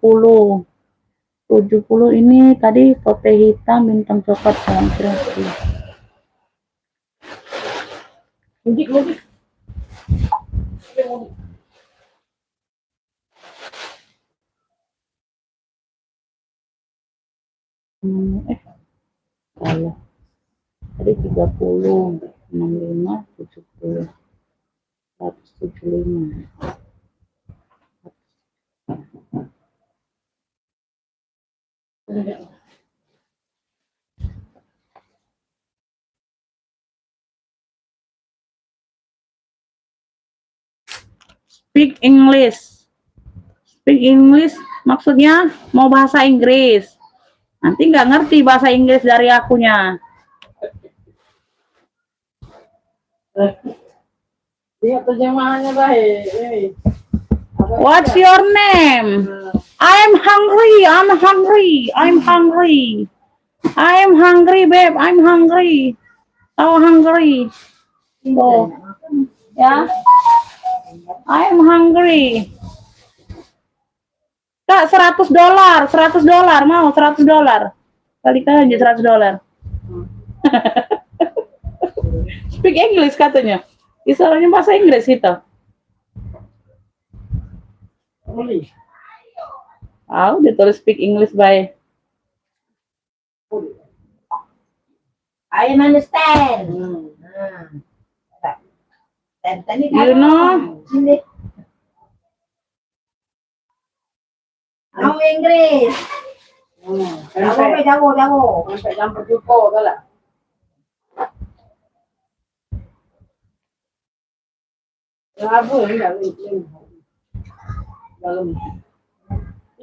70 ini tadi tote hitam bintang coklat salam kira. Mudik. Salah. Tadi 30, 65, 70. 175. Speak English. Speak English maksudnya mau bahasa Inggris. Nanti nggak ngerti bahasa Inggris dari akunya. Lihat terjemahannya baik. What's your name? I'm hungry. Babe. I'm hungry. So hungry. Oh, ya. I'm hungry. Kak, $100 mau $100. Kalikan aja $100. Speak English katanya. Istilahnya bahasa Inggris itu. Only. How ditulis speak English by? I understand. Tadi You know? Sini. Kamu Inggris. Sampai Jago. sampai campur jupo lah. Labu enggak dalam.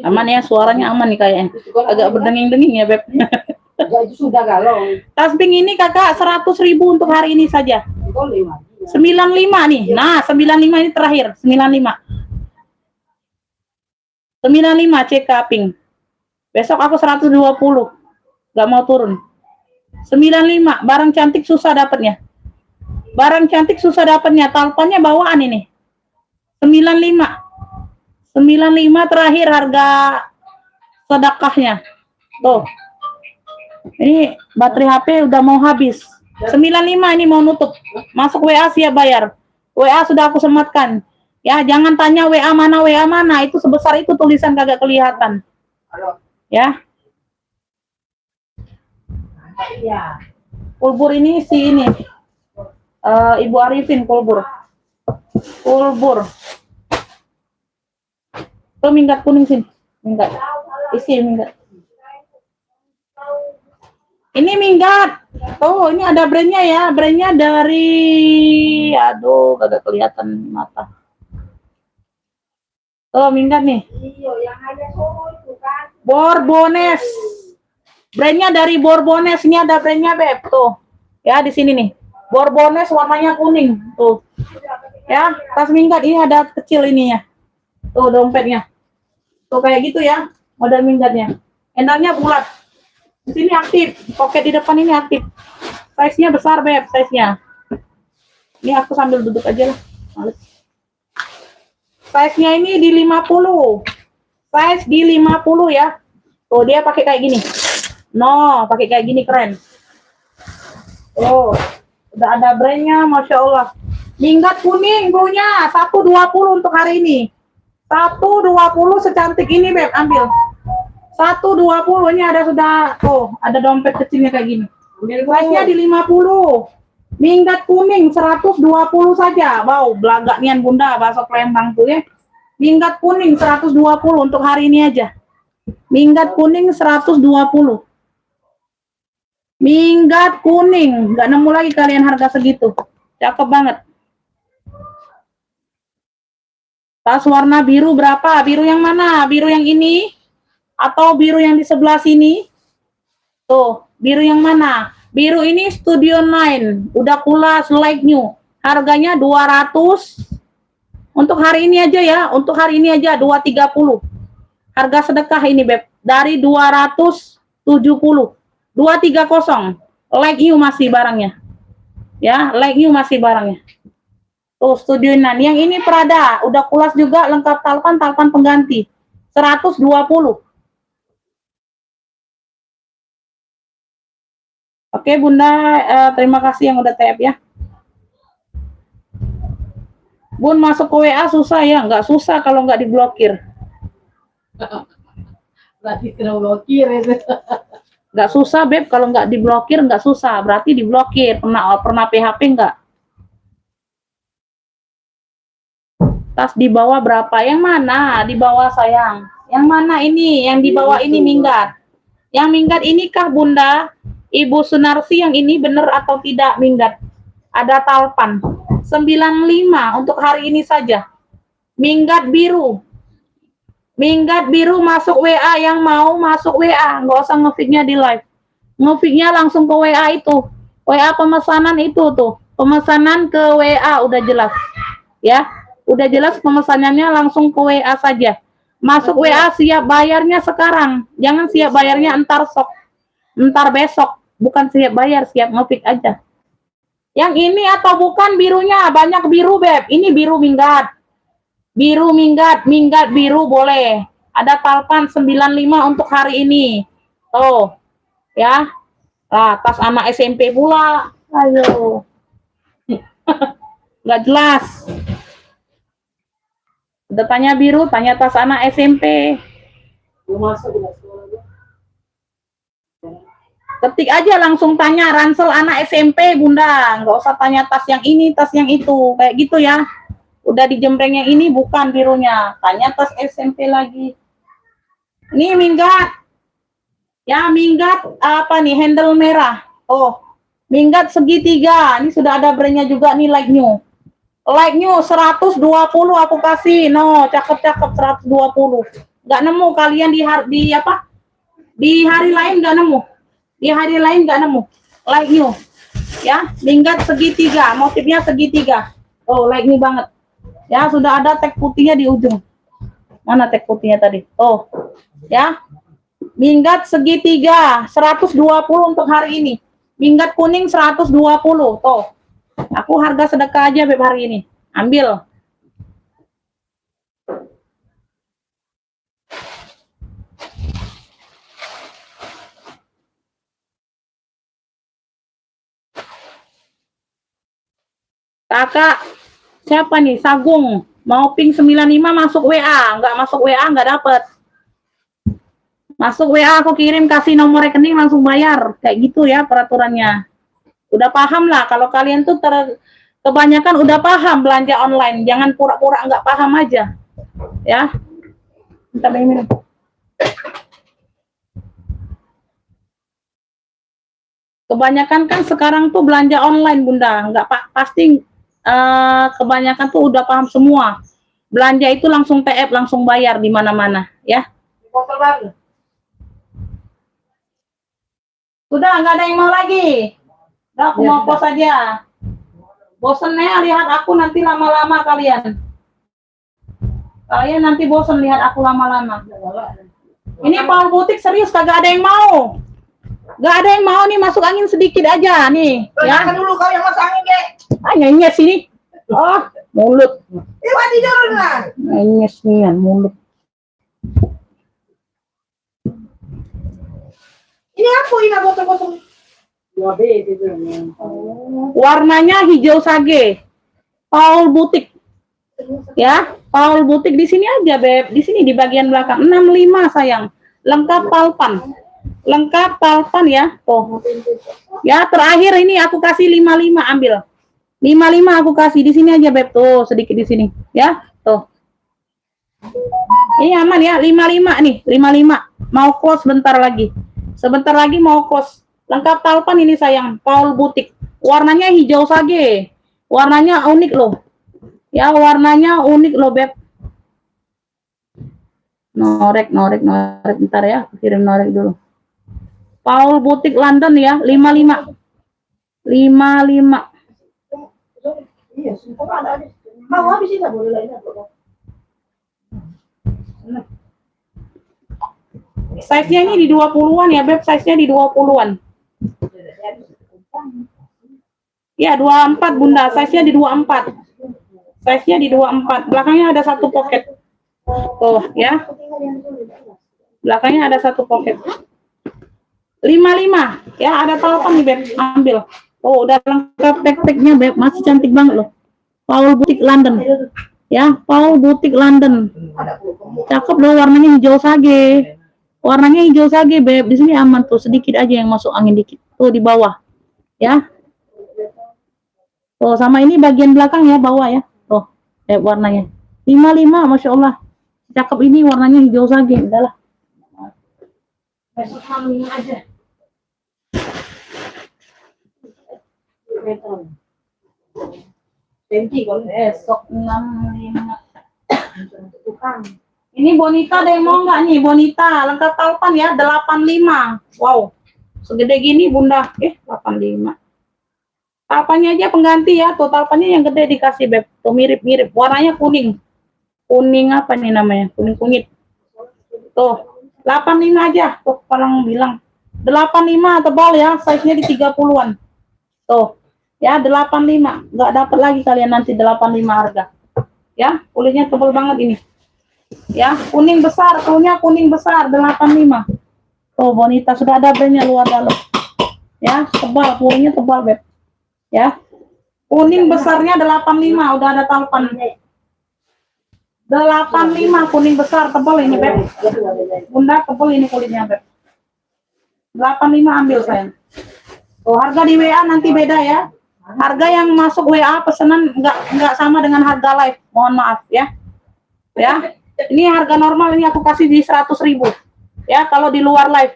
Aman ya, suaranya aman nih kayaknya. Agak berdenging-denging ya, Beb. Itu sudah galau. Tasbing ini kakak 100.000 untuk hari ini saja. Itu 5. 95 nih. Nah, 95 ini terakhir. 95. 95 cek kaping. Besok aku 120. Gak mau turun. 95. Barang cantik susah dapatnya. Barang cantik susah dapatnya. Talpannya bawaan ini. 95. 95 terakhir harga sedekahnya. Tuh. Ini baterai HP udah mau habis. 95 ini mau nutup. Masuk WA siap bayar. WA sudah aku sematkan. Ya, jangan tanya WA mana. Itu sebesar itu tulisan kagak kelihatan. Ya. Iya. Pulbur ini si ini. Ibu Arifin pulbur. Tuh minggat kuning sini. Minggat. Isi minggat. Ini minggat. Oh, ini ada brandnya ya. Brandnya dari, aduh, kagak kelihatan mata. Oh, minggat nih. Iya, yang ada Solo itu kan. Borbones. Brandnya dari Borbones. Ini ada brandnya, Beb. Tuh. Ya, di sini nih. Borbones warnanya kuning. Tuh. Ya, tas minggat ini ada kecil ininya. Tuh, dompetnya. Tuh kayak gitu ya. Model minggatnya. Endangnya bulat. Di sini aktif. Pocket di depan ini aktif. Size-nya besar, Beb, size-nya. Ini aku sambil duduk aja lah. Males. Size-nya ini di 50. Size di 50 ya. Tuh, dia pakai kayak gini. No, pakai kayak gini keren. Oh, udah ada brandnya, Masya Allah. Minggat kuning punya 120 untuk hari ini. 120 secantik ini, Beb, ambil. 120 ini ada sudah, oh, ada dompet kecilnya kayak gini. Size-nya di 50. Minggat kuning 120 saja. Wow, belagak nian Bunda bakso Palembang tuh ya. Minggat kuning 120 untuk hari ini aja. Minggat kuning 120. Minggat kuning, nggak nemu lagi kalian harga segitu. Cakep banget. Tas warna biru berapa? Biru yang mana? Biru yang ini? Atau biru yang di sebelah sini? Tuh, biru yang mana? Biru ini Studio 9, udah kulas like new. Harganya 200. Untuk hari ini aja ya, untuk hari ini aja 230. Harga sedekah ini, Beb, dari 270. 230. Like new masih barangnya. Ya, like new masih barangnya. Tuh, Studio 9. Yang ini Prada, udah kulas juga lengkap talpan pengganti. 120. Oke, Bunda, terima kasih yang udah tap ya. Bun, masuk ke WA susah ya? Nggak susah kalau nggak diblokir. Berarti kena blokir itu. Nggak susah, Beb, kalau nggak diblokir nggak susah. Berarti diblokir. Pernah PHP nggak? Tas di bawah berapa? Yang mana? Di bawah, sayang. Yang mana ini? Yang di bawah ini minggat. Yang minggat ini kah, Bunda? Ibu Sunarsi, yang ini benar atau tidak minggat? Ada talpan 95 untuk hari ini saja. Minggat biru. Minggat biru masuk WA, yang mau masuk WA, nggak usah ngefiknya di live. Ngefiknya langsung ke WA itu. WA pemesanan itu tuh. Pemesanan ke WA udah jelas. Ya, udah jelas pemesanannya langsung ke WA saja. Masuk WA siap bayarnya sekarang. Jangan siap bayarnya entar besok. Bukan siap bayar, siap ngefik aja. Yang ini atau bukan birunya? Banyak biru, Beb. Ini biru minggat. Biru minggat biru boleh. Ada talpan 95 untuk hari ini. Tuh. Ya. Nah, tas anak SMP pula. Ayo. Nggak jelas. Udah tanya biru, tanya tas anak SMP. Belum masuk di sekolah dia. Ketik aja langsung tanya ransel anak SMP, Bunda. Nggak usah tanya tas yang ini, tas yang itu. Kayak gitu ya. Udah dijembreng yang ini bukan birunya. Tanya tas SMP lagi. Ini minggat. Ya, minggat apa nih? Handle merah. Oh, minggat segitiga. Ini sudah ada brandnya juga nih, like new. Like new 120 aku kasih. No, cakep-cakep 120. Nggak nemu kalian di apa? Di hari lain nggak nemu. Di hari lain nggak nemu. Like new. Ya, minggat segitiga. Motifnya segitiga. Oh, like new banget. Ya, sudah ada tag putihnya di ujung. Mana tag putihnya tadi? Oh, ya. Minggat segitiga 120 untuk hari ini. Minggat kuning 120. Tuh. Aku harga sedekah aja Beb hari ini. Ambil. Kakak, siapa nih? Sagung. Mau ping 95 masuk WA. Nggak masuk WA nggak dapet. Masuk WA aku kirim, kasih nomor rekening langsung bayar. Kayak gitu ya peraturannya. Udah paham lah. Kalau kalian tuh kebanyakan udah paham belanja online. Jangan pura-pura nggak paham aja. Ya. Bentar lagi minum. Kebanyakan kan sekarang tuh belanja online, Bunda. Nggak pasti kebanyakan tuh udah paham semua. Belanja itu langsung TF, langsung bayar di mana-mana, ya. Botol baru. Sudah nggak ada yang mau lagi. Udah, aku mau pos aja. Bosennya lihat aku nanti lama-lama kalian. Kalian nanti bosen lihat aku lama-lama. Ini Paul Butik serius kagak ada yang mau. Gak ada yang mau nih, masuk angin sedikit aja nih. Ya. Makan dulu kau yang masuk angin deh. Ah, nyes sini. Oh, mulut. Iwa tidur lah. Nyes nih, mulut. Ini apa ini botol-botol? 2B itu. Warnanya hijau sage. Paul Butik. Ya, Paul Butik di sini aja, Beb. Di sini di bagian belakang 65 sayang. Lengkap palpan. Lengkap palpan ya. Tuh. Ya, terakhir ini aku kasih 55, ambil. 55 aku kasih di sini aja, Beb. Tuh, sedikit di sini, ya. Tuh. Ini aman ya, 55 nih, 55. Mau close bentar lagi. Sebentar lagi mau close. Lengkap palpan ini sayang, Paul Butik. Warnanya hijau sage. Warnanya unik loh. Ya, warnanya unik loh, Beb. Norek bentar ya. Kirim norek dulu. Paul Butik London ya, 55. 55. Iya, semua ada. Mau habis ini boleh lain apa? Size-nya ini di 20-an ya, Beb. Size-nya di 20-an. Ya, 24, Bunda. Size-nya di 24. Size-nya di 24. Belakangnya ada satu pocket. Tuh, ya. Belakangnya ada satu pocket. 55. Ya, ada palpan nih, Beb. Ambil. Oh, udah lengkap tag-tagnya, Beb. Masih cantik banget loh. Paul Butik London. Ya, Paul Butik London. Cakep loh, warnanya hijau sage. Warnanya hijau sage, Beb. Di sini aman tuh, sedikit aja yang masuk angin dikit. Tuh di bawah. Ya. Tuh, sama ini bagian belakang ya, bawah ya. Tuh, Beb warnanya. 55, Masya Allah. Cakep ini warnanya hijau sage. Udahlah. Besok malam aja. Thank kalau esok 65. Tukang. Ini bonita ada yang mau nggak nih? Bonita lengkap talpan ya, 85. Wow, segede gini Bunda. 85. Talpannya aja pengganti ya. Tuh talpannya yang gede dikasih, Beb. Tuh mirip-mirip. Warnanya kuning. Kuning apa nih namanya? Kuning kunyit. Tuh 85 aja. Tuh orang bilang 85 tebal ya. Size-nya di 30-an. Tuh. Ya, 85. Nggak dapat lagi kalian nanti 85 harga. Ya, kulitnya tebal banget ini. Ya, kuning besar, kulitnya kuning besar 85. Tuh, bonita sudah ada brandnya luar dalam. Ya, tebal, kulitnya tebal, Beb. Ya. Kuning besarnya 85, udah ada talpan. 85 kuning besar tebal ini, Beb. Bunda tebal ini kulitnya, Beb. 85 ambil sayang. Oh, harga di WA nanti beda ya. Harga yang masuk WA pesanan nggak sama dengan harga live. Mohon maaf ya. Ya. Ini harga normal ini aku kasih di 100.000. Ya, kalau di luar live.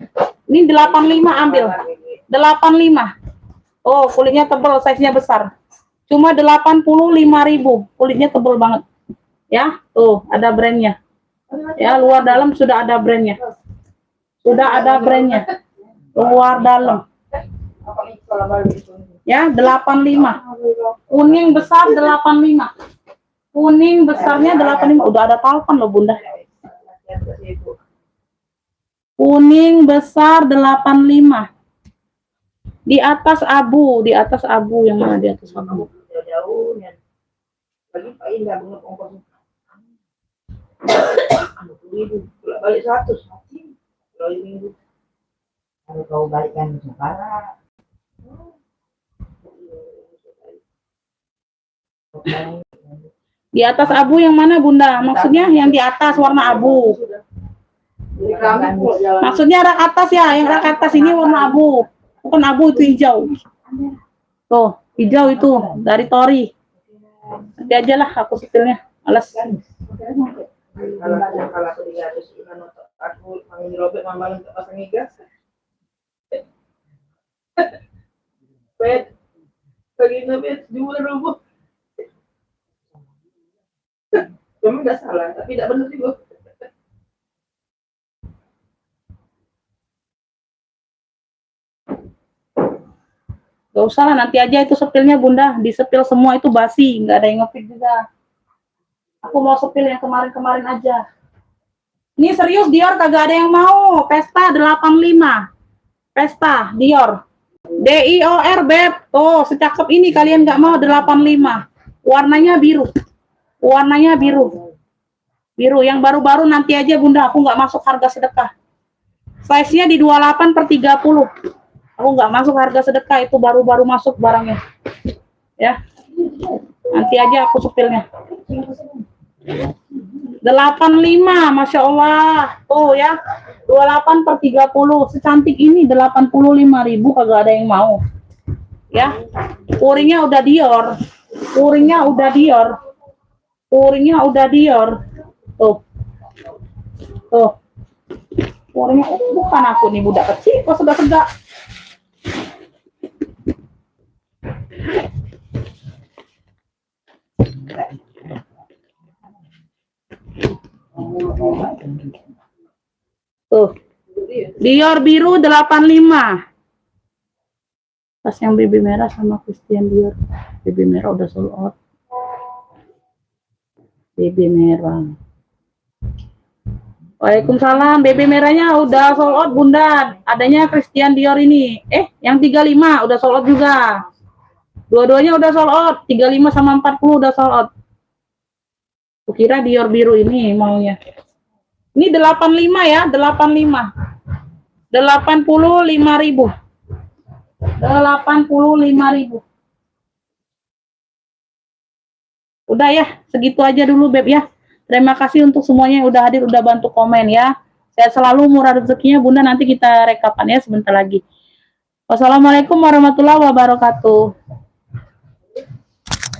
Ini 85 ambil. 85. Oh, kulitnya tebal, size-nya besar. Cuma 85.000. Kulitnya tebal banget. Ya, tuh ada brandnya. Ya, luar dalam sudah ada brandnya. Sudah ada brandnya. Luar dalam. Ya, 85. Kuning besar 85. Kuning besarnya 85. Udah ada talpan loh, Bunda. Kuning besar 85. Di atas abu yang mana di atas abu? Jauh ya. Lagi Pak Indah bunga ongkos. Balik 100. Kalau ini kalau kau balikkan sekarang. Di atas abu yang mana, Bunda? Maksudnya yang di atas warna abu. Maksudnya rak atas ya, yang rak atas ini warna abu. Bukan abu, itu hijau. Tuh, hijau itu dari Tori. Nanti aja lah aku setilnya. Alas. Kalau aku dilihat aku panggil Robert malam pasang gas. Bet, begini bet dua rubuh. Memang nggak salah, tapi tidak benar juga. Gak usah lah, nanti aja itu sepilnya, Bunda. Di sepil semua itu basi, nggak ada yang ngepil juga. Aku mau sepil yang kemarin-kemarin aja. Ini serius Dior kagak ada yang mau. Pesta 85. Pesta Dior. DIOR, Beb. Tuh, secakep ini kalian nggak mau 85. Warnanya biru. Warnanya biru. Biru. Yang baru-baru nanti aja, Bunda. Aku nggak masuk harga sedekah. Size-nya di 28 per 30. Aku nggak masuk harga sedekah, itu baru-baru masuk barangnya. Ya. Nanti aja aku sepilnya. 85, Masya Allah. Tuh ya. 28 per 30. Secantik ini 85.000 kagak ada yang mau. Ya. Puringnya udah Dior. Puringnya udah Dior. Puringnya udah Dior. Tuh. Tuh. Puringnya bukan aku nih budak kecil kok sudah tegak. Tuh. Dior biru 85. Tas yang BB merah sama Christian Dior. BB merah udah sold out. BB merah. Waalaikumsalam. BB merahnya udah sold out, Bunda. Adanya Christian Dior ini. Yang 35 udah sold out juga. Dua-duanya udah sold out. 35 sama 40 udah sold out. Kukira Dior biru ini maunya. Ini 85 ya, 85. 85.000. 85.000. Udah ya, segitu aja dulu, Beb ya. Terima kasih untuk semuanya yang udah hadir, udah bantu komen ya. Saya selalu murah rezekinya, Bunda. Nanti kita rekapan ya sebentar lagi. Wassalamualaikum warahmatullahi wabarakatuh.